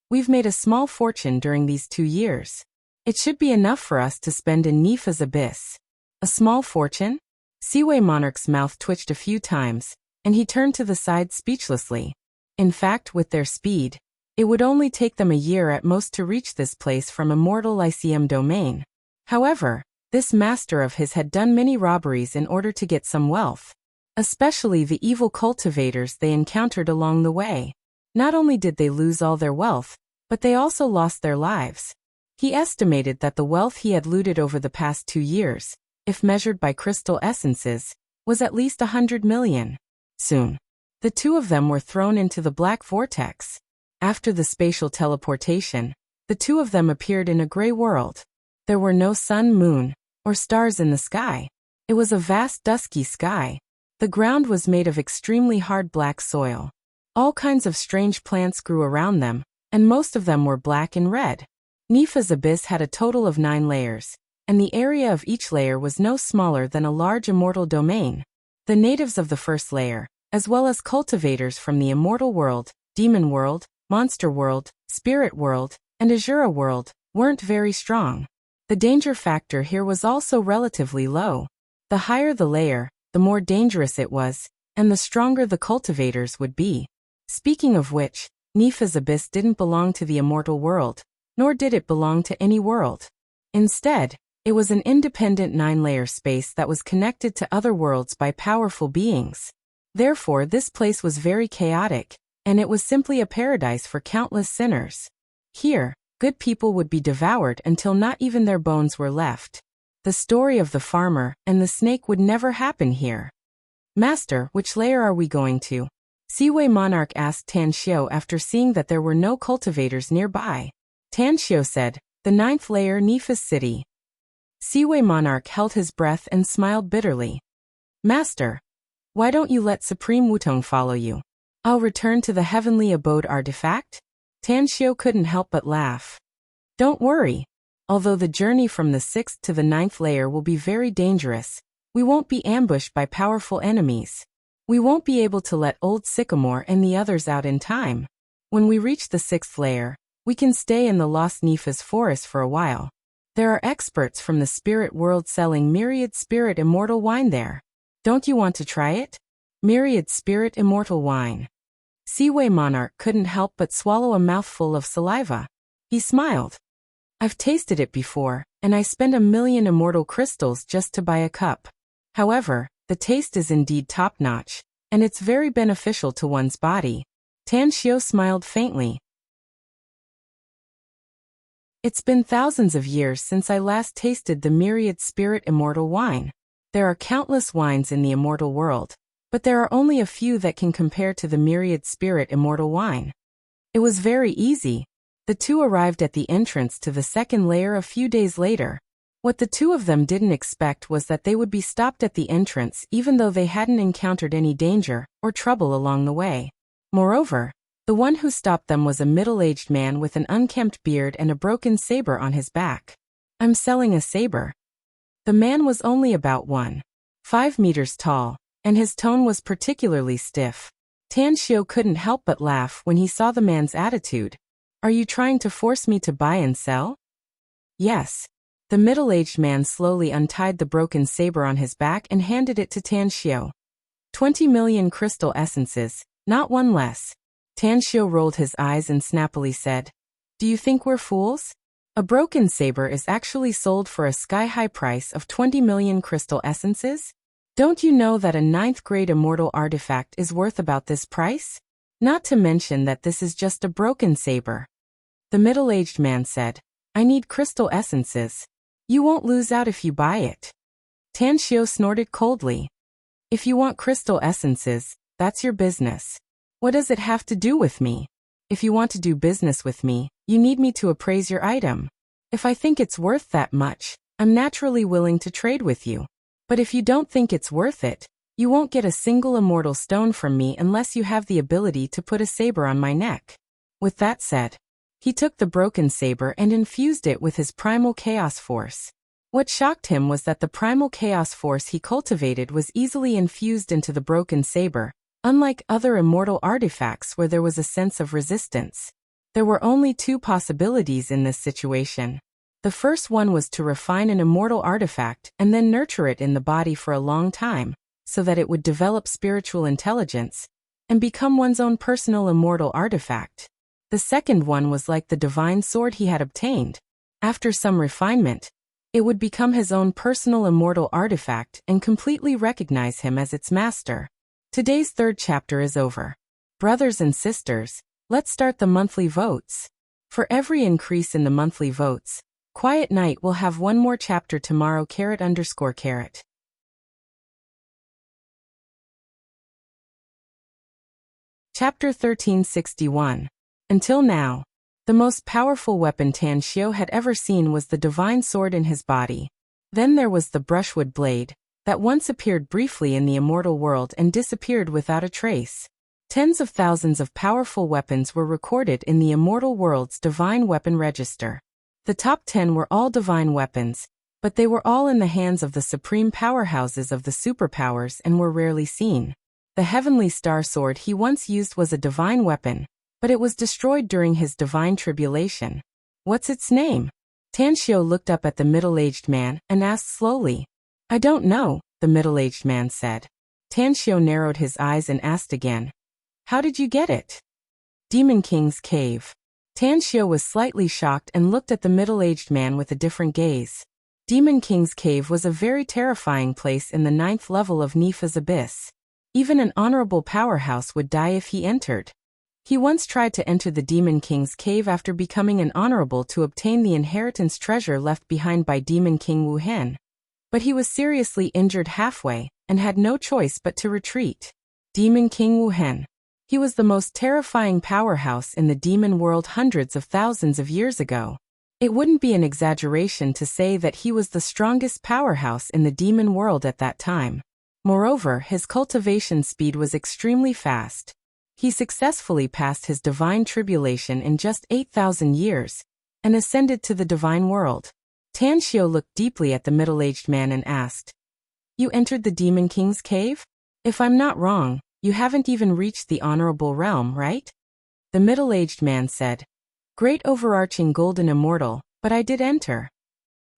we've made a small fortune during these 2 years. It should be enough for us to spend in Nifa's abyss. A small fortune? Seaway Monarch's mouth twitched a few times, and he turned to the side speechlessly. In fact, with their speed, it would only take them a year at most to reach this place from Immortal Lyceum domain. However, this master of his had done many robberies in order to get some wealth, especially the evil cultivators they encountered along the way. Not only did they lose all their wealth, but they also lost their lives. He estimated that the wealth he had looted over the past 2 years, if measured by crystal essences, was at least 100 million. Soon, the 2 of them were thrown into the black vortex. After the spatial teleportation, the 2 of them appeared in a gray world. There were no sun, moon, or stars in the sky. It was a vast dusky sky. The ground was made of extremely hard black soil. All kinds of strange plants grew around them, and most of them were black and red. Nifa's abyss had a total of 9 layers, and the area of each layer was no smaller than a large immortal domain. The natives of the first layer, as well as cultivators from the immortal world, demon world, monster world, spirit world, and Azura world, weren't very strong. The danger factor here was also relatively low. The higher the layer, the more dangerous it was, and the stronger the cultivators would be. Speaking of which, Nifa's abyss didn't belong to the immortal world, nor did it belong to any world. Instead, it was an independent 9-layer space that was connected to other worlds by powerful beings. Therefore, this place was very chaotic, and it was simply a paradise for countless sinners. Here, good people would be devoured until not even their bones were left. The story of the farmer and the snake would never happen here. Master, which layer are we going to? Seaway Monarch asked Tan Xiu after seeing that there were no cultivators nearby. Tan Xiu said, the 9th layer, Nifa's city. Seaway Monarch held his breath and smiled bitterly. Master, why don't you let Supreme Wutong follow you? I'll return to the heavenly abode artifact? Tan Xiu couldn't help but laugh. Don't worry. Although the journey from the 6th to the 9th layer will be very dangerous, we won't be ambushed by powerful enemies. We won't be able to let Old Sycamore and the others out in time. When we reach the 6th layer, we can stay in the Lost Nifa's forest for a while. There are experts from the spirit world selling Myriad Spirit Immortal Wine there. Don't you want to try it? Myriad Spirit Immortal Wine. Seaway Monarch couldn't help but swallow a mouthful of saliva. He smiled. I've tasted it before, and I spent 1,000,000 immortal crystals just to buy a cup. However, the taste is indeed top-notch, and it's very beneficial to one's body. Tan Xiu smiled faintly. It's been thousands of years since I last tasted the Myriad Spirit Immortal Wine. There are countless wines in the immortal world, but there are only a few that can compare to the Myriad Spirit Immortal Wine. It was very easy. The 2 arrived at the entrance to the 2nd layer a few days later. What the 2 of them didn't expect was that they would be stopped at the entrance even though they hadn't encountered any danger or trouble along the way. Moreover, the one who stopped them was a middle-aged man with an unkempt beard and a broken saber on his back. I'm selling a saber. The man was only about 1.5 meters tall, and his tone was particularly stiff. Tan Xiu couldn't help but laugh when he saw the man's attitude. Are you trying to force me to buy and sell? Yes. The middle-aged man slowly untied the broken saber on his back and handed it to Tan Xiu. 20 million crystal essences, not one less. Tan Xiu rolled his eyes and snappily said, Do you think we're fools? A broken saber is actually sold for a sky-high price of 20 million crystal essences? Don't you know that a 9th-grade immortal artifact is worth about this price? Not to mention that this is just a broken saber. The middle-aged man said, I need crystal essences. You won't lose out if you buy it. Tan Xiu snorted coldly. If you want crystal essences, that's your business. What does it have to do with me? If you want to do business with me, you need me to appraise your item. If I think it's worth that much, I'm naturally willing to trade with you. But if you don't think it's worth it, you won't get a single immortal stone from me unless you have the ability to put a saber on my neck. With that said, he took the broken saber and infused it with his primal chaos force. What shocked him was that the primal chaos force he cultivated was easily infused into the broken saber, unlike other immortal artifacts where there was a sense of resistance. There were only two possibilities in this situation. The first one was to refine an immortal artifact and then nurture it in the body for a long time, so that it would develop spiritual intelligence and become one's own personal immortal artifact. The second one was like the divine sword he had obtained. After some refinement, it would become his own personal immortal artifact and completely recognize him as its master. Today's third chapter is over. Brothers and sisters, let's start the monthly votes. For every increase in the monthly votes, Quiet Night will have one more chapter tomorrow. _. Chapter 1361. Until now, the most powerful weapon Tan Xiu had ever seen was the divine sword in his body. Then there was the brushwood blade, that once appeared briefly in the immortal world and disappeared without a trace. Tens of thousands of powerful weapons were recorded in the immortal world's divine weapon register. The top 10 were all divine weapons, but they were all in the hands of the supreme powerhouses of the superpowers and were rarely seen. The heavenly star sword he once used was a divine weapon, but it was destroyed during his divine tribulation. What's its name? Tan Xiu looked up at the middle-aged man and asked slowly. I don't know, the middle-aged man said. Tan Xiu narrowed his eyes and asked again. How did you get it? Demon King's Cave. Tan Xiu was slightly shocked and looked at the middle-aged man with a different gaze. Demon King's Cave was a very terrifying place in the 9th level of Nifa's abyss. Even an honorable powerhouse would die if he entered. He once tried to enter the Demon King's Cave after becoming an honorable to obtain the inheritance treasure left behind by Demon King Wu Hen. But he was seriously injured halfway, and had no choice but to retreat. Demon King Wu Hen. He was the most terrifying powerhouse in the demon world hundreds of thousands of years ago. It wouldn't be an exaggeration to say that he was the strongest powerhouse in the demon world at that time. Moreover, his cultivation speed was extremely fast. He successfully passed his divine tribulation in just 8,000 years, and ascended to the divine world. Tan Xiu looked deeply at the middle-aged man and asked, You entered the Demon King's cave? If I'm not wrong, you haven't even reached the honorable realm, right? The middle-aged man said, Great overarching golden immortal, but I did enter.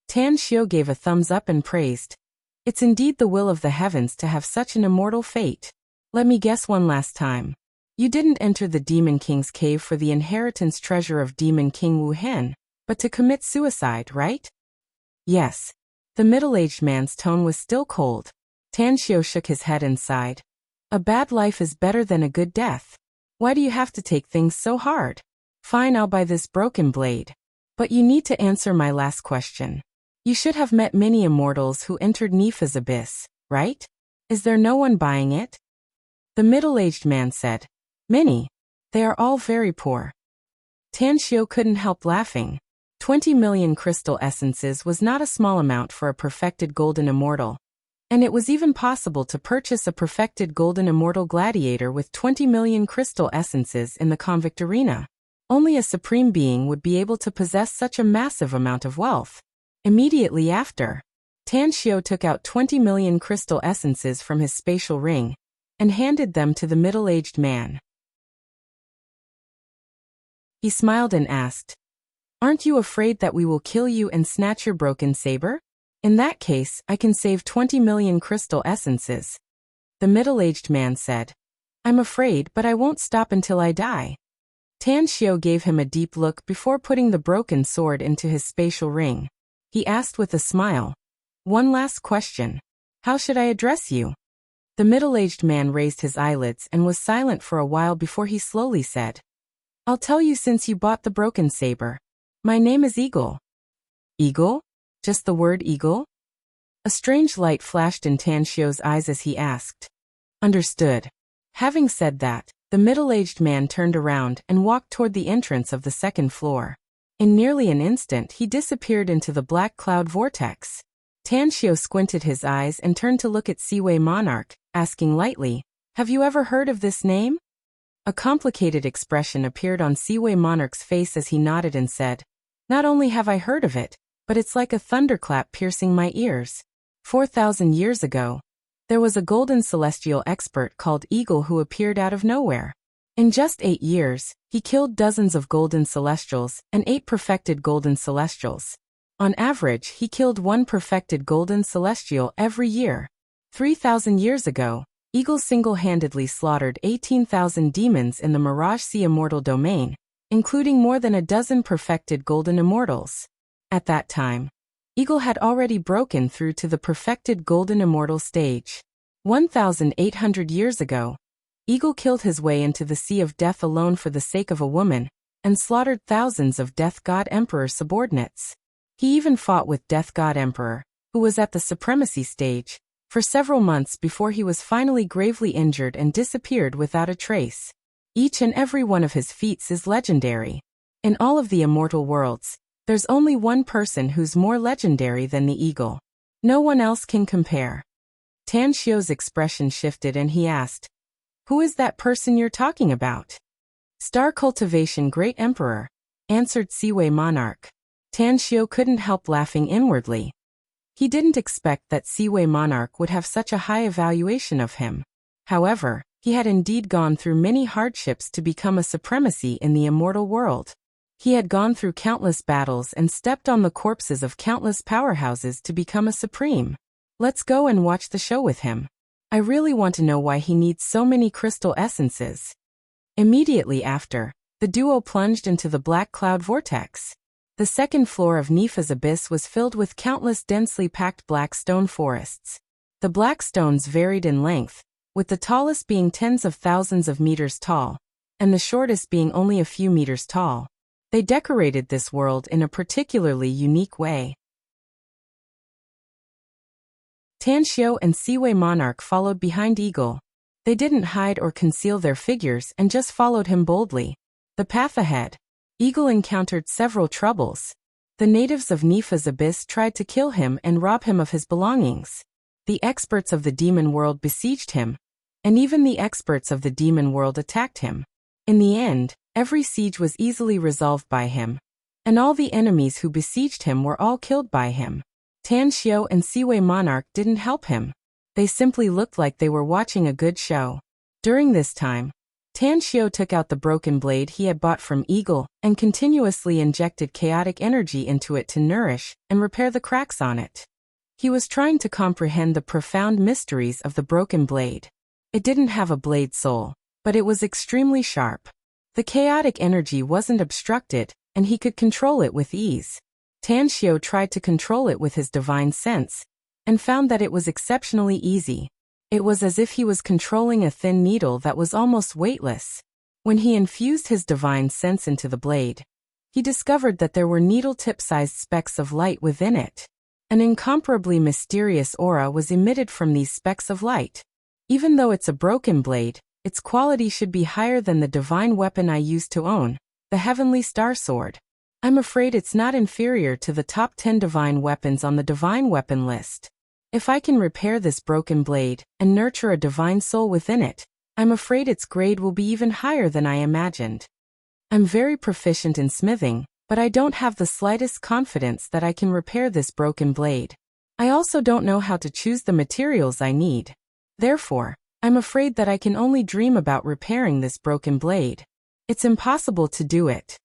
Tan Xiu gave a thumbs up and praised. It's indeed the will of the heavens to have such an immortal fate. Let me guess one last time. You didn't enter the Demon King's cave for the inheritance treasure of Demon King Wu Hen, but to commit suicide, right? Yes. The middle-aged man's tone was still cold. Tan Xiu shook his head and sighed. A bad life is better than a good death. Why do you have to take things so hard? Fine, I'll buy this broken blade. But you need to answer my last question. You should have met many immortals who entered Nifa's abyss, right? Is there no one buying it? The middle-aged man said, Many. They are all very poor. Tan Xiu couldn't help laughing. 20 million crystal essences was not a small amount for a perfected golden immortal. And it was even possible to purchase a perfected golden immortal gladiator with 20 million crystal essences in the convict arena. Only a supreme being would be able to possess such a massive amount of wealth. Immediately after, Tanxiu took out 20 million crystal essences from his spatial ring and handed them to the middle-aged man. He smiled and asked, "Aren't you afraid that we will kill you and snatch your broken saber? In that case, I can save 20 million crystal essences." The middle-aged man said, "I'm afraid, but I won't stop until I die." Tanxiu gave him a deep look before putting the broken sword into his spatial ring. He asked with a smile, "One last question. How should I address you?" The middle-aged man raised his eyelids and was silent for a while before he slowly said, "I'll tell you since you bought the broken saber. My name is Eagle." "Eagle? Just the word eagle?" A strange light flashed in Tanxiu's eyes as he asked. "Understood." Having said that, the middle-aged man turned around and walked toward the entrance of the second floor. In nearly an instant he disappeared into the black cloud vortex. Tanxiu squinted his eyes and turned to look at Seaway Monarch, asking lightly, "Have you ever heard of this name?" A complicated expression appeared on Seaway Monarch's face as he nodded and said, "Not only have I heard of it, but it's like a thunderclap piercing my ears. 4,000 years ago, there was a golden celestial expert called Eagle who appeared out of nowhere. In just 8 years, he killed dozens of golden celestials and 8 perfected golden celestials. On average, he killed 1 perfected golden celestial every year. 3,000 years ago, Eagle single-handedly slaughtered 18,000 demons in the Mirage Sea Immortal domain, including more than a dozen perfected golden immortals. At that time, Eagle had already broken through to the perfected golden immortal stage. 1,800 years ago, Eagle killed his way into the Sea of Death alone for the sake of a woman, and slaughtered thousands of Death God Emperor subordinates. He even fought with Death God Emperor, who was at the supremacy stage, for several months before he was finally gravely injured and disappeared without a trace. Each and every one of his feats is legendary. In all of the immortal worlds, there's only one person who's more legendary than the Eagle. No one else can compare. Tanxiu's expression shifted and he asked, "Who is that person you're talking about?" "Star Cultivation Great Emperor," answered Seaway Monarch. Tanxiu couldn't help laughing inwardly. He didn't expect that Seaway Monarch would have such a high evaluation of him. However, he had indeed gone through many hardships to become a supremacy in the immortal world. He had gone through countless battles and stepped on the corpses of countless powerhouses to become a supreme. Let's go and watch the show with him. I really want to know why he needs so many crystal essences. Immediately after, the duo plunged into the black cloud vortex. The second floor of Nifa's abyss was filled with countless densely packed black stone forests. The black stones varied in length, with the tallest being tens of thousands of meters tall, and the shortest being only a few meters tall. They decorated this world in a particularly unique way. Tanxiu and Seaway Monarch followed behind Eagle. They didn't hide or conceal their figures and just followed him boldly. The path ahead. Eagle encountered several troubles. The natives of Nifa's abyss tried to kill him and rob him of his belongings. The experts of the demon world besieged him, and even the experts of the demon world attacked him. In the end, every siege was easily resolved by him, and all the enemies who besieged him were all killed by him. Tanxiu and Seaway Monarch didn't help him. They simply looked like they were watching a good show. During this time, Tanxiu took out the broken blade he had bought from Eagle and continuously injected chaotic energy into it to nourish and repair the cracks on it. He was trying to comprehend the profound mysteries of the broken blade. It didn't have a blade soul, but it was extremely sharp. The chaotic energy wasn't obstructed, and he could control it with ease. Tanxiu tried to control it with his divine sense, and found that it was exceptionally easy. It was as if he was controlling a thin needle that was almost weightless. When he infused his divine sense into the blade, he discovered that there were needle-tip-sized specks of light within it. An incomparably mysterious aura was emitted from these specks of light. Even though it's a broken blade, its quality should be higher than the divine weapon I used to own, the Heavenly Star Sword. I'm afraid it's not inferior to the top 10 divine weapons on the divine weapon list. If I can repair this broken blade and nurture a divine soul within it, I'm afraid its grade will be even higher than I imagined. I'm very proficient in smithing, but I don't have the slightest confidence that I can repair this broken blade. I also don't know how to choose the materials I need. Therefore, I'm afraid that I can only dream about repairing this broken blade. It's impossible to do it.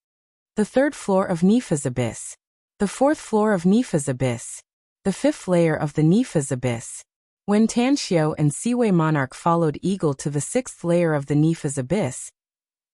The third floor of Nifa's abyss. The fourth floor of Nifa's abyss. The fifth layer of the Nifa's abyss. When Tanxiu and Siwei Monarch followed Eagle to the sixth layer of the Nifa's abyss,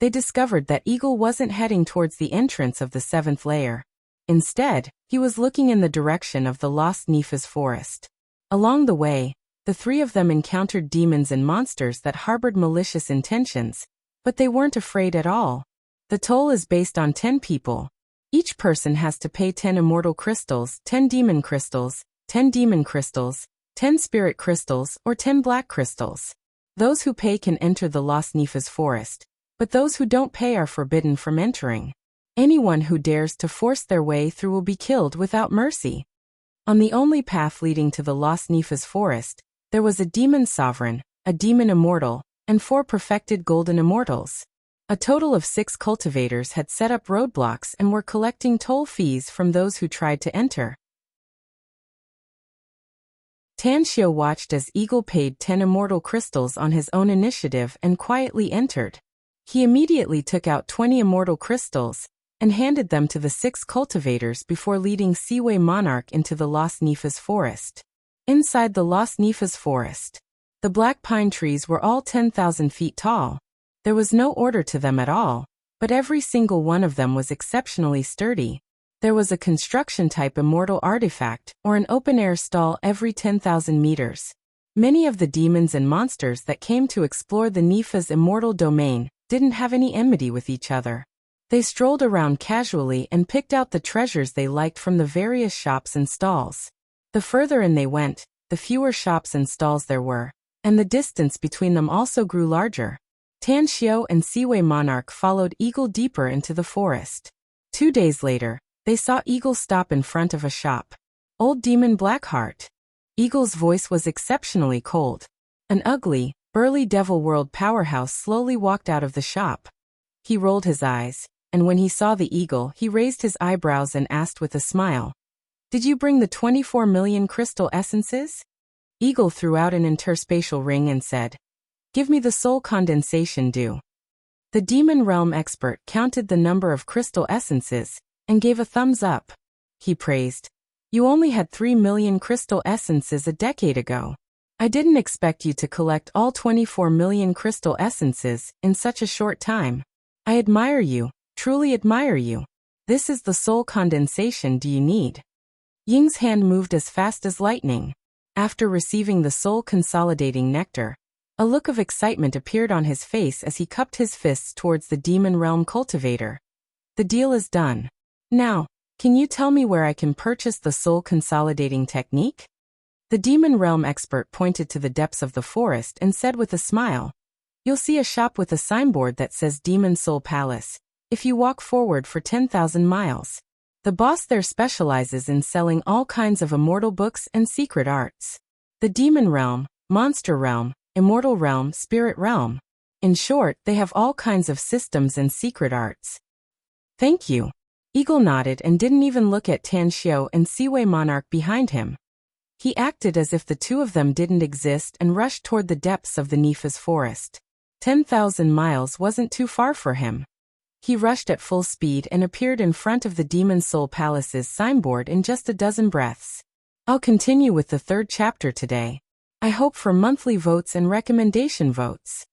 they discovered that Eagle wasn't heading towards the entrance of the seventh layer. Instead, he was looking in the direction of the lost Nifa's forest. Along the way, the three of them encountered demons and monsters that harbored malicious intentions, but they weren't afraid at all. The toll is based on 10 people. Each person has to pay 10 immortal crystals, 10 demon crystals, 10 demon crystals, 10 spirit crystals, or 10 black crystals. Those who pay can enter the lost Nifa's forest, but those who don't pay are forbidden from entering. Anyone who dares to force their way through will be killed without mercy. On the only path leading to the lost Nifa's forest, there was a demon sovereign, a demon immortal, and 4 perfected golden immortals. A total of 6 cultivators had set up roadblocks and were collecting toll fees from those who tried to enter. Tanxiu watched as Eagle paid 10 immortal crystals on his own initiative and quietly entered. He immediately took out 20 immortal crystals and handed them to the 6 cultivators before leading Siwei Monarch into the lost Nifa's forest. Inside the lost Nifa's forest, the black pine trees were all 10,000 feet tall. There was no order to them at all, but every single one of them was exceptionally sturdy. There was a construction-type immortal artifact, or an open-air stall every 10,000 meters. Many of the demons and monsters that came to explore the Nifa's immortal domain didn't have any enmity with each other. They strolled around casually and picked out the treasures they liked from the various shops and stalls. The further in they went, the fewer shops and stalls there were, and the distance between them also grew larger. Tanxiu and Siwei Monarch followed Eagle deeper into the forest. 2 days later, they saw Eagle stop in front of a shop. Old Demon Blackheart. Eagle's voice was exceptionally cold. An ugly, burly Devil World powerhouse slowly walked out of the shop. He rolled his eyes, and when he saw the eagle, he raised his eyebrows and asked with a smile, "Did you bring the 24 million crystal essences?" Eagle threw out an interspatial ring and said, "Give me the soul condensation dew." The demon realm expert counted the number of crystal essences and gave a thumbs up. He praised, "You only had 3 million crystal essences a decade ago. I didn't expect you to collect all 24 million crystal essences in such a short time. I admire you, truly admire you. This is the soul condensation do you need?" Ying's hand moved as fast as lightning. After receiving the soul consolidating nectar, a look of excitement appeared on his face as he cupped his fists towards the demon realm cultivator. "The deal is done. Now, can you tell me where I can purchase the soul consolidating technique?" The demon realm expert pointed to the depths of the forest and said with a smile, "You'll see a shop with a signboard that says Demon Soul Palace, if you walk forward for 10,000 miles. The boss there specializes in selling all kinds of immortal books and secret arts. The demon realm, monster realm, immortal realm, spirit realm. In short, they have all kinds of systems and secret arts." "Thank you." Eagle nodded and didn't even look at Tanxiu and Siwei Monarch behind him. He acted as if the two of them didn't exist and rushed toward the depths of the Nifa's forest. 10,000 miles wasn't too far for him. He rushed at full speed and appeared in front of the Demon Soul Palace's signboard in just a dozen breaths. I'll continue with the 3rd chapter today. I hope for monthly votes and recommendation votes.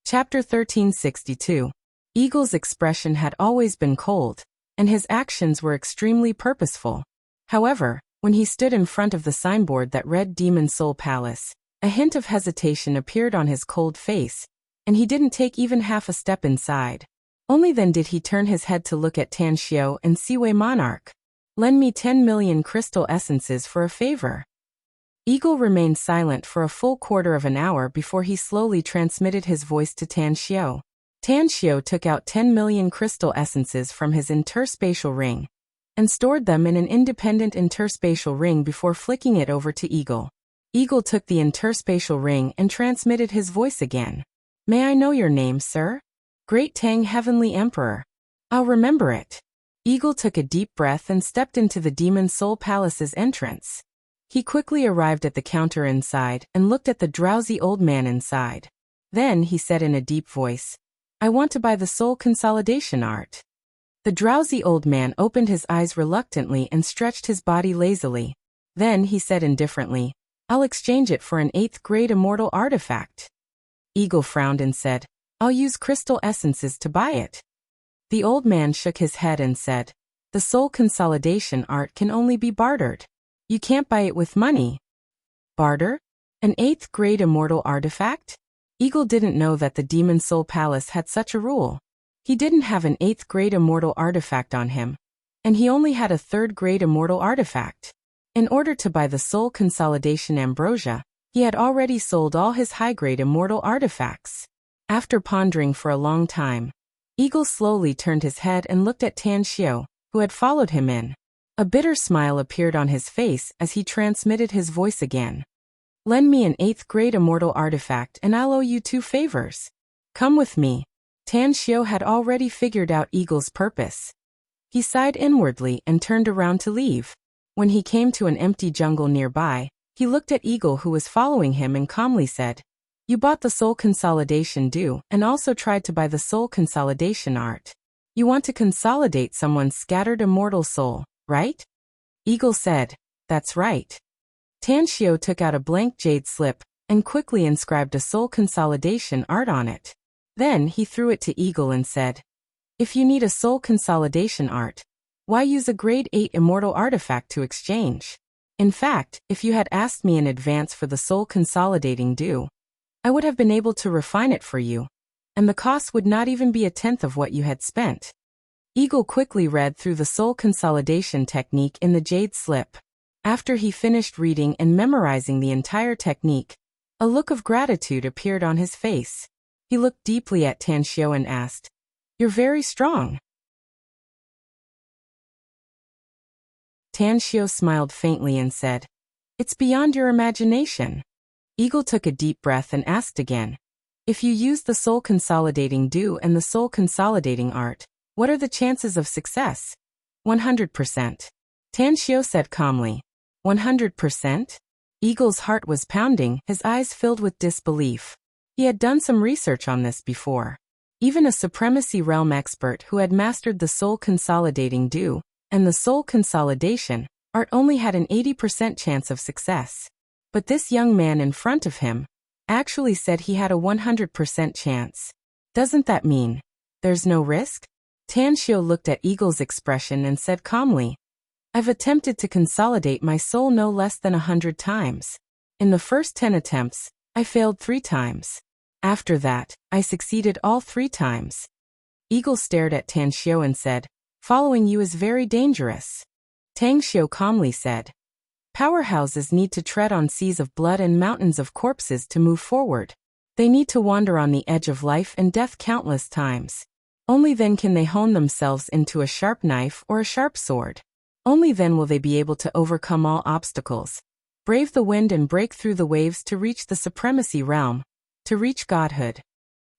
Chapter 1362. Eagle's expression had always been cold, and his actions were extremely purposeful. However, when he stood in front of the signboard that read Demon Soul Palace, a hint of hesitation appeared on his cold face, and he didn't take even half a step inside. Only then did he turn his head to look at Tanxiu and Siwei Monarch. "Lend me 10 million crystal essences for a favor." Eagle remained silent for a full quarter of an hour before he slowly transmitted his voice to Tanxiu. Tanxiu took out 10 million crystal essences from his interspatial ring and stored them in an independent interspatial ring before flicking it over to Eagle. Eagle took the interspatial ring and transmitted his voice again. May I know your name, sir? Great Tang Heavenly Emperor. I'll remember it. Eagle took a deep breath and stepped into the Demon Soul Palace's entrance. He quickly arrived at the counter inside and looked at the drowsy old man inside. Then he said in a deep voice, I want to buy the soul consolidation art. The drowsy old man opened his eyes reluctantly and stretched his body lazily. Then he said indifferently, I'll exchange it for an 8th grade immortal artifact. Eagle frowned and said, I'll use crystal essences to buy it. The old man shook his head and said, the soul consolidation art can only be bartered. You can't buy it with money. Barter? An 8th grade immortal artifact? Eagle didn't know that the Demon Soul Palace had such a rule. He didn't have an 8th grade immortal artifact on him, and he only had a 3rd grade immortal artifact. In order to buy the soul consolidation ambrosia, he had already sold all his high-grade immortal artifacts. After pondering for a long time, Eagle slowly turned his head and looked at Tan Xiao, who had followed him in. A bitter smile appeared on his face as he transmitted his voice again. Lend me an 8th grade immortal artifact and I'll owe you 2 favors. Come with me. Tan Xiao had already figured out Eagle's purpose. He sighed inwardly and turned around to leave. When he came to an empty jungle nearby, he looked at Eagle who was following him and calmly said, You bought the soul consolidation due and also tried to buy the soul consolidation art. You want to consolidate someone's scattered immortal soul, right? Eagle said, That's right. Tan Xiao took out a blank jade slip and quickly inscribed a soul consolidation art on it. Then he threw it to Eagle and said, If you need a soul consolidation art, why use a grade 8 immortal artifact to exchange? In fact, if you had asked me in advance for the soul consolidating due, I would have been able to refine it for you, and the cost would not even be a tenth of what you had spent. Eagle quickly read through the soul consolidation technique in the jade slip. After he finished reading and memorizing the entire technique, a look of gratitude appeared on his face. He looked deeply at Tan Xiao and asked, You're very strong. Tan Xiao smiled faintly and said, It's beyond your imagination. Eagle took a deep breath and asked again, If you use the soul consolidating due and the soul consolidating art, what are the chances of success? 100%. Tan Xiao said calmly. 100%? Eagle's heart was pounding, his eyes filled with disbelief. He had done some research on this before. Even a supremacy realm expert who had mastered the soul consolidating due and the soul consolidation art only had an 80% chance of success. But this young man in front of him actually said he had a 100% chance. Doesn't that mean there's no risk? Tan Xiao looked at Eagle's expression and said calmly, I've attempted to consolidate my soul no less than 100 times. In the first 10 attempts, I failed 3 times. After that, I succeeded all 3 times. Eagle stared at Tan Xiao and said, Following you is very dangerous. Tan Xiao calmly said, Powerhouses need to tread on seas of blood and mountains of corpses to move forward. They need to wander on the edge of life and death countless times. Only then can they hone themselves into a sharp knife or a sharp sword. Only then will they be able to overcome all obstacles, brave the wind and break through the waves to reach the supremacy realm, to reach godhood.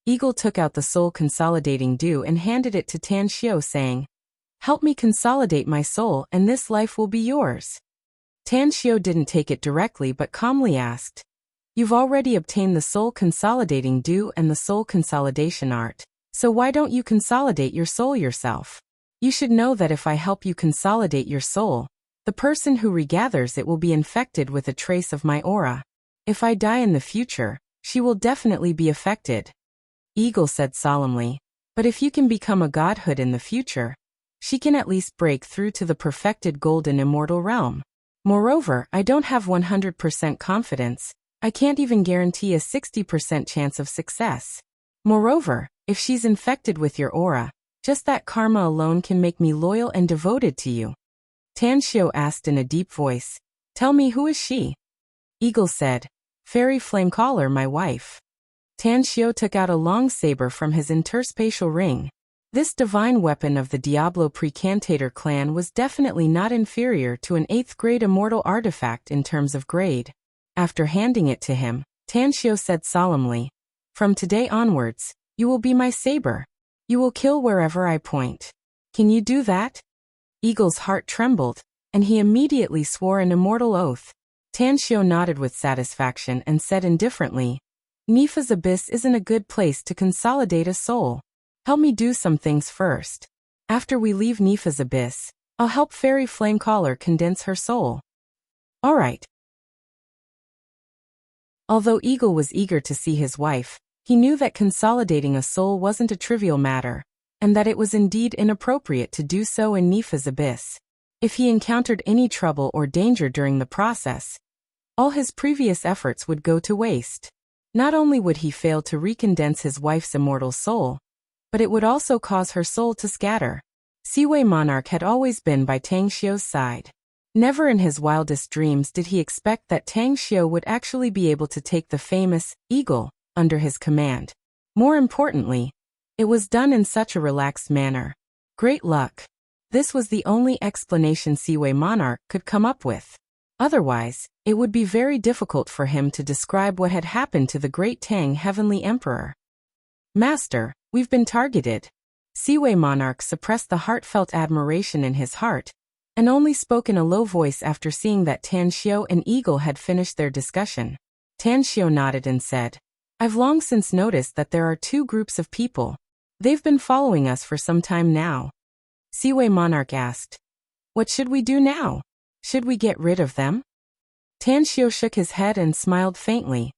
Eagle took out the soul consolidating due and handed it to Tan Xiao saying, Help me consolidate my soul and this life will be yours. Tan Xiao didn't take it directly but calmly asked, You've already obtained the soul consolidating due and the soul consolidation art, so why don't you consolidate your soul yourself? You should know that if I help you consolidate your soul, the person who regathers it will be infected with a trace of my aura. If I die in the future, she will definitely be affected. Eagle said solemnly, But if you can become a godhood in the future, she can at least break through to the perfected golden immortal realm. Moreover, I don't have 100% confidence. I can't even guarantee a 60% chance of success. Moreover, if she's infected with your aura, just that karma alone can make me loyal and devoted to you. Tan Xiao asked in a deep voice, Tell me, who is she? Eagle said, Fairy Flamecaller, my wife. Tan Xiao took out a long saber from his interspatial ring. This divine weapon of the Diablo Precantator clan was definitely not inferior to an 8th grade immortal artifact in terms of grade. After handing it to him, Tan Xiao said solemnly, From today onwards, you will be my saber. You will kill wherever I point. Can you do that? Eagle's heart trembled, and he immediately swore an immortal oath. Tanshio nodded with satisfaction and said indifferently, Nifa's abyss isn't a good place to consolidate a soul. Help me do some things first. After we leave Nifa's abyss, I'll help Fairy Flamecaller condense her soul. All right. Although Eagle was eager to see his wife, he knew that consolidating a soul wasn't a trivial matter, and that it was indeed inappropriate to do so in Nifa's abyss. If he encountered any trouble or danger during the process, all his previous efforts would go to waste. Not only would he fail to recondense his wife's immortal soul, but it would also cause her soul to scatter. Seaway Monarch had always been by Tang Xiu's side. Never in his wildest dreams did he expect that Tang Xiu would actually be able to take the famous Eagle under his command. More importantly, it was done in such a relaxed manner. Great luck. This was the only explanation Seaway Monarch could come up with. Otherwise, it would be very difficult for him to describe what had happened to the great Tang Heavenly Emperor. Master, we've been targeted. Seaway Monarch suppressed the heartfelt admiration in his heart, and only spoke in a low voice after seeing that Tanshio and Eagle had finished their discussion. Tanshio nodded and said, I've long since noticed that there are two groups of people. They've been following us for some time now. Seaway Monarch asked, What should we do now? Should we get rid of them? Tanshio shook his head and smiled faintly.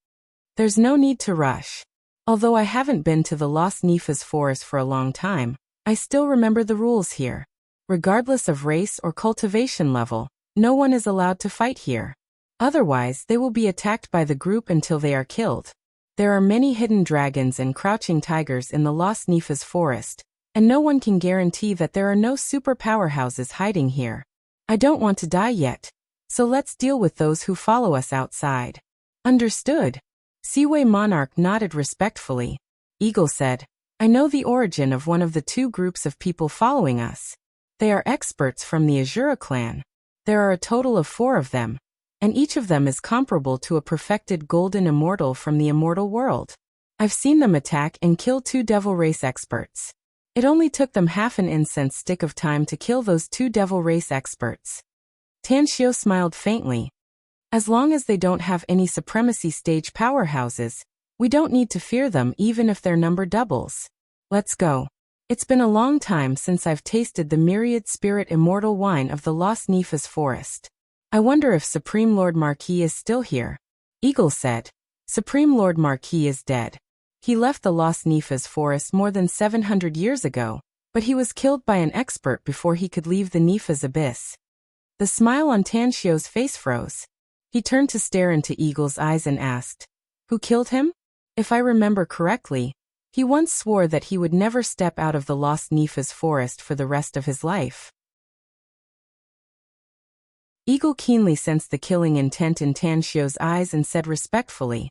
There's no need to rush. Although I haven't been to the Lost Nifa's forest for a long time, I still remember the rules here. Regardless of race or cultivation level, no one is allowed to fight here. Otherwise, they will be attacked by the group until they are killed. There are many hidden dragons and crouching tigers in the Lost Nifa's forest, and no one can guarantee that there are no super powerhouses hiding here. I don't want to die yet, so let's deal with those who follow us outside. Understood. Seaway Monarch nodded respectfully. Eagle said, I know the origin of one of the two groups of people following us. They are experts from the Azura clan. There are a total of 4 of them, and each of them is comparable to a perfected golden immortal from the immortal world. I've seen them attack and kill 2 devil race experts. It only took them half an incense stick of time to kill those 2 devil race experts. Tanshio smiled faintly. As long as they don't have any supremacy stage powerhouses, we don't need to fear them even if their number doubles. Let's go. It's been a long time since I've tasted the myriad spirit immortal wine of the Lost Nifa's forest. I wonder if Supreme Lord Marquis is still here. Eagle said, Supreme Lord Marquis is dead. He left the Lost Nifa's forest more than 700 years ago, but he was killed by an expert before he could leave the Nifa's abyss. The smile on Tanshio's face froze. He turned to stare into Eagle's eyes and asked, Who killed him? If I remember correctly, he once swore that he would never step out of the Lost Nifa's forest for the rest of his life. Eagle keenly sensed the killing intent in Tanshio's eyes and said respectfully,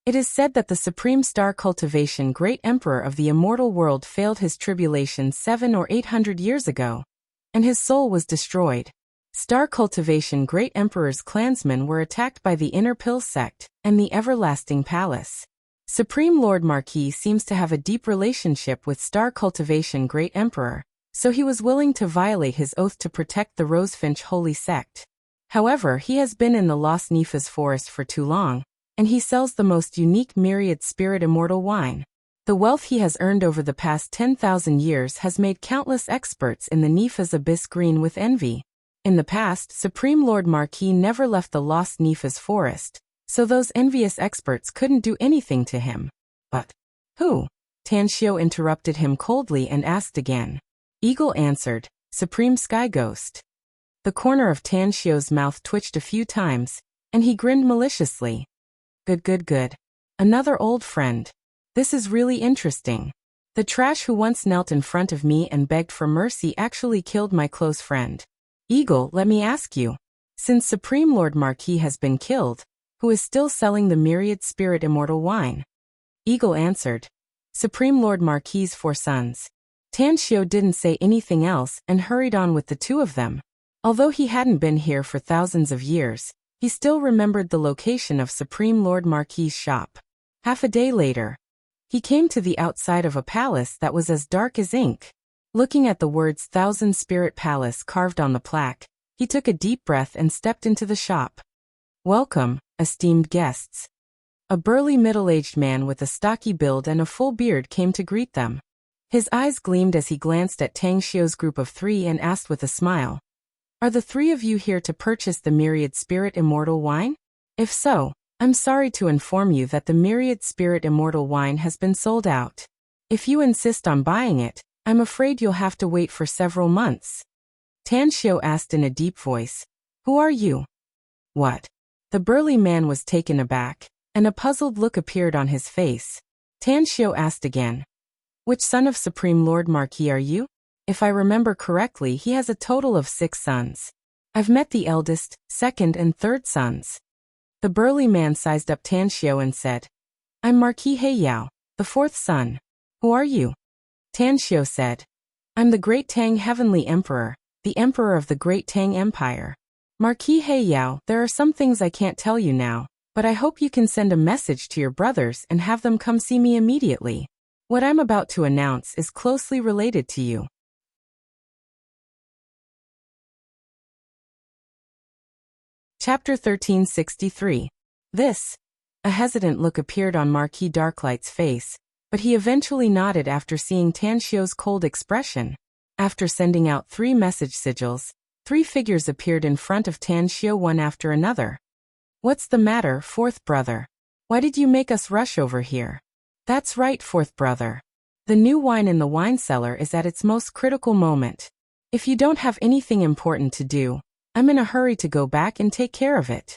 It is said that the Supreme Star Cultivation Great Emperor of the immortal world failed his tribulation 700 or 800 years ago, and his soul was destroyed. Star Cultivation Great Emperor's clansmen were attacked by the Inner Pill sect and the Everlasting Palace. Supreme Lord Marquis seems to have a deep relationship with Star Cultivation Great Emperor, so he was willing to violate his oath to protect the Rosefinch Holy Sect. However, he has been in the Lost Nifa's forest for too long, and he sells the most unique myriad spirit immortal wine. The wealth he has earned over the past 10,000 years has made countless experts in the Nifa's abyss green with envy. In the past, Supreme Lord Marquis never left the Lost Nifa's forest, so those envious experts couldn't do anything to him. But who? Tanshio interrupted him coldly and asked again. Eagle answered, Supreme Sky Ghost. The corner of Tanshio's mouth twitched a few times, and he grinned maliciously. Good. Another old friend. This is really interesting. The trash who once knelt in front of me and begged for mercy actually killed my close friend. Eagle, let me ask you. Since Supreme Lord Marquis has been killed, who is still selling the myriad spirit immortal wine? Eagle answered, Supreme Lord Marquis' 4 sons. Tanshio didn't say anything else and hurried on with the 2 of them. Although he hadn't been here for thousands of years, he still remembered the location of Supreme Lord Marquis' shop. Half a day later, He came to the outside of a palace that was as dark as ink. Looking at the words Thousand Spirit Palace carved on the plaque, he took a deep breath and stepped into the shop. Welcome, esteemed guests. A burly middle-aged man with a stocky build and a full beard came to greet them. His eyes gleamed as he glanced at Tang Xiu's group of three and asked with a smile, "Are the three of you here to purchase the Myriad Spirit Immortal wine? If so, I'm sorry to inform you that the Myriad Spirit Immortal wine has been sold out. If you insist on buying it, I'm afraid you'll have to wait for several months." Tan Xiu asked in a deep voice, "Who are you?" "What?" The burly man was taken aback, and a puzzled look appeared on his face. Tan Xiu asked again, "Which son of Supreme Lord Marquis are you? If I remember correctly, he has a total of 6 sons. I've met the eldest, second and third sons." The burly man sized up Tan Xiu and said, "I'm Marquis He Yao, the 4th son. Who are you?" Tan Xiu said, "I'm the Great Tang Heavenly Emperor, the Emperor of the Great Tang Empire. Marquis He Yao, there are some things I can't tell you now, but I hope you can send a message to your brothers and have them come see me immediately. What I'm about to announce is closely related to you." Chapter 1363. A hesitant look appeared on Marquis Darklight's face, but he eventually nodded after seeing Tan Xiu's cold expression. After sending out 3 message sigils, 3 figures appeared in front of Tan Xiu one after another. "What's the matter, 4th brother? Why did you make us rush over here?" "That's right, 4th brother. The new wine in the wine cellar is at its most critical moment. If you don't have anything important to do, I'm in a hurry to go back and take care of it."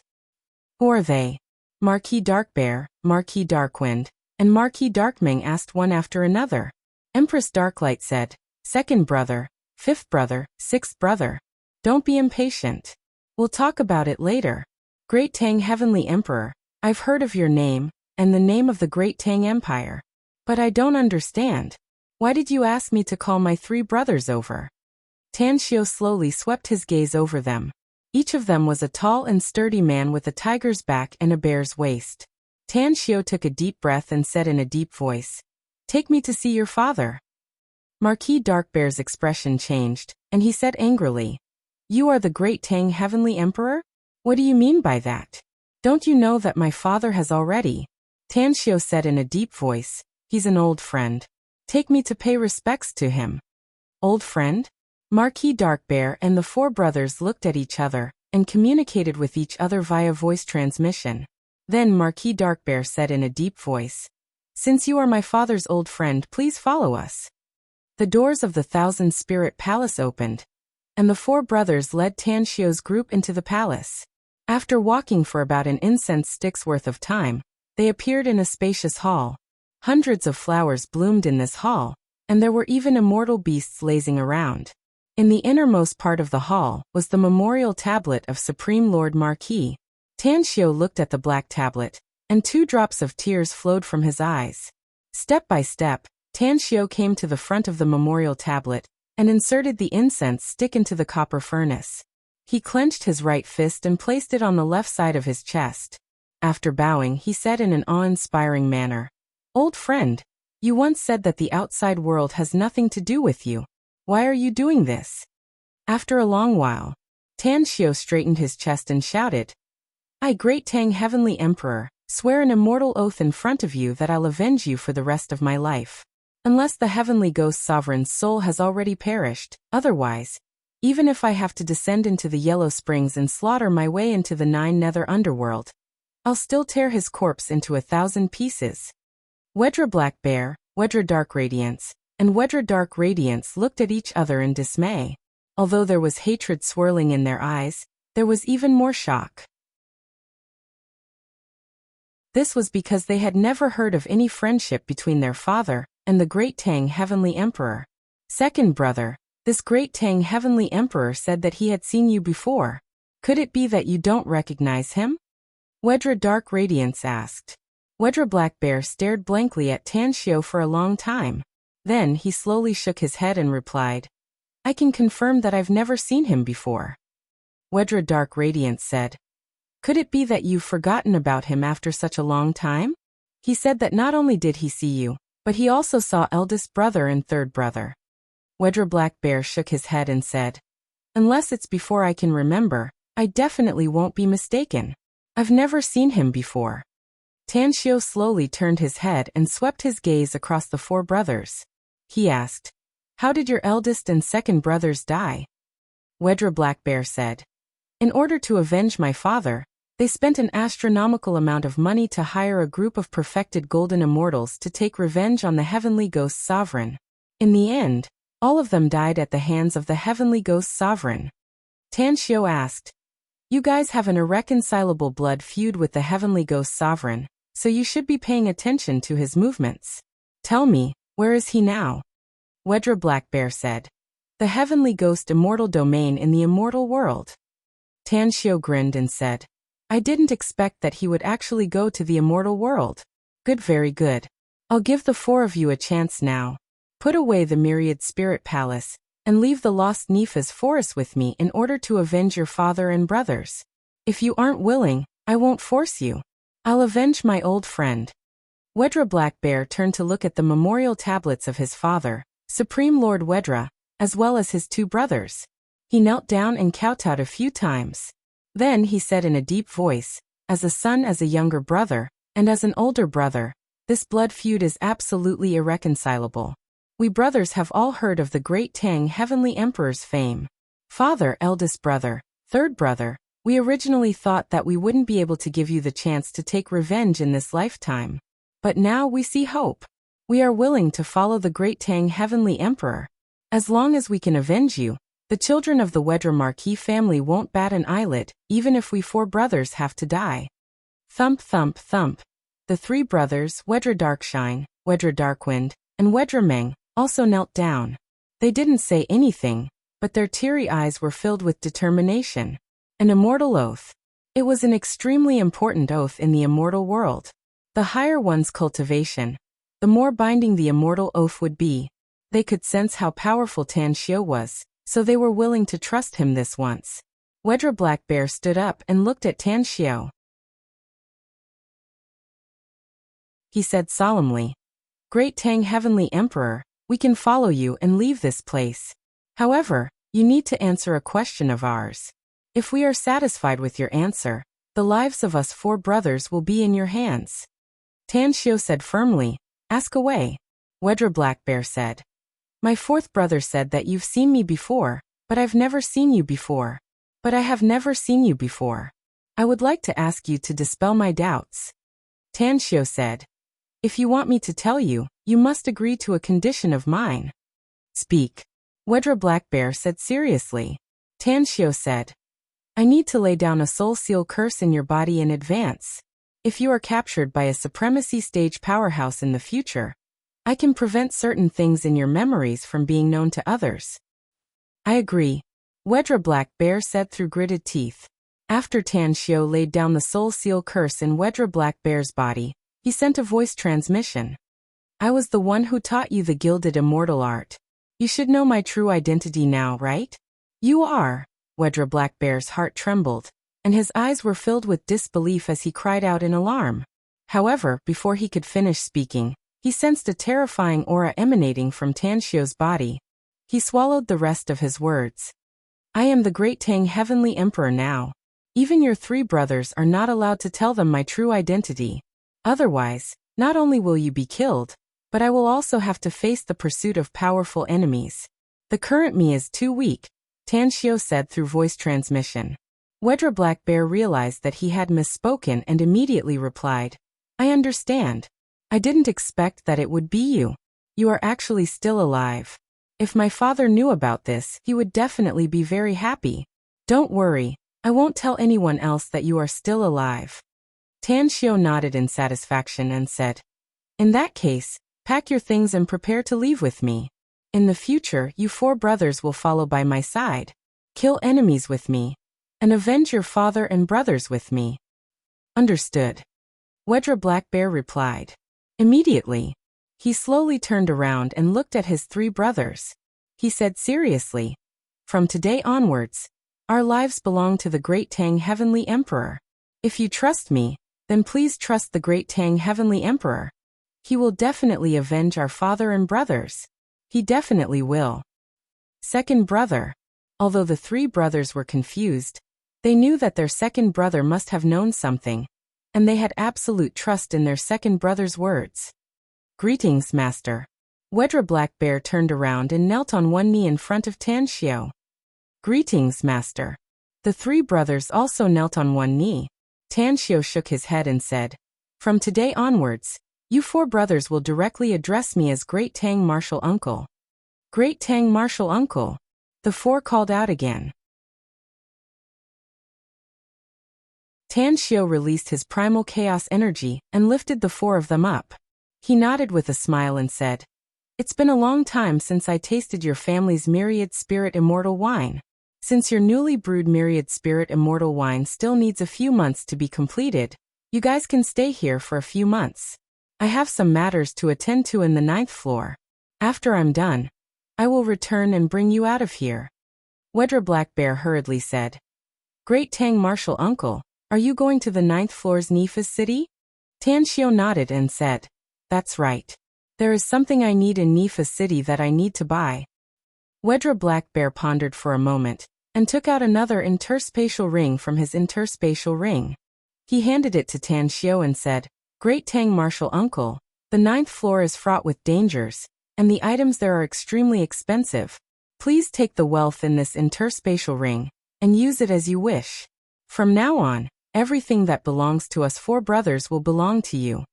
"Who are they?" Marquis Darkbear, Marquis Darkwind, and Marquis Darkming asked one after another. Empress Darklight said, "2nd brother, 5th brother, 6th brother. Don't be impatient. We'll talk about it later. Great Tang Heavenly Emperor, I've heard of your name, and the name of the Great Tang Empire. But I don't understand. Why did you ask me to call my 3 brothers over?" Tan Xiu slowly swept his gaze over them. Each of them was a tall and sturdy man with a tiger's back and a bear's waist. Tan Xiu took a deep breath and said in a deep voice, "Take me to see your father." Marquis Darkbear's expression changed, and he said angrily, "You are the Great Tang Heavenly Emperor? What do you mean by that? Don't you know that my father has already?" Tan Xiu said in a deep voice, "He's an old friend. Take me to pay respects to him." "Old friend?" Marquis Darkbear and the 4 brothers looked at each other and communicated with each other via voice transmission. Then Marquis Darkbear said in a deep voice, "Since you are my father's old friend, please follow us." The doors of the Thousand Spirit Palace opened, and the 4 brothers led Tan Xiu's group into the palace. After walking for about an incense stick's worth of time, they appeared in a spacious hall. Hundreds of flowers bloomed in this hall, and there were even immortal beasts lazing around. In the innermost part of the hall was the memorial tablet of Supreme Lord Marquis. Tan Xiu looked at the black tablet, and 2 drops of tears flowed from his eyes. Step by step, Tan Xiu came to the front of the memorial tablet and inserted the incense stick into the copper furnace. He clenched his right fist and placed it on the left side of his chest. After bowing, he said in an awe-inspiring manner, "Old friend, you once said that the outside world has nothing to do with you. Why are you doing this?" After a long while, Tan Xiu straightened his chest and shouted, "I, Great Tang Heavenly Emperor, swear an immortal oath in front of you that I'll avenge you for the rest of my life. Unless the Heavenly Ghost Sovereign's soul has already perished, otherwise, even if I have to descend into the Yellow Springs and slaughter my way into the 9 nether underworld, I'll still tear his corpse into 1,000 pieces." Wedra Black Bear, Wedra Dark Radiance, and Wedra Dark Radiance looked at each other in dismay. Although there was hatred swirling in their eyes, there was even more shock. This was because they had never heard of any friendship between their father and the Great Tang Heavenly Emperor. "2nd brother, this Great Tang Heavenly Emperor said that he had seen you before. Could it be that you don't recognize him?" Wedra Dark Radiance asked. Wedra Black Bear stared blankly at Tan Xiu for a long time. Then he slowly shook his head and replied, "I can confirm that I've never seen him before." Wedra Dark Radiance said, "Could it be that you've forgotten about him after such a long time?" He said that not only did he see you, but he also saw eldest brother and third brother. Wedra Black Bear shook his head and said, "Unless it's before I can remember, I definitely won't be mistaken. I've never seen him before." Tanshio slowly turned his head and swept his gaze across the four brothers. He asked, "How did your eldest and second brothers die?" Wedra Black Bear said, "In order to avenge my father, they spent an astronomical amount of money to hire a group of perfected golden immortals to take revenge on the heavenly ghost sovereign. In the end, all of them died at the hands of the heavenly ghost sovereign." Tanshio asked, "You guys have an irreconcilable blood feud with the heavenly ghost sovereign, so you should be paying attention to his movements. Tell me, where is he now?" Wedra Black Bear said, "The heavenly ghost immortal domain in the immortal world." Tanshio grinned and said, "I didn't expect that he would actually go to the immortal world. Good, very good. I'll give the four of you a chance now. Put away the myriad spirit palace, and leave the lost Nepha's forest with me in order to avenge your father and brothers. If you aren't willing, I won't force you. I'll avenge my old friend." Wedra Black Bear turned to look at the memorial tablets of his father, Supreme Lord Wedra, as well as his two brothers. He knelt down and kowtowed a few times. Then he said in a deep voice, "As a son, as a younger brother, and as an older brother, this blood feud is absolutely irreconcilable. We brothers have all heard of the great Tang Heavenly Emperor's fame. Father, eldest brother, third brother, we originally thought that we wouldn't be able to give you the chance to take revenge in this lifetime. But now we see hope. We are willing to follow the great Tang Heavenly Emperor. As long as we can avenge you, the children of the Wedra Marquis family won't bat an eyelid, even if we four brothers have to die." Thump, thump, thump. The three brothers, Wedra Darkshine, Wedra Darkwind, and Wedra Meng, also knelt down. They didn't say anything, but their teary eyes were filled with determination. An immortal oath. It was an extremely important oath in the immortal world. The higher one's cultivation, the more binding the immortal oath would be. They could sense how powerful Tanshio was, so they were willing to trust him this once. Wedra Black Bear stood up and looked at Tanshio. He said solemnly, "Great Tang Heavenly Emperor, we can follow you and leave this place. However, you need to answer a question of ours. If we are satisfied with your answer, the lives of us four brothers will be in your hands." Tanshio said firmly, "Ask away." Wedra Black Bear said, "My fourth brother said that you've seen me before, but I've never seen you before. But I have never seen you before. I would like to ask you to dispel my doubts." Tanshio said, "If you want me to tell you, you must agree to a condition of mine." "Speak." Wedra Black Bear said seriously. Tanshio said, "I need to lay down a soul seal curse in your body in advance. If you are captured by a supremacy stage powerhouse in the future, I can prevent certain things in your memories from being known to others." "I agree," Wedra Black Bear said through gritted teeth. After Tanshio laid down the soul seal curse in Wedra Black Bear's body, he sent a voice transmission. "I was the one who taught you the gilded immortal art. You should know my true identity now, right?" "You are." Wedra Black Bear's heart trembled, and his eyes were filled with disbelief as he cried out in alarm. However, before he could finish speaking, he sensed a terrifying aura emanating from Tanshio's body. He swallowed the rest of his words. "I am the great Tang Heavenly Emperor now. Even your three brothers are not allowed to tell them my true identity. Otherwise, not only will you be killed, but I will also have to face the pursuit of powerful enemies. The current me is too weak," Tanshio said through voice transmission. Wedra Black Bear realized that he had misspoken and immediately replied, "I understand. I didn't expect that it would be you. You are actually still alive. If my father knew about this, he would definitely be very happy. Don't worry, I won't tell anyone else that you are still alive." Tanshio nodded in satisfaction and said, "In that case, pack your things and prepare to leave with me. In the future, you four brothers will follow by my side, kill enemies with me, and avenge your father and brothers with me." "Understood," Wedra Black Bear replied. Immediately, he slowly turned around and looked at his three brothers. He said seriously, "From today onwards, our lives belong to the great Tang Heavenly Emperor. If you trust me, Then please trust the great Tang Heavenly Emperor. He will definitely avenge our father and brothers. He definitely will. Second brother. Although the three brothers were confused, they knew that their second brother must have known something, and they had absolute trust in their second brother's words. Greetings, Master. Wedra Black Bear turned around and knelt on one knee in front of Tan Xiao. Greetings, Master. The three brothers also knelt on one knee. Tan Xiao shook his head and said, From today onwards, you four brothers will directly address me as Great Tang Martial Uncle. Great Tang Martial Uncle. The four called out again. Tan Xiao released his primal chaos energy and lifted the four of them up. He nodded with a smile and said, It's been a long time since I tasted your family's Myriad Spirit Immortal wine. Since your newly brewed Myriad Spirit Immortal wine still needs a few months to be completed, you guys can stay here for a few months. I have some matters to attend to in the 9th floor. After I'm done, I will return and bring you out of here. Wedra Black Bear hurriedly said, Great Tang Martial Uncle, are you going to the 9th floor's Nifa's city? Tan Xiao nodded and said, That's right. There is something I need in Nifa's city that I need to buy. Wedra Black Bear pondered for a moment, and took out another interspatial ring from his interspatial ring. He handed it to Tan Xiao and said, Great Tang Martial Uncle, the 9th floor is fraught with dangers, and the items there are extremely expensive. Please take the wealth in this interspatial ring, and use it as you wish. From now on, everything that belongs to us four brothers will belong to you.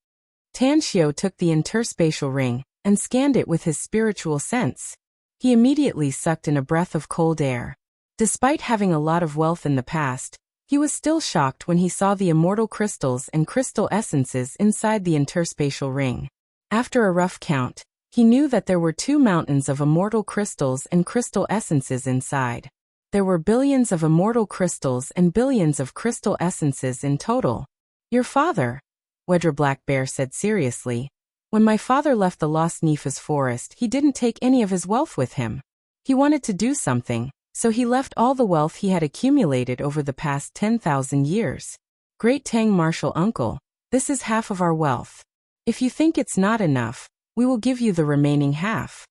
Tan Xiao took the interspatial ring, and scanned it with his spiritual sense. He immediately sucked in a breath of cold air. Despite having a lot of wealth in the past, he was still shocked when he saw the immortal crystals and crystal essences inside the interspatial ring. After a rough count, he knew that there were 2 mountains of immortal crystals and crystal essences inside. There were billions of immortal crystals and billions of crystal essences in total. Your father, Wedra Black Bear said seriously. When my father left the Lost Nifa's forest, he didn't take any of his wealth with him. He wanted to do something, so he left all the wealth he had accumulated over the past 10,000 years. Great Tang Martial Uncle, this is half of our wealth. If you think it's not enough, we will give you the remaining half.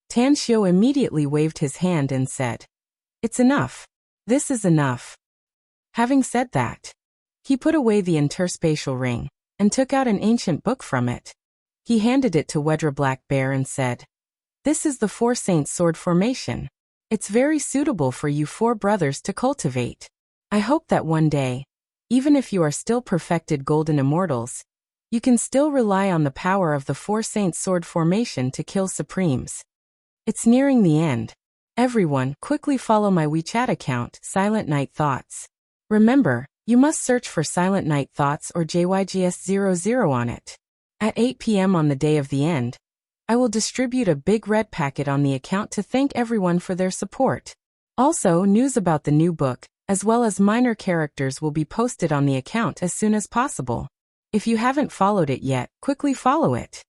Tan Xiao immediately waved his hand and said, It's enough. This is enough. Having said that, he put away the interspatial ring, and took out an ancient book from it. He handed it to Wedra Black Bear and said, This is the Four Saints Sword Formation. It's very suitable for you four brothers to cultivate. I hope that one day, even if you are still perfected golden immortals, you can still rely on the power of the Four Saints Sword Formation to kill supremes. It's nearing the end. Everyone, quickly follow my WeChat account, Silent Night Thoughts. Remember, you must search for Silent Night Thoughts or JYGS00 on it. At 8 p.m. on the day of the end, I will distribute a big red packet on the account to thank everyone for their support. Also, news about the new book, as well as minor characters, will be posted on the account as soon as possible. If you haven't followed it yet, quickly follow it.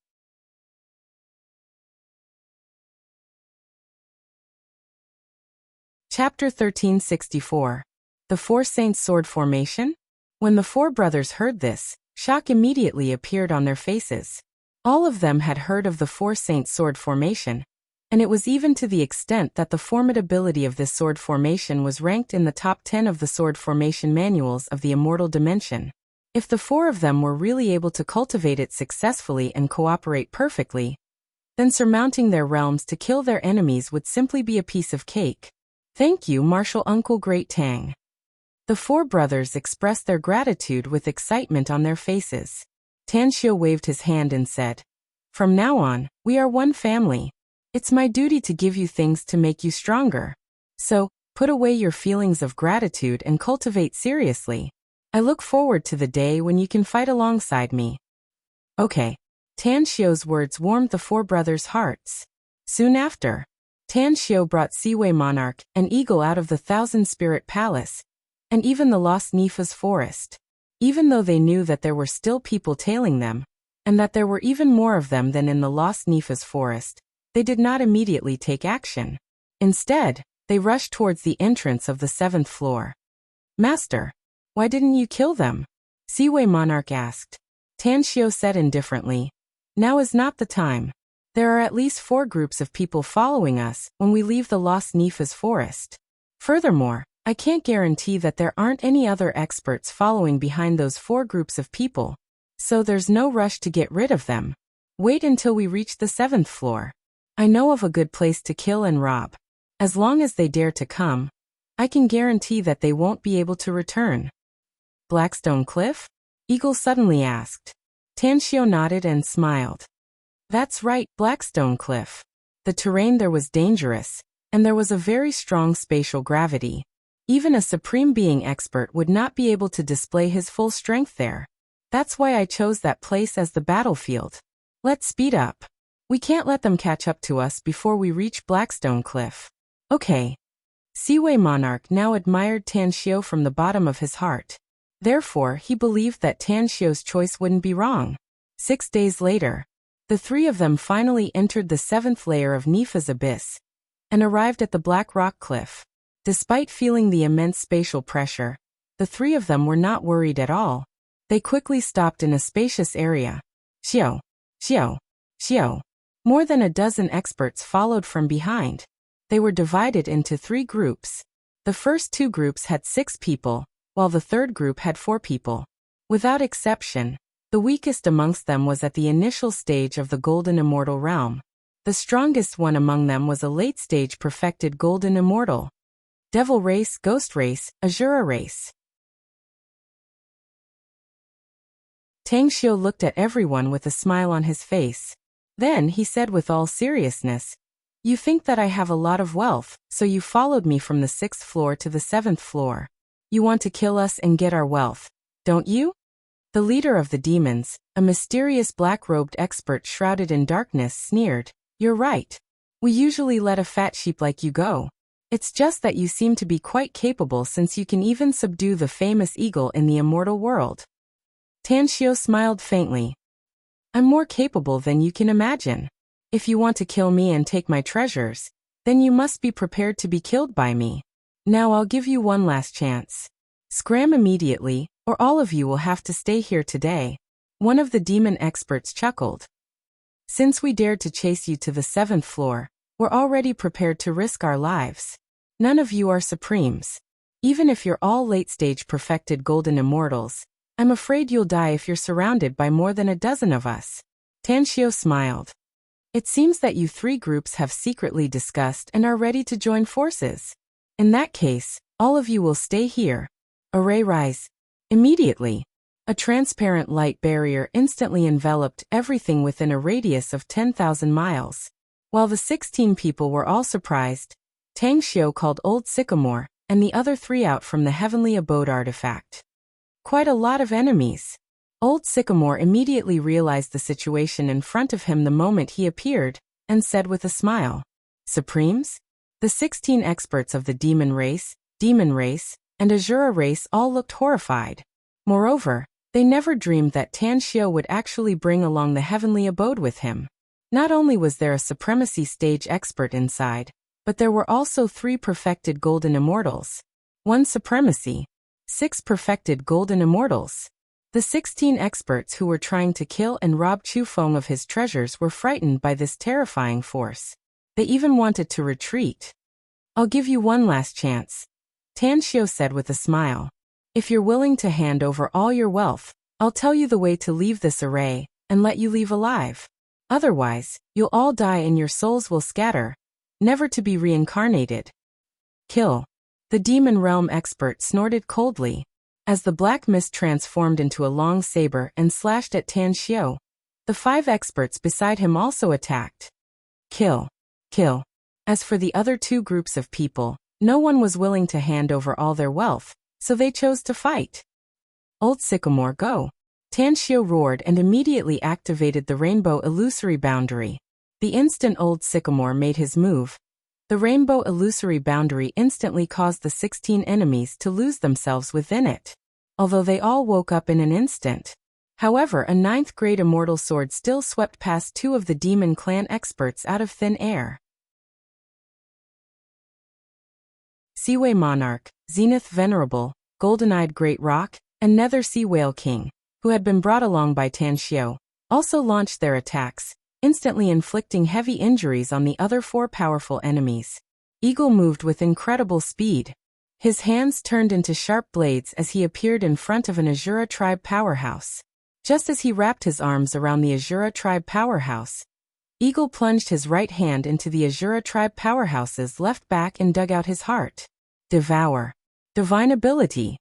Chapter 1364. The Four Saints Sword Formation? When the four brothers heard this, shock immediately appeared on their faces. All of them had heard of the Four Saints Sword Formation, and it was even to the extent that the formidability of this sword formation was ranked in the top 10 of the sword formation manuals of the immortal dimension. If the four of them were really able to cultivate it successfully and cooperate perfectly, then surmounting their realms to kill their enemies would simply be a piece of cake. Thank you, Martial Uncle Great Tang. The four brothers expressed their gratitude with excitement on their faces. Tan Xiao waved his hand and said, From now on, we are one family. It's my duty to give you things to make you stronger. So, put away your feelings of gratitude and cultivate seriously. I look forward to the day when you can fight alongside me. Okay. Tan Xiao's words warmed the four brothers' hearts. Soon after, Tan Xiao brought Seaway Monarch, an eagle, out of the Thousand Spirit Palace, and even the Lost Nifa's forest. Even though they knew that there were still people tailing them, and that there were even more of them than in the Lost Nifa's forest, they did not immediately take action. Instead, they rushed towards the entrance of the 7th floor. Master, why didn't you kill them? Seaway Monarch asked. Tanshio said indifferently. Now is not the time. There are at least 4 groups of people following us when we leave the Lost Nifa's forest. Furthermore, I can't guarantee that there aren't any other experts following behind those 4 groups of people, so there's no rush to get rid of them. Wait until we reach the 7th floor. I know of a good place to kill and rob. As long as they dare to come, I can guarantee that they won't be able to return. Blackstone Cliff? Eagle suddenly asked. Tanshio nodded and smiled. That's right, Blackstone Cliff. The terrain there was dangerous, and there was a very strong spatial gravity. Even a Supreme Being expert would not be able to display his full strength there. That's why I chose that place as the battlefield. Let's speed up. We can't let them catch up to us before we reach Blackstone Cliff. Okay. Seaway Monarch now admired Tanshio from the bottom of his heart. Therefore, he believed that Tanshio's choice wouldn't be wrong. 6 days later, the 3 of them finally entered the 7th layer of Nifa's abyss and arrived at the Black Rock Cliff. Despite feeling the immense spatial pressure, the 3 of them were not worried at all. They quickly stopped in a spacious area. Xiao, Xiao, Xiao. More than a dozen experts followed from behind. They were divided into 3 groups. The first 2 groups had 6 people, while the third group had 4 people. Without exception, the weakest amongst them was at the initial stage of the Golden Immortal realm. The strongest one among them was a late-stage perfected Golden Immortal. Devil Race, Ghost Race, Azura Race. Tanshio looked at everyone with a smile on his face. Then he said with all seriousness, "You think that I have a lot of wealth, so you followed me from the 6th floor to the 7th floor. You want to kill us and get our wealth, don't you?" The leader of the demons, a mysterious black-robed expert shrouded in darkness, sneered. "You're right. We usually let a fat sheep like you go. It's just that you seem to be quite capable since you can even subdue the famous eagle in the immortal world." Tanshio smiled faintly. "I'm more capable than you can imagine. If you want to kill me and take my treasures, then you must be prepared to be killed by me. Now I'll give you one last chance. Scram immediately, or all of you will have to stay here today." One of the demon experts chuckled. "Since we dared to chase you to the 7th floor, we're already prepared to risk our lives. None of you are Supremes. Even if you're all late-stage perfected Golden Immortals, I'm afraid you'll die if you're surrounded by more than a dozen of us." Tanshio smiled. "It seems that you 3 groups have secretly discussed and are ready to join forces. In that case, all of you will stay here. Array rise." Immediately, a transparent light barrier instantly enveloped everything within a radius of 10,000 miles. While the 16 people were all surprised, Tanshio called Old Sycamore and the other 3 out from the Heavenly Abode artifact. Quite a lot of enemies. Old Sycamore immediately realized the situation in front of him the moment he appeared, and said with a smile, "Supremes?" The 16 experts of the Demon Race, and Azura Race all looked horrified. Moreover, they never dreamed that Tanshio would actually bring along the Heavenly Abode with him. Not only was there a Supremacy stage expert inside, but there were also 3 perfected Golden Immortals. 1 Supremacy, 6 perfected Golden Immortals. The 16 experts who were trying to kill and rob Chufeng of his treasures were frightened by this terrifying force. They even wanted to retreat. "I'll give you one last chance," Tanshio said with a smile. "If you're willing to hand over all your wealth, I'll tell you the way to leave this array, and let you leave alive. Otherwise, you'll all die and your souls will scatter, never to be reincarnated." "Kill." The Demon Realm expert snorted coldly. As the black mist transformed into a long saber and slashed at Tanshio, the 5 experts beside him also attacked. "Kill. Kill." As for the other 2 groups of people, no one was willing to hand over all their wealth, so they chose to fight. "Old Sycamore, go." Tanshio roared and immediately activated the Rainbow Illusory Boundary. The instant Old Sycamore made his move, the Rainbow Illusory Boundary instantly caused the 16 enemies to lose themselves within it, although they all woke up in an instant. However, a 9th grade Immortal Sword still swept past 2 of the Demon Clan experts out of thin air. Seaway Monarch, Zenith Venerable, Golden-Eyed Great Rock, and Nether Sea Whale King, who had been brought along by Tan Xiu, also launched their attacks, instantly inflicting heavy injuries on the other 4 powerful enemies. Eagle moved with incredible speed. His hands turned into sharp blades as he appeared in front of an Azura tribe powerhouse. Just as he wrapped his arms around the Azura tribe powerhouse, Eagle plunged his right hand into the Azura tribe powerhouse's left back and dug out his heart. Devour. Divine ability.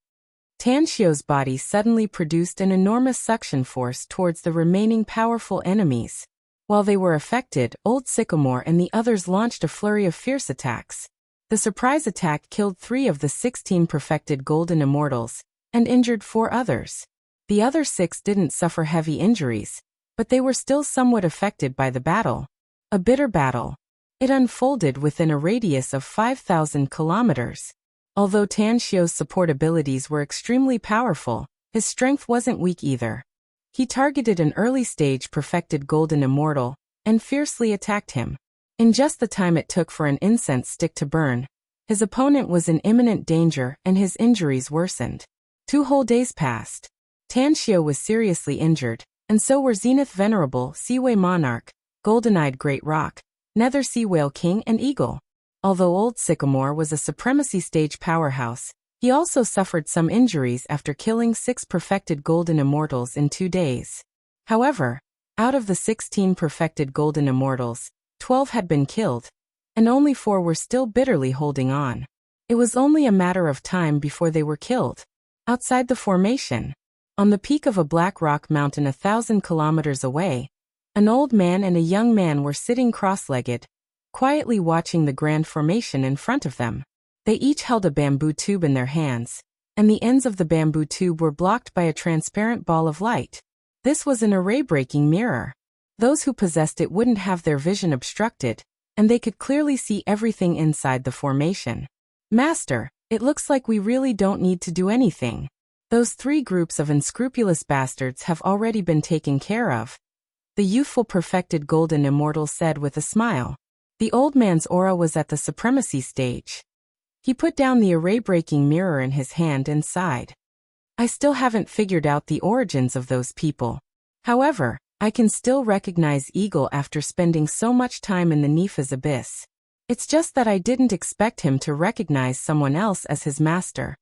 Tan Xiu's body suddenly produced an enormous suction force towards the remaining powerful enemies. While they were affected, Old Sycamore and the others launched a flurry of fierce attacks. The surprise attack killed 3 of the 16 perfected golden immortals, and injured 4 others. The other 6 didn't suffer heavy injuries, but they were still somewhat affected by the battle. A bitter battle. It unfolded within a radius of 5,000 kilometers. Although Tan Xiu's support abilities were extremely powerful, his strength wasn't weak either. He targeted an early-stage perfected golden immortal, and fiercely attacked him. In just the time it took for an incense stick to burn, his opponent was in imminent danger and his injuries worsened. 2 whole days passed. Tan Xiu was seriously injured, and so were Zenith Venerable, Seaway Monarch, Golden-Eyed Great Rock, Nether Sea Whale King and Eagle. Although Old Sycamore was a supremacy stage powerhouse, he also suffered some injuries after killing 6 perfected golden immortals in 2 days. However, out of the 16 perfected golden immortals, 12 had been killed, and only 4 were still bitterly holding on. It was only a matter of time before they were killed. Outside the formation, on the peak of a black rock mountain 1,000 kilometers away, an old man and a young man were sitting cross-legged, quietly watching the grand formation in front of them. They each held a bamboo tube in their hands, and the ends of the bamboo tube were blocked by a transparent ball of light. This was an array-breaking mirror. Those who possessed it wouldn't have their vision obstructed, and they could clearly see everything inside the formation. Master, it looks like we really don't need to do anything. Those 3 groups of unscrupulous bastards have already been taken care of, the youthful perfected golden immortal said with a smile. The old man's aura was at the supremacy stage. He put down the array-breaking mirror in his hand and sighed. I still haven't figured out the origins of those people. However, I can still recognize Eagle after spending so much time in the Nepha's abyss. It's just that I didn't expect him to recognize someone else as his master.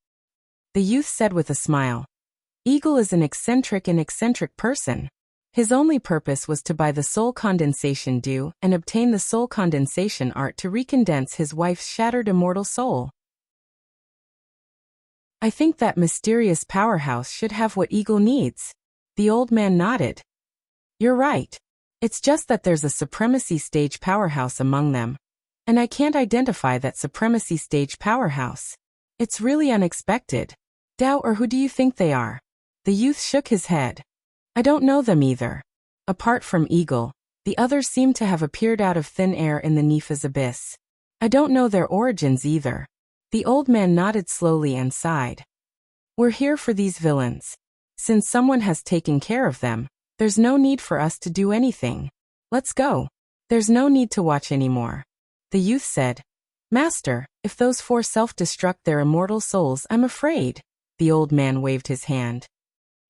The youth said with a smile. Eagle is an eccentric person. His only purpose was to buy the soul condensation dew and obtain the soul condensation art to recondense his wife's shattered immortal soul. I think that mysterious powerhouse should have what Eagle needs. The old man nodded. You're right. It's just that there's a supremacy stage powerhouse among them, and I can't identify that supremacy stage powerhouse. It's really unexpected. Dao, or who do you think they are? The youth shook his head. I don't know them either. Apart from Eagle, the others seem to have appeared out of thin air in the Nepha's abyss. I don't know their origins either. The old man nodded slowly and sighed. We're here for these villains. Since someone has taken care of them, there's no need for us to do anything. Let's go. There's no need to watch anymore. The youth said. Master, if those 4 self-destruct their immortal souls, I'm afraid. The old man waved his hand.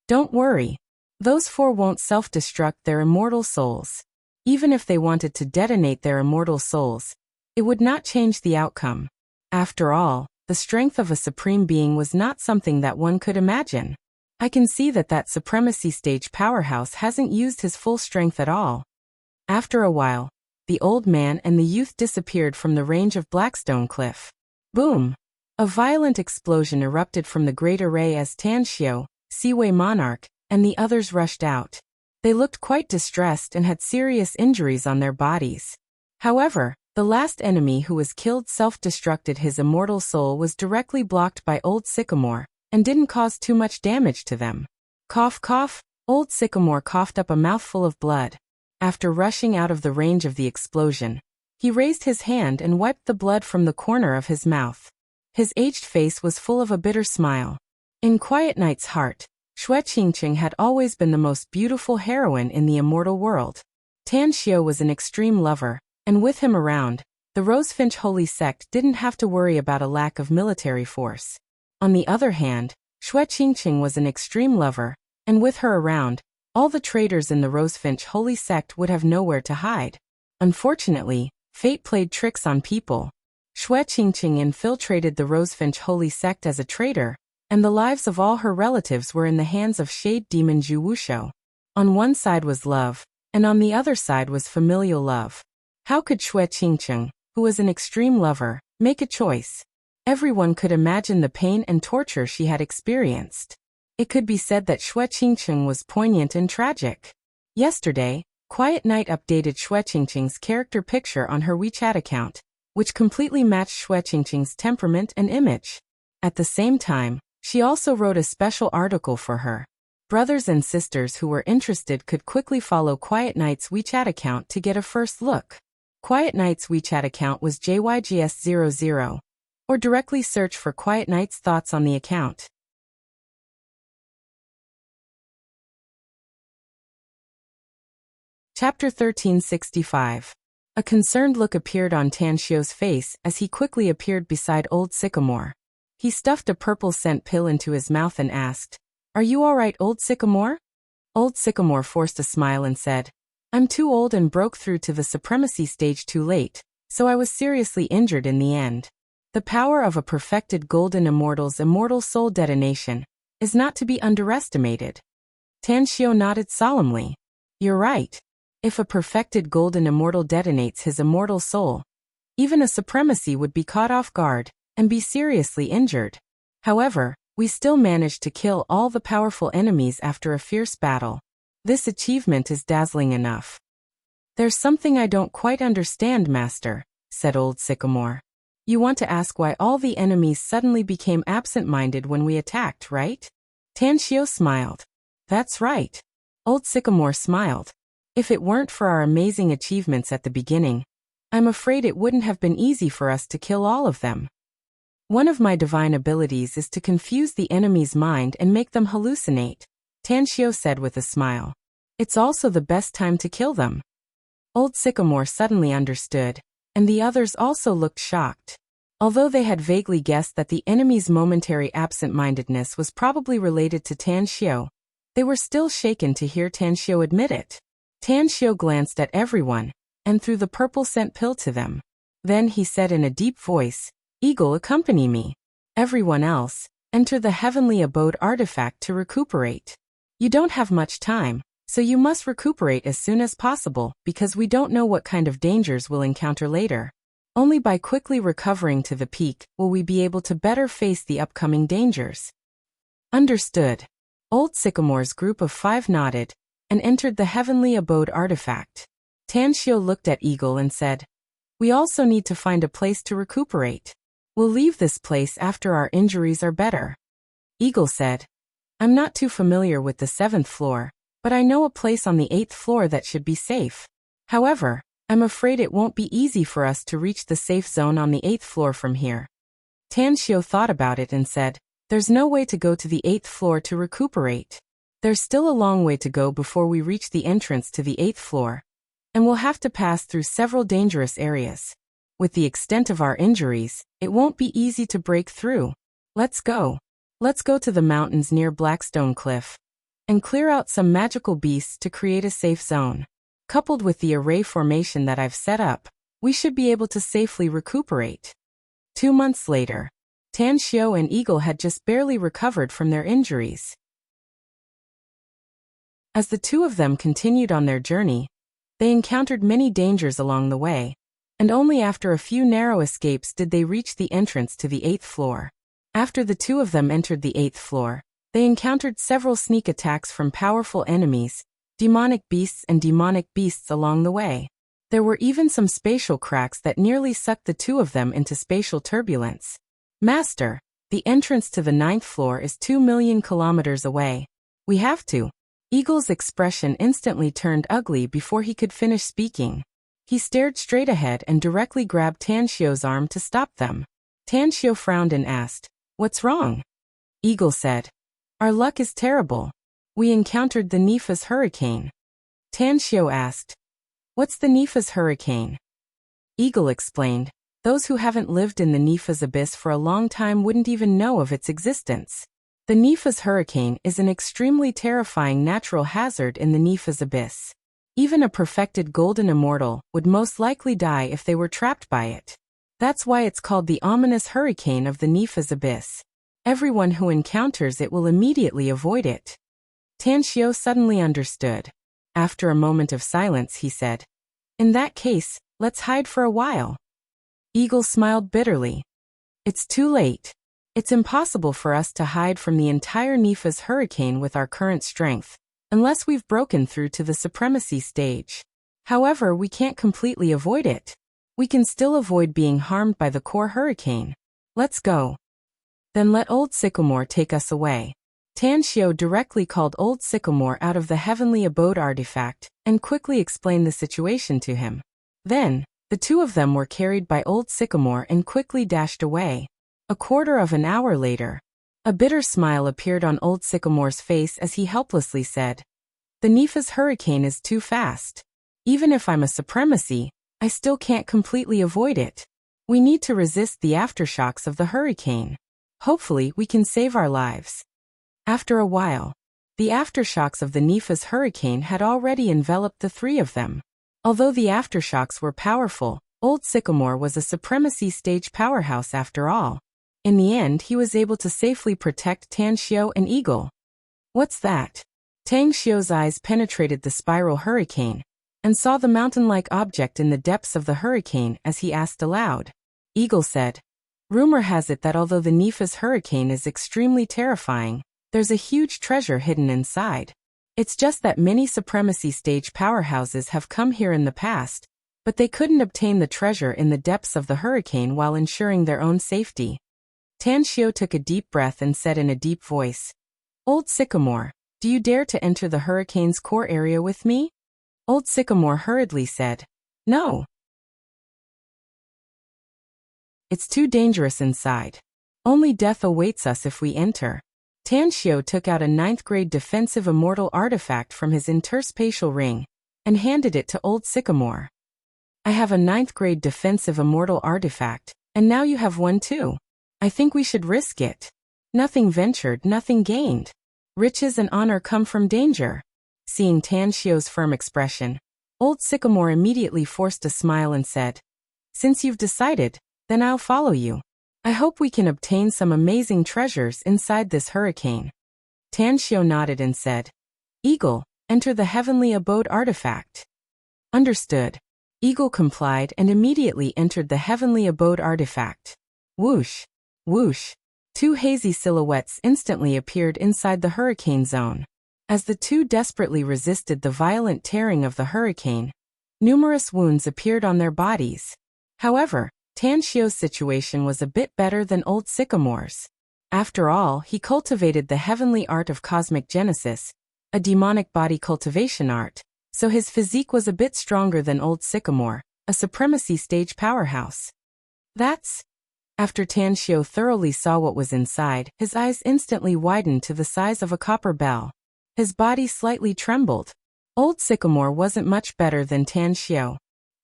Don't worry. Those 4 won't self-destruct their immortal souls. Even if they wanted to detonate their immortal souls, it would not change the outcome. After all, the strength of a supreme being was not something that one could imagine. I can see that supremacy stage powerhouse hasn't used his full strength at all. After a while, the old man and the youth disappeared from the range of Blackstone Cliff. Boom! A violent explosion erupted from the great array as Tan Xiu, Seaway Monarch, and the others rushed out. They looked quite distressed and had serious injuries on their bodies. However, the last enemy who was killed self-destructed his immortal soul was directly blocked by Old Sycamore, and didn't cause too much damage to them. Cough cough, Old Sycamore coughed up a mouthful of blood. After rushing out of the range of the explosion, he raised his hand and wiped the blood from the corner of his mouth. His aged face was full of a bitter smile. In Quiet Knight's heart, Xue Qingqing had always been the most beautiful heroine in the immortal world. Tan Xiu was an extreme lover, and with him around, the Rosefinch Holy Sect didn't have to worry about a lack of military force. On the other hand, Xue Qingqing was an extreme lover, and with her around, all the traitors in the Rosefinch holy sect would have nowhere to hide. Unfortunately, fate played tricks on people. Xue Qingqing infiltrated the Rosefinch holy sect as a traitor, and the lives of all her relatives were in the hands of shade demon Zhu Wuxiu. On one side was love, and on the other side was familial love. How could Xue Qingqing, who was an extreme lover, make a choice? Everyone could imagine the pain and torture she had experienced. It could be said that Xue Qingqing was poignant and tragic. Yesterday, Quiet Night updated Xue Qingqing's character picture on her WeChat account, which completely matched Xue Qingqing's temperament and image. At the same time, she also wrote a special article for her. Brothers and sisters who were interested could quickly follow Quiet Night's WeChat account to get a first look. Quiet Night's WeChat account was JYGS00, or directly search for Quiet Night's thoughts on the account. Chapter 1365. A concerned look appeared on Tanxio's face as he quickly appeared beside Old Sycamore. He stuffed a purple scent pill into his mouth and asked, "Are you all right, Old Sycamore?" Old Sycamore forced a smile and said, "I'm too old and broke through to the supremacy stage too late, so I was seriously injured in the end. The power of a perfected golden immortal's immortal soul detonation is not to be underestimated." Tanxio nodded solemnly. "You're right. If a perfected golden immortal detonates his immortal soul, even a supremacy would be caught off guard and be seriously injured. However, we still managed to kill all the powerful enemies after a fierce battle. This achievement is dazzling enough." "There's something I don't quite understand, Master," said Old Sycamore. "You want to ask why all the enemies suddenly became absent-minded when we attacked, right?" Tanxio smiled. "That's right." Old Sycamore smiled. "If it weren't for our amazing achievements at the beginning, I'm afraid it wouldn't have been easy for us to kill all of them. One of my divine abilities is to confuse the enemy's mind and make them hallucinate," Tanxio said with a smile. "It's also the best time to kill them." Old Sycamore suddenly understood, and the others also looked shocked. Although they had vaguely guessed that the enemy's momentary absent-mindedness was probably related to Tanxio, they were still shaken to hear Tanxio admit it. Tanxio glanced at everyone, and threw the purple scent pill to them. Then he said in a deep voice, "Eagle, accompany me. Everyone else, enter the heavenly abode artifact to recuperate. You don't have much time, so you must recuperate as soon as possible because we don't know what kind of dangers we'll encounter later. Only by quickly recovering to the peak will we be able to better face the upcoming dangers." "Understood." Old Sycamore's group of 5 nodded, and entered the heavenly abode artifact. Tanxio looked at Eagle and said, "We also need to find a place to recuperate. We'll leave this place after our injuries are better." Eagle said, "I'm not too familiar with the 7th floor, but I know a place on the 8th floor that should be safe. However, I'm afraid it won't be easy for us to reach the safe zone on the 8th floor from here." Tanxio thought about it and said, "There's no way to go to the 8th floor to recuperate. There's still a long way to go before we reach the entrance to the 8th floor, and we'll have to pass through several dangerous areas. With the extent of our injuries, it won't be easy to break through. Let's go. Let's go to the mountains near Blackstone Cliff and clear out some magical beasts to create a safe zone. Coupled with the array formation that I've set up, we should be able to safely recuperate." 2 months later, Tanxio and Eagle had just barely recovered from their injuries. As the two of them continued on their journey, they encountered many dangers along the way, and only after a few narrow escapes did they reach the entrance to the 8th floor. After the two of them entered the 8th floor, they encountered several sneak attacks from powerful enemies, demonic beasts along the way. There were even some spatial cracks that nearly sucked the two of them into spatial turbulence. "Master, the entrance to the 9th floor is 2 million kilometers away. We have to." Eagle's expression instantly turned ugly before he could finish speaking. He stared straight ahead and directly grabbed Tanxio's arm to stop them. Tanxio frowned and asked, "What's wrong?" Eagle said, "Our luck is terrible. We encountered the Nifa's hurricane." Tanxio asked, "What's the Nifa's hurricane?" Eagle explained, "Those who haven't lived in the Nifa's abyss for a long time wouldn't even know of its existence. The Nepha's hurricane is an extremely terrifying natural hazard in the Nepha's abyss. Even a perfected golden immortal would most likely die if they were trapped by it. That's why it's called the ominous hurricane of the Nepha's abyss. Everyone who encounters it will immediately avoid it. Tanshio suddenly understood. After a moment of silence, he said, "In that case, let's hide for a while." Eagle smiled bitterly. "It's too late. It's impossible for us to hide from the entire Nepha's hurricane with our current strength, unless we've broken through to the supremacy stage. However, we can't completely avoid it. We can still avoid being harmed by the core hurricane. Let's go." "Then let Old Sycamore take us away." Tanshio directly called Old Sycamore out of the Heavenly Abode artifact and quickly explained the situation to him. Then, the two of them were carried by Old Sycamore and quickly dashed away. A quarter of an hour later, a bitter smile appeared on Old Sycamore's face as he helplessly said, "The Nepha's hurricane is too fast. Even if I'm a supremacy, I still can't completely avoid it. We need to resist the aftershocks of the hurricane. Hopefully, we can save our lives." After a while, the aftershocks of the Nepha's hurricane had already enveloped the three of them. Although the aftershocks were powerful, Old Sycamore was a supremacy stage powerhouse after all. In the end, he was able to safely protect Tanshio and Eagle. "What's that?" Tanshio's eyes penetrated the spiral hurricane and saw the mountain-like object in the depths of the hurricane as he asked aloud. Eagle said, "Rumor has it that although the Nepha's hurricane is extremely terrifying, there's a huge treasure hidden inside. It's just that many supremacy stage powerhouses have come here in the past, but they couldn't obtain the treasure in the depths of the hurricane while ensuring their own safety." Tanshio took a deep breath and said in a deep voice, "Old Sycamore, do you dare to enter the hurricane's core area with me?" Old Sycamore hurriedly said, "No. It's too dangerous inside. Only death awaits us if we enter." Tanshio took out a 9th-grade defensive immortal artifact from his interspatial ring and handed it to Old Sycamore. "I have a 9th-grade defensive immortal artifact, and now you have one too. I think we should risk it. Nothing ventured, nothing gained. Riches and honor come from danger." Seeing Tanshio's firm expression, Old Sycamore immediately forced a smile and said, "Since you've decided, then I'll follow you. I hope we can obtain some amazing treasures inside this hurricane." Tanshio nodded and said, "Eagle, enter the Heavenly Abode artifact." "Understood." Eagle complied and immediately entered the Heavenly Abode artifact. Whoosh! Whoosh! Two hazy silhouettes instantly appeared inside the hurricane zone. As the two desperately resisted the violent tearing of the hurricane, numerous wounds appeared on their bodies. However, Tanshio's situation was a bit better than Old Sycamore's. After all, he cultivated the heavenly art of cosmic genesis, a demonic body cultivation art, so his physique was a bit stronger than Old Sycamore, a supremacy stage powerhouse. After Tanshio thoroughly saw what was inside, his eyes instantly widened to the size of a copper bell. His body slightly trembled. Old Sycamore wasn't much better than Tanshio.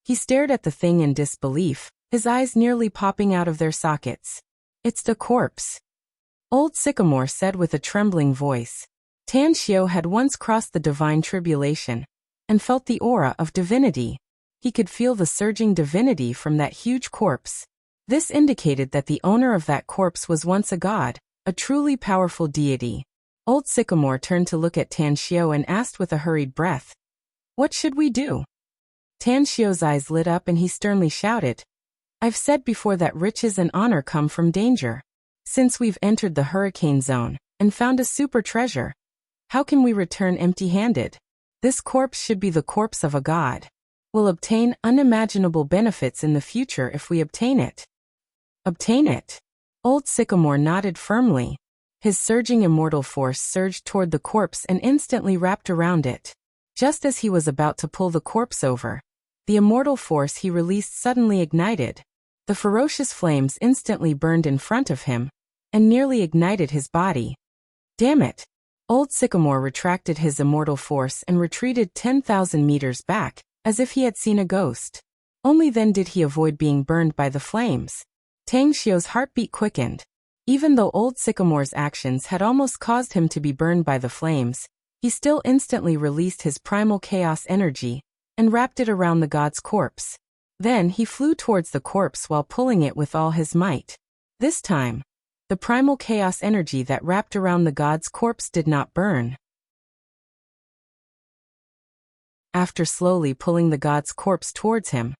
He stared at the thing in disbelief, his eyes nearly popping out of their sockets. "It's the corpse," Old Sycamore said with a trembling voice. Tanshio had once crossed the divine tribulation and felt the aura of divinity. He could feel the surging divinity from that huge corpse. This indicated that the owner of that corpse was once a god, a truly powerful deity. Old Sycamore turned to look at Tanshio and asked with a hurried breath, "What should we do?" Tanshio's eyes lit up and he sternly shouted, "I've said before that riches and honor come from danger. Since we've entered the hurricane zone and found a super treasure, how can we return empty-handed? This corpse should be the corpse of a god. We'll obtain unimaginable benefits in the future if we obtain it." "Obtain it?" Old Sycamore nodded firmly. His surging immortal force surged toward the corpse and instantly wrapped around it. Just as he was about to pull the corpse over, the immortal force he released suddenly ignited. The ferocious flames instantly burned in front of him and nearly ignited his body. "Damn it!" Old Sycamore retracted his immortal force and retreated 10,000 meters back, as if he had seen a ghost. Only then did he avoid being burned by the flames. Tanshio's heartbeat quickened. Even though old Sycamore's actions had almost caused him to be burned by the flames, he still instantly released his primal chaos energy and wrapped it around the god's corpse. Then he flew towards the corpse while pulling it with all his might. This time, the primal chaos energy that wrapped around the god's corpse did not burn. After slowly pulling the god's corpse towards him,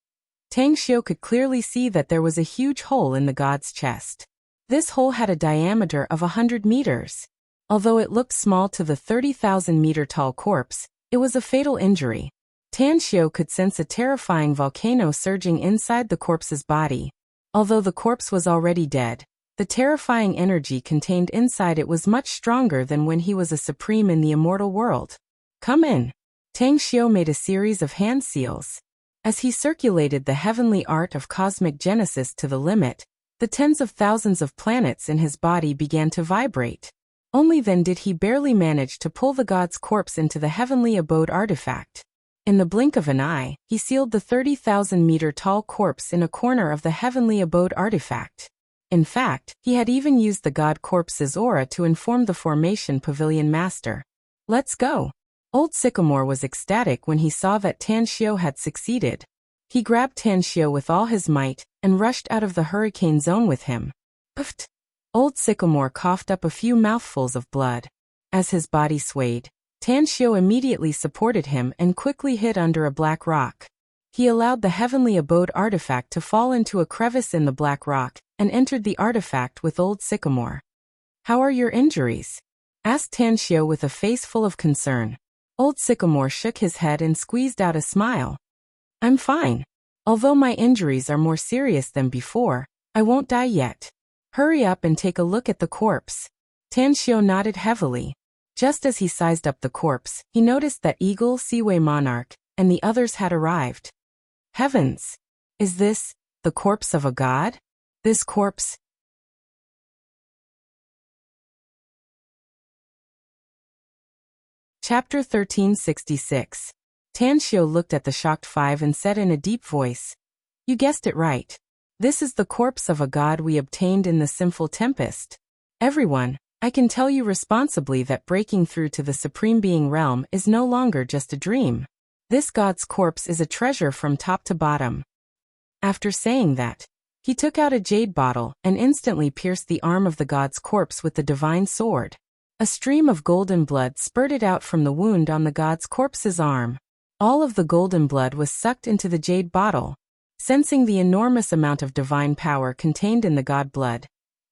Tang Xiu could clearly see that there was a huge hole in the god's chest. This hole had a diameter of 100 meters. Although it looked small to the 30,000-meter-tall corpse, it was a fatal injury. Tang Xiu could sense a terrifying volcano surging inside the corpse's body. Although the corpse was already dead, the terrifying energy contained inside it was much stronger than when he was a supreme in the immortal world. Come in. Tang Xiu made a series of hand seals. As he circulated the heavenly art of cosmic genesis to the limit, the tens of thousands of planets in his body began to vibrate. Only then did he barely manage to pull the god's corpse into the heavenly abode artifact. In the blink of an eye, he sealed the 30,000-meter-tall corpse in a corner of the heavenly abode artifact. In fact, he had even used the god corpse's aura to inform the formation pavilion master. Let's go. Old Sycamore was ecstatic when he saw that Tang Xiu had succeeded. He grabbed Tang Xiu with all his might and rushed out of the hurricane zone with him. Puffed. Old Sycamore coughed up a few mouthfuls of blood. As his body swayed, Tang Xiu immediately supported him and quickly hid under a black rock. He allowed the heavenly abode artifact to fall into a crevice in the black rock and entered the artifact with Old Sycamore. How are your injuries? Asked Tang Xiu with a face full of concern. Old Sycamore shook his head and squeezed out a smile. I'm fine. Although my injuries are more serious than before, I won't die yet. Hurry up and take a look at the corpse. Tang Xiu nodded heavily. Just as he sized up the corpse, he noticed that Eagle, Seaway Monarch, and the others had arrived. Heavens! Is this the corpse of a god? This corpse... Chapter 1366. Tang Xiu looked at the shocked five and said in a deep voice, You guessed it right. This is the corpse of a god we obtained in the Sinful Tempest. Everyone, I can tell you responsibly that breaking through to the Supreme Being realm is no longer just a dream. This god's corpse is a treasure from top to bottom. After saying that, he took out a jade bottle and instantly pierced the arm of the god's corpse with the divine sword. A stream of golden blood spurted out from the wound on the god's corpse's arm. All of the golden blood was sucked into the jade bottle. Sensing the enormous amount of divine power contained in the god blood,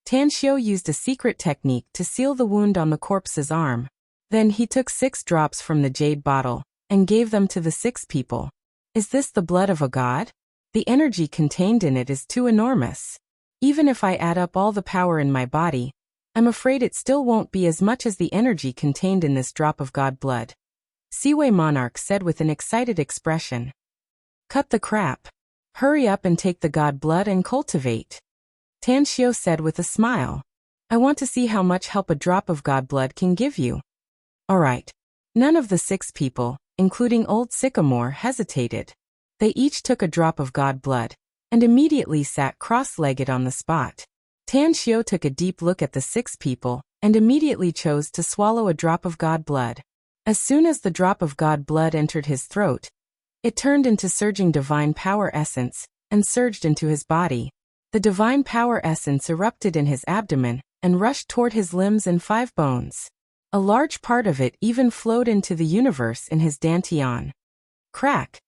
Tang Xiu used a secret technique to seal the wound on the corpse's arm. Then he took 6 drops from the jade bottle and gave them to the 6 people. Is this the blood of a god? The energy contained in it is too enormous. Even if I add up all the power in my body, I'm afraid it still won't be as much as the energy contained in this drop of god blood. Seaway Monarch said with an excited expression. Cut the crap. Hurry up and take the god blood and cultivate. Tang Xiu said with a smile. I want to see how much help a drop of god blood can give you. Alright. None of the 6 people, including Old Sycamore, hesitated. They each took a drop of god blood and immediately sat cross-legged on the spot. Tang Xiu took a deep look at the 6 people and immediately chose to swallow a drop of god blood. As soon as the drop of god blood entered his throat, it turned into surging divine power essence and surged into his body. The divine power essence erupted in his abdomen and rushed toward his limbs and 5 bones. A large part of it even flowed into the universe in his dantian. Crack!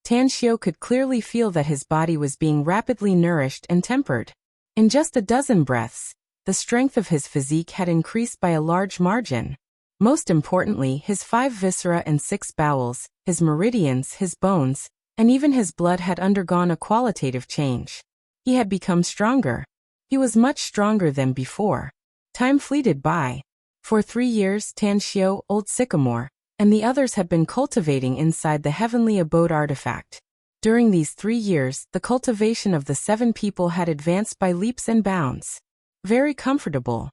Tang Xiu could clearly feel that his body was being rapidly nourished and tempered. In just a dozen breaths, the strength of his physique had increased by a large margin. Most importantly, his 5 viscera and 6 bowels, his meridians, his bones, and even his blood had undergone a qualitative change. He had become stronger. He was much stronger than before. Time fleeted by. For 3 years, Tang Xiu, Old Sycamore, and the others had been cultivating inside the heavenly abode artifact. During these 3 years, the cultivation of the 7 people had advanced by leaps and bounds. Very comfortable.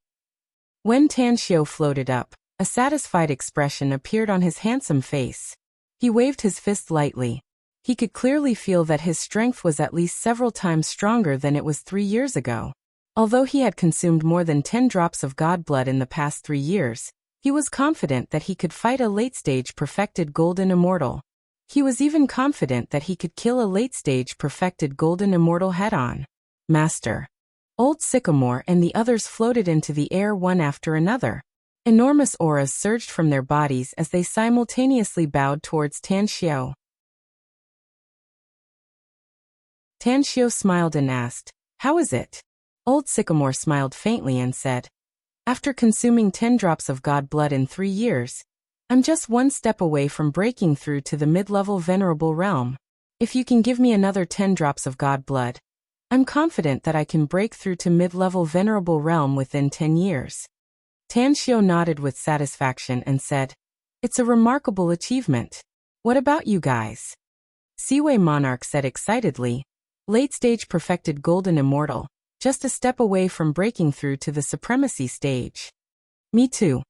When Tang Xiu floated up, a satisfied expression appeared on his handsome face. He waved his fist lightly. He could clearly feel that his strength was at least several times stronger than it was 3 years ago. Although he had consumed more than 10 drops of god blood in the past 3 years, he was confident that he could fight a late-stage perfected golden immortal. He was even confident that he could kill a late-stage perfected golden immortal head-on. Master. Old Sycamore and the others floated into the air one after another. Enormous auras surged from their bodies as they simultaneously bowed towards Tan Xiao. Tan Xiao smiled and asked, "How is it?" Old Sycamore smiled faintly and said, "After consuming 10 drops of god blood in 3 years, I'm just one step away from breaking through to the mid-level venerable realm. If you can give me another 10 drops of god blood, I'm confident that I can break through to mid-level venerable realm within 10 years. Tan Xiao nodded with satisfaction and said, "It's a remarkable achievement. What about you guys?" Seaway Monarch said excitedly, "Late-stage perfected golden immortal, just a step away from breaking through to the supremacy stage." Me too,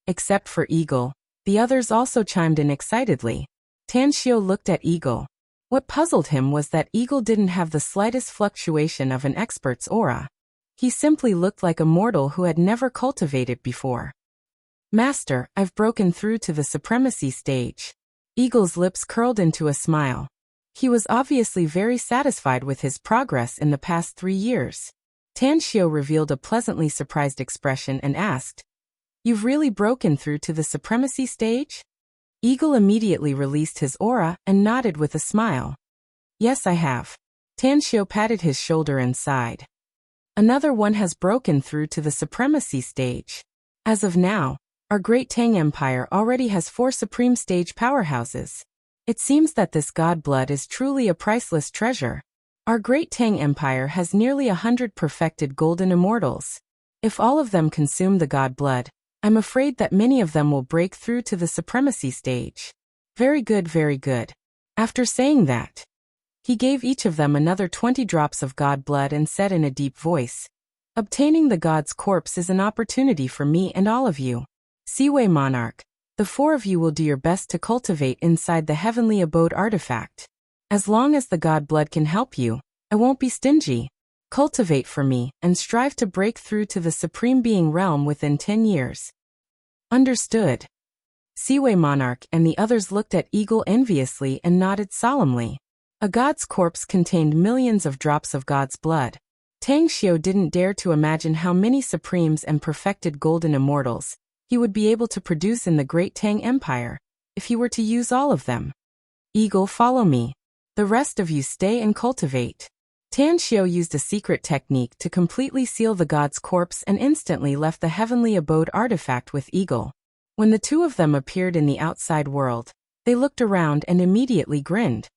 except for Eagle. The others also chimed in excitedly. Tan Xiao looked at Eagle. What puzzled him was that Eagle didn't have the slightest fluctuation of an expert's aura. He simply looked like a mortal who had never cultivated before. "Master, I've broken through to the supremacy stage." Eagle's lips curled into a smile. He was obviously very satisfied with his progress in the past 3 years. Tan Xiao revealed a pleasantly surprised expression and asked, "You've really broken through to the supremacy stage?" Eagle immediately released his aura and nodded with a smile. "Yes, I have." Tan Xiao patted his shoulder and sighed. "Another one has broken through to the supremacy stage. As of now, our great Tang Empire already has 4 supreme stage powerhouses. It seems that this god blood is truly a priceless treasure. Our great Tang Empire has nearly 100 perfected golden immortals. If all of them consume the god blood, I'm afraid that many of them will break through to the supremacy stage." Very good, very good. After saying that, he gave each of them another 20 drops of god blood and said in a deep voice, "Obtaining the god's corpse is an opportunity for me and all of you. Seaway Monarch, the 4 of you will do your best to cultivate inside the heavenly abode artifact. As long as the god blood can help you, I won't be stingy. Cultivate for me and strive to break through to the supreme being realm within 10 years. Understood." Seaway Monarch and the others looked at Eagle enviously and nodded solemnly. A god's corpse contained millions of drops of god's blood. Tang Xiao didn't dare to imagine how many supremes and perfected golden immortals he would be able to produce in the great Tang Empire, if he were to use all of them. "Eagle, follow me. The rest of you stay and cultivate." Tan Xiao used a secret technique to completely seal the god's corpse and instantly left the heavenly abode artifact with Eagle. When the 2 of them appeared in the outside world, they looked around and immediately grinned.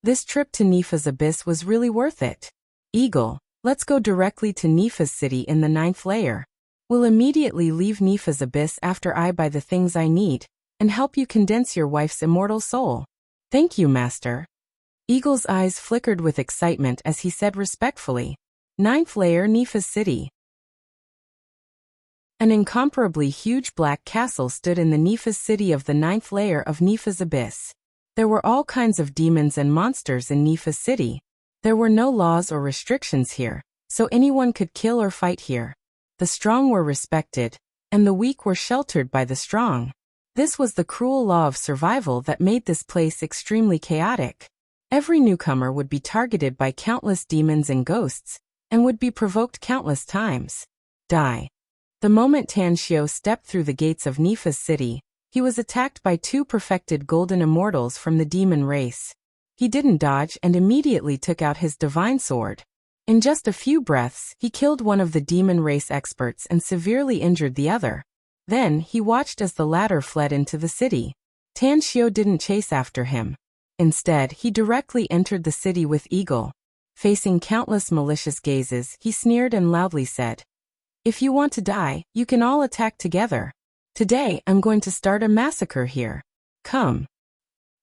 This trip to Nifa's Abyss was really worth it. "Eagle, let's go directly to Nifa's city in the 9th layer. We'll immediately leave Nifa's Abyss after I buy the things I need, and help you condense your wife's immortal soul." "Thank you, Master." Eagle's eyes flickered with excitement as he said respectfully, "9th layer Nifa's city." An incomparably huge black castle stood in the Nifa's city of the 9th layer of Nifa's Abyss. There were all kinds of demons and monsters in Nifa's city. There were no laws or restrictions here, so anyone could kill or fight here. The strong were respected, and the weak were sheltered by the strong. This was the cruel law of survival that made this place extremely chaotic. Every newcomer would be targeted by countless demons and ghosts, and would be provoked countless times. Die. The moment Tan Xiao stepped through the gates of Nifa's city, he was attacked by 2 perfected golden immortals from the demon race. He didn't dodge and immediately took out his divine sword. In just a few breaths, he killed one of the demon race experts and severely injured the other. Then, he watched as the latter fled into the city. Tan Xiao didn't chase after him. Instead, he directly entered the city with Eagle. Facing countless malicious gazes, he sneered and loudly said, "If you want to die, you can all attack together. Today, I'm going to start a massacre here. Come."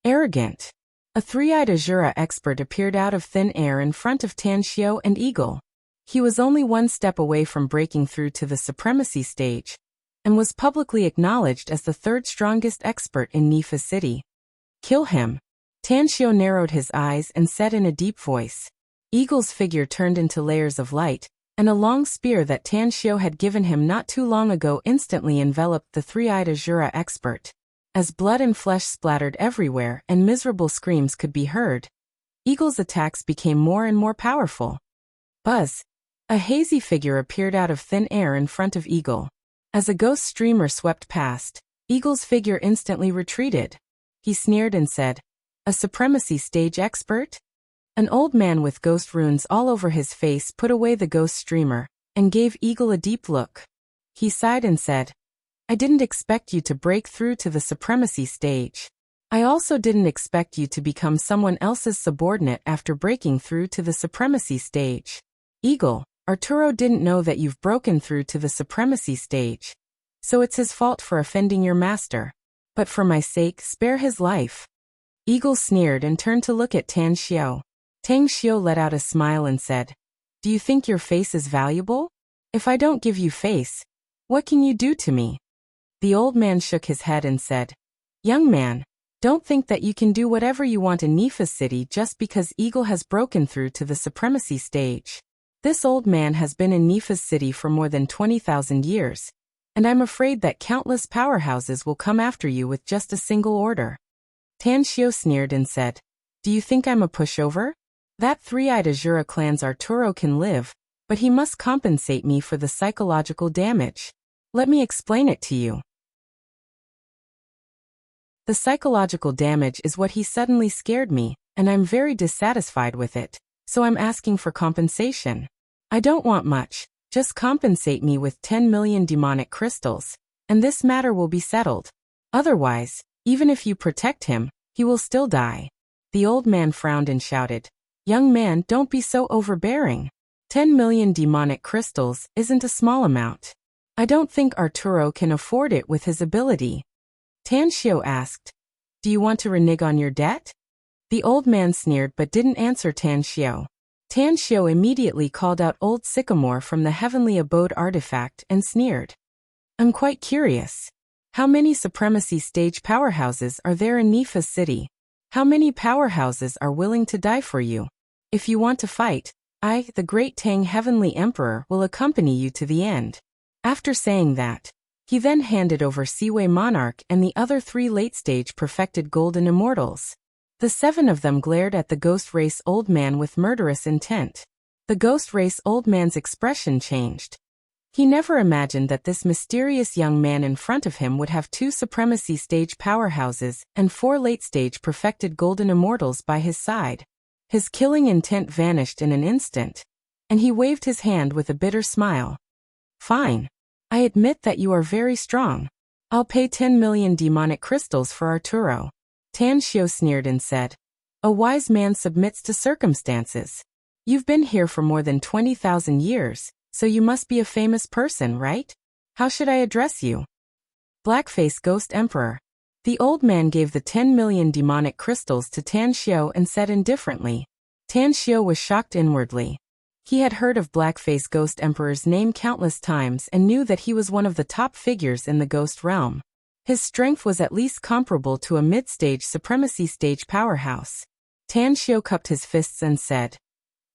Arrogant. A 3-eyed Azura expert appeared out of thin air in front of Tan Xiao and Eagle. He was only one step away from breaking through to the supremacy stage, and was publicly acknowledged as the 3rd strongest expert in Nifa City. "Kill him." Tan Xiao narrowed his eyes and said in a deep voice. Eagle's figure turned into layers of light, and a long spear that Tan Xiu had given him not too long ago instantly enveloped the three-eyed Azura expert. As blood and flesh splattered everywhere and miserable screams could be heard, Eagle's attacks became more and more powerful. Buzz! A hazy figure appeared out of thin air in front of Eagle. As a ghost streamer swept past, Eagle's figure instantly retreated. He sneered and said, "A supremacy stage expert?" An old man with ghost runes all over his face put away the ghost streamer and gave Eagle a deep look. He sighed and said, "I didn't expect you to break through to the supremacy stage. I also didn't expect you to become someone else's subordinate after breaking through to the supremacy stage. Eagle, Arturo didn't know that you've broken through to the supremacy stage. So it's his fault for offending your master. But for my sake, spare his life." Eagle sneered and turned to look at Tan Xiu. Tan Xiu let out a smile and said, "Do you think your face is valuable? If I don't give you face, what can you do to me?" The old man shook his head and said, "Young man, don't think that you can do whatever you want in Nifa's city just because Eagle has broken through to the supremacy stage. This old man has been in Nifa's city for more than 20,000 years, and I'm afraid that countless powerhouses will come after you with just a single order." Tan Xiu sneered and said, "Do you think I'm a pushover? That three-eyed Azura clan's Arturo can live, but he must compensate me for the psychological damage. Let me explain it to you. The psychological damage is what he suddenly scared me, and I'm very dissatisfied with it, so I'm asking for compensation. I don't want much, just compensate me with 10 million demonic crystals, and this matter will be settled. Otherwise, even if you protect him, he will still die." The old man frowned and shouted, "Young man, don't be so overbearing. 10 million demonic crystals isn't a small amount. I don't think Arturo can afford it with his ability." Tan Xiu asked, "Do you want to renege on your debt?" The old man sneered but didn't answer Tan Xiu. Tan Xiu immediately called out Old Sycamore from the Heavenly Abode artifact and sneered, "I'm quite curious. How many supremacy stage powerhouses are there in Nifa's city? How many powerhouses are willing to die for you? If you want to fight, I, the Great Tang Heavenly Emperor, will accompany you to the end." After saying that, he then handed over Seaway Monarch and the other 3 late-stage perfected golden immortals. The 7 of them glared at the Ghost Race old man with murderous intent. The Ghost Race old man's expression changed. He never imagined that this mysterious young man in front of him would have 2 supremacy stage powerhouses and 4 late-stage perfected golden immortals by his side. His killing intent vanished in an instant, and he waved his hand with a bitter smile. "Fine. I admit that you are very strong. I'll pay 10 million demonic crystals for Arturo." Tan Xiu sneered and said, "A wise man submits to circumstances. You've been here for more than 20,000 years, so you must be a famous person, right? How should I address you?" "Blackface Ghost Emperor." The old man gave the 10 million demonic crystals to Tan Xiu and said indifferently. Tan Xiu was shocked inwardly. He had heard of Blackface Ghost Emperor's name countless times and knew that he was one of the top figures in the ghost realm. His strength was at least comparable to a mid-stage supremacy stage powerhouse. Tan Xiu cupped his fists and said,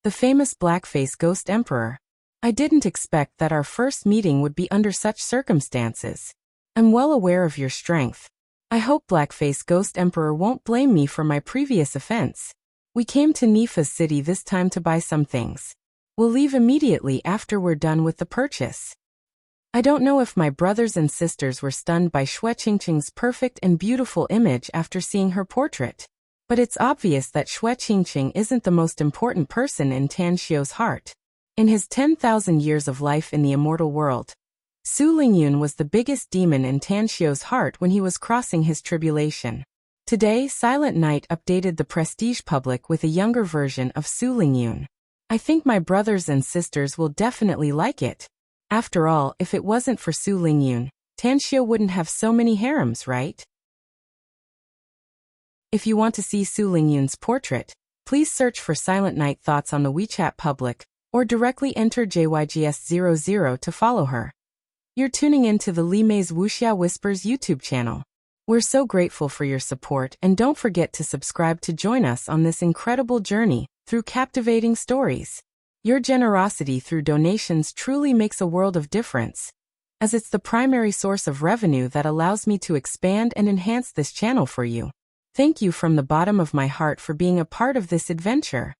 "The famous Blackface Ghost Emperor. I didn't expect that our first meeting would be under such circumstances. I'm well aware of your strength. I hope Blackface Ghost Emperor won't blame me for my previous offense. We came to Nifa's city this time to buy some things. We'll leave immediately after we're done with the purchase." I don't know if my brothers and sisters were stunned by Xue Qingqing's perfect and beautiful image after seeing her portrait, but it's obvious that Xue Qingqing isn't the most important person in Tan Xiu's heart. In his 10,000 years of life in the immortal world, Su Lingyun was the biggest demon in Tan Xiu's heart when he was crossing his tribulation. Today, Silent Night updated the prestige public with a younger version of Su Lingyun. I think my brothers and sisters will definitely like it. After all, if it wasn't for Su Lingyun, Tan Xiu wouldn't have so many harems, right? If you want to see Su Lingyun's portrait, please search for Silent Night Thoughts on the WeChat public, or directly enter JYGS00 to follow her. You're tuning in to the Li Mei's Wuxia Whispers YouTube channel. We're so grateful for your support, and don't forget to subscribe to join us on this incredible journey through captivating stories. Your generosity through donations truly makes a world of difference, as it's the primary source of revenue that allows me to expand and enhance this channel for you. Thank you from the bottom of my heart for being a part of this adventure.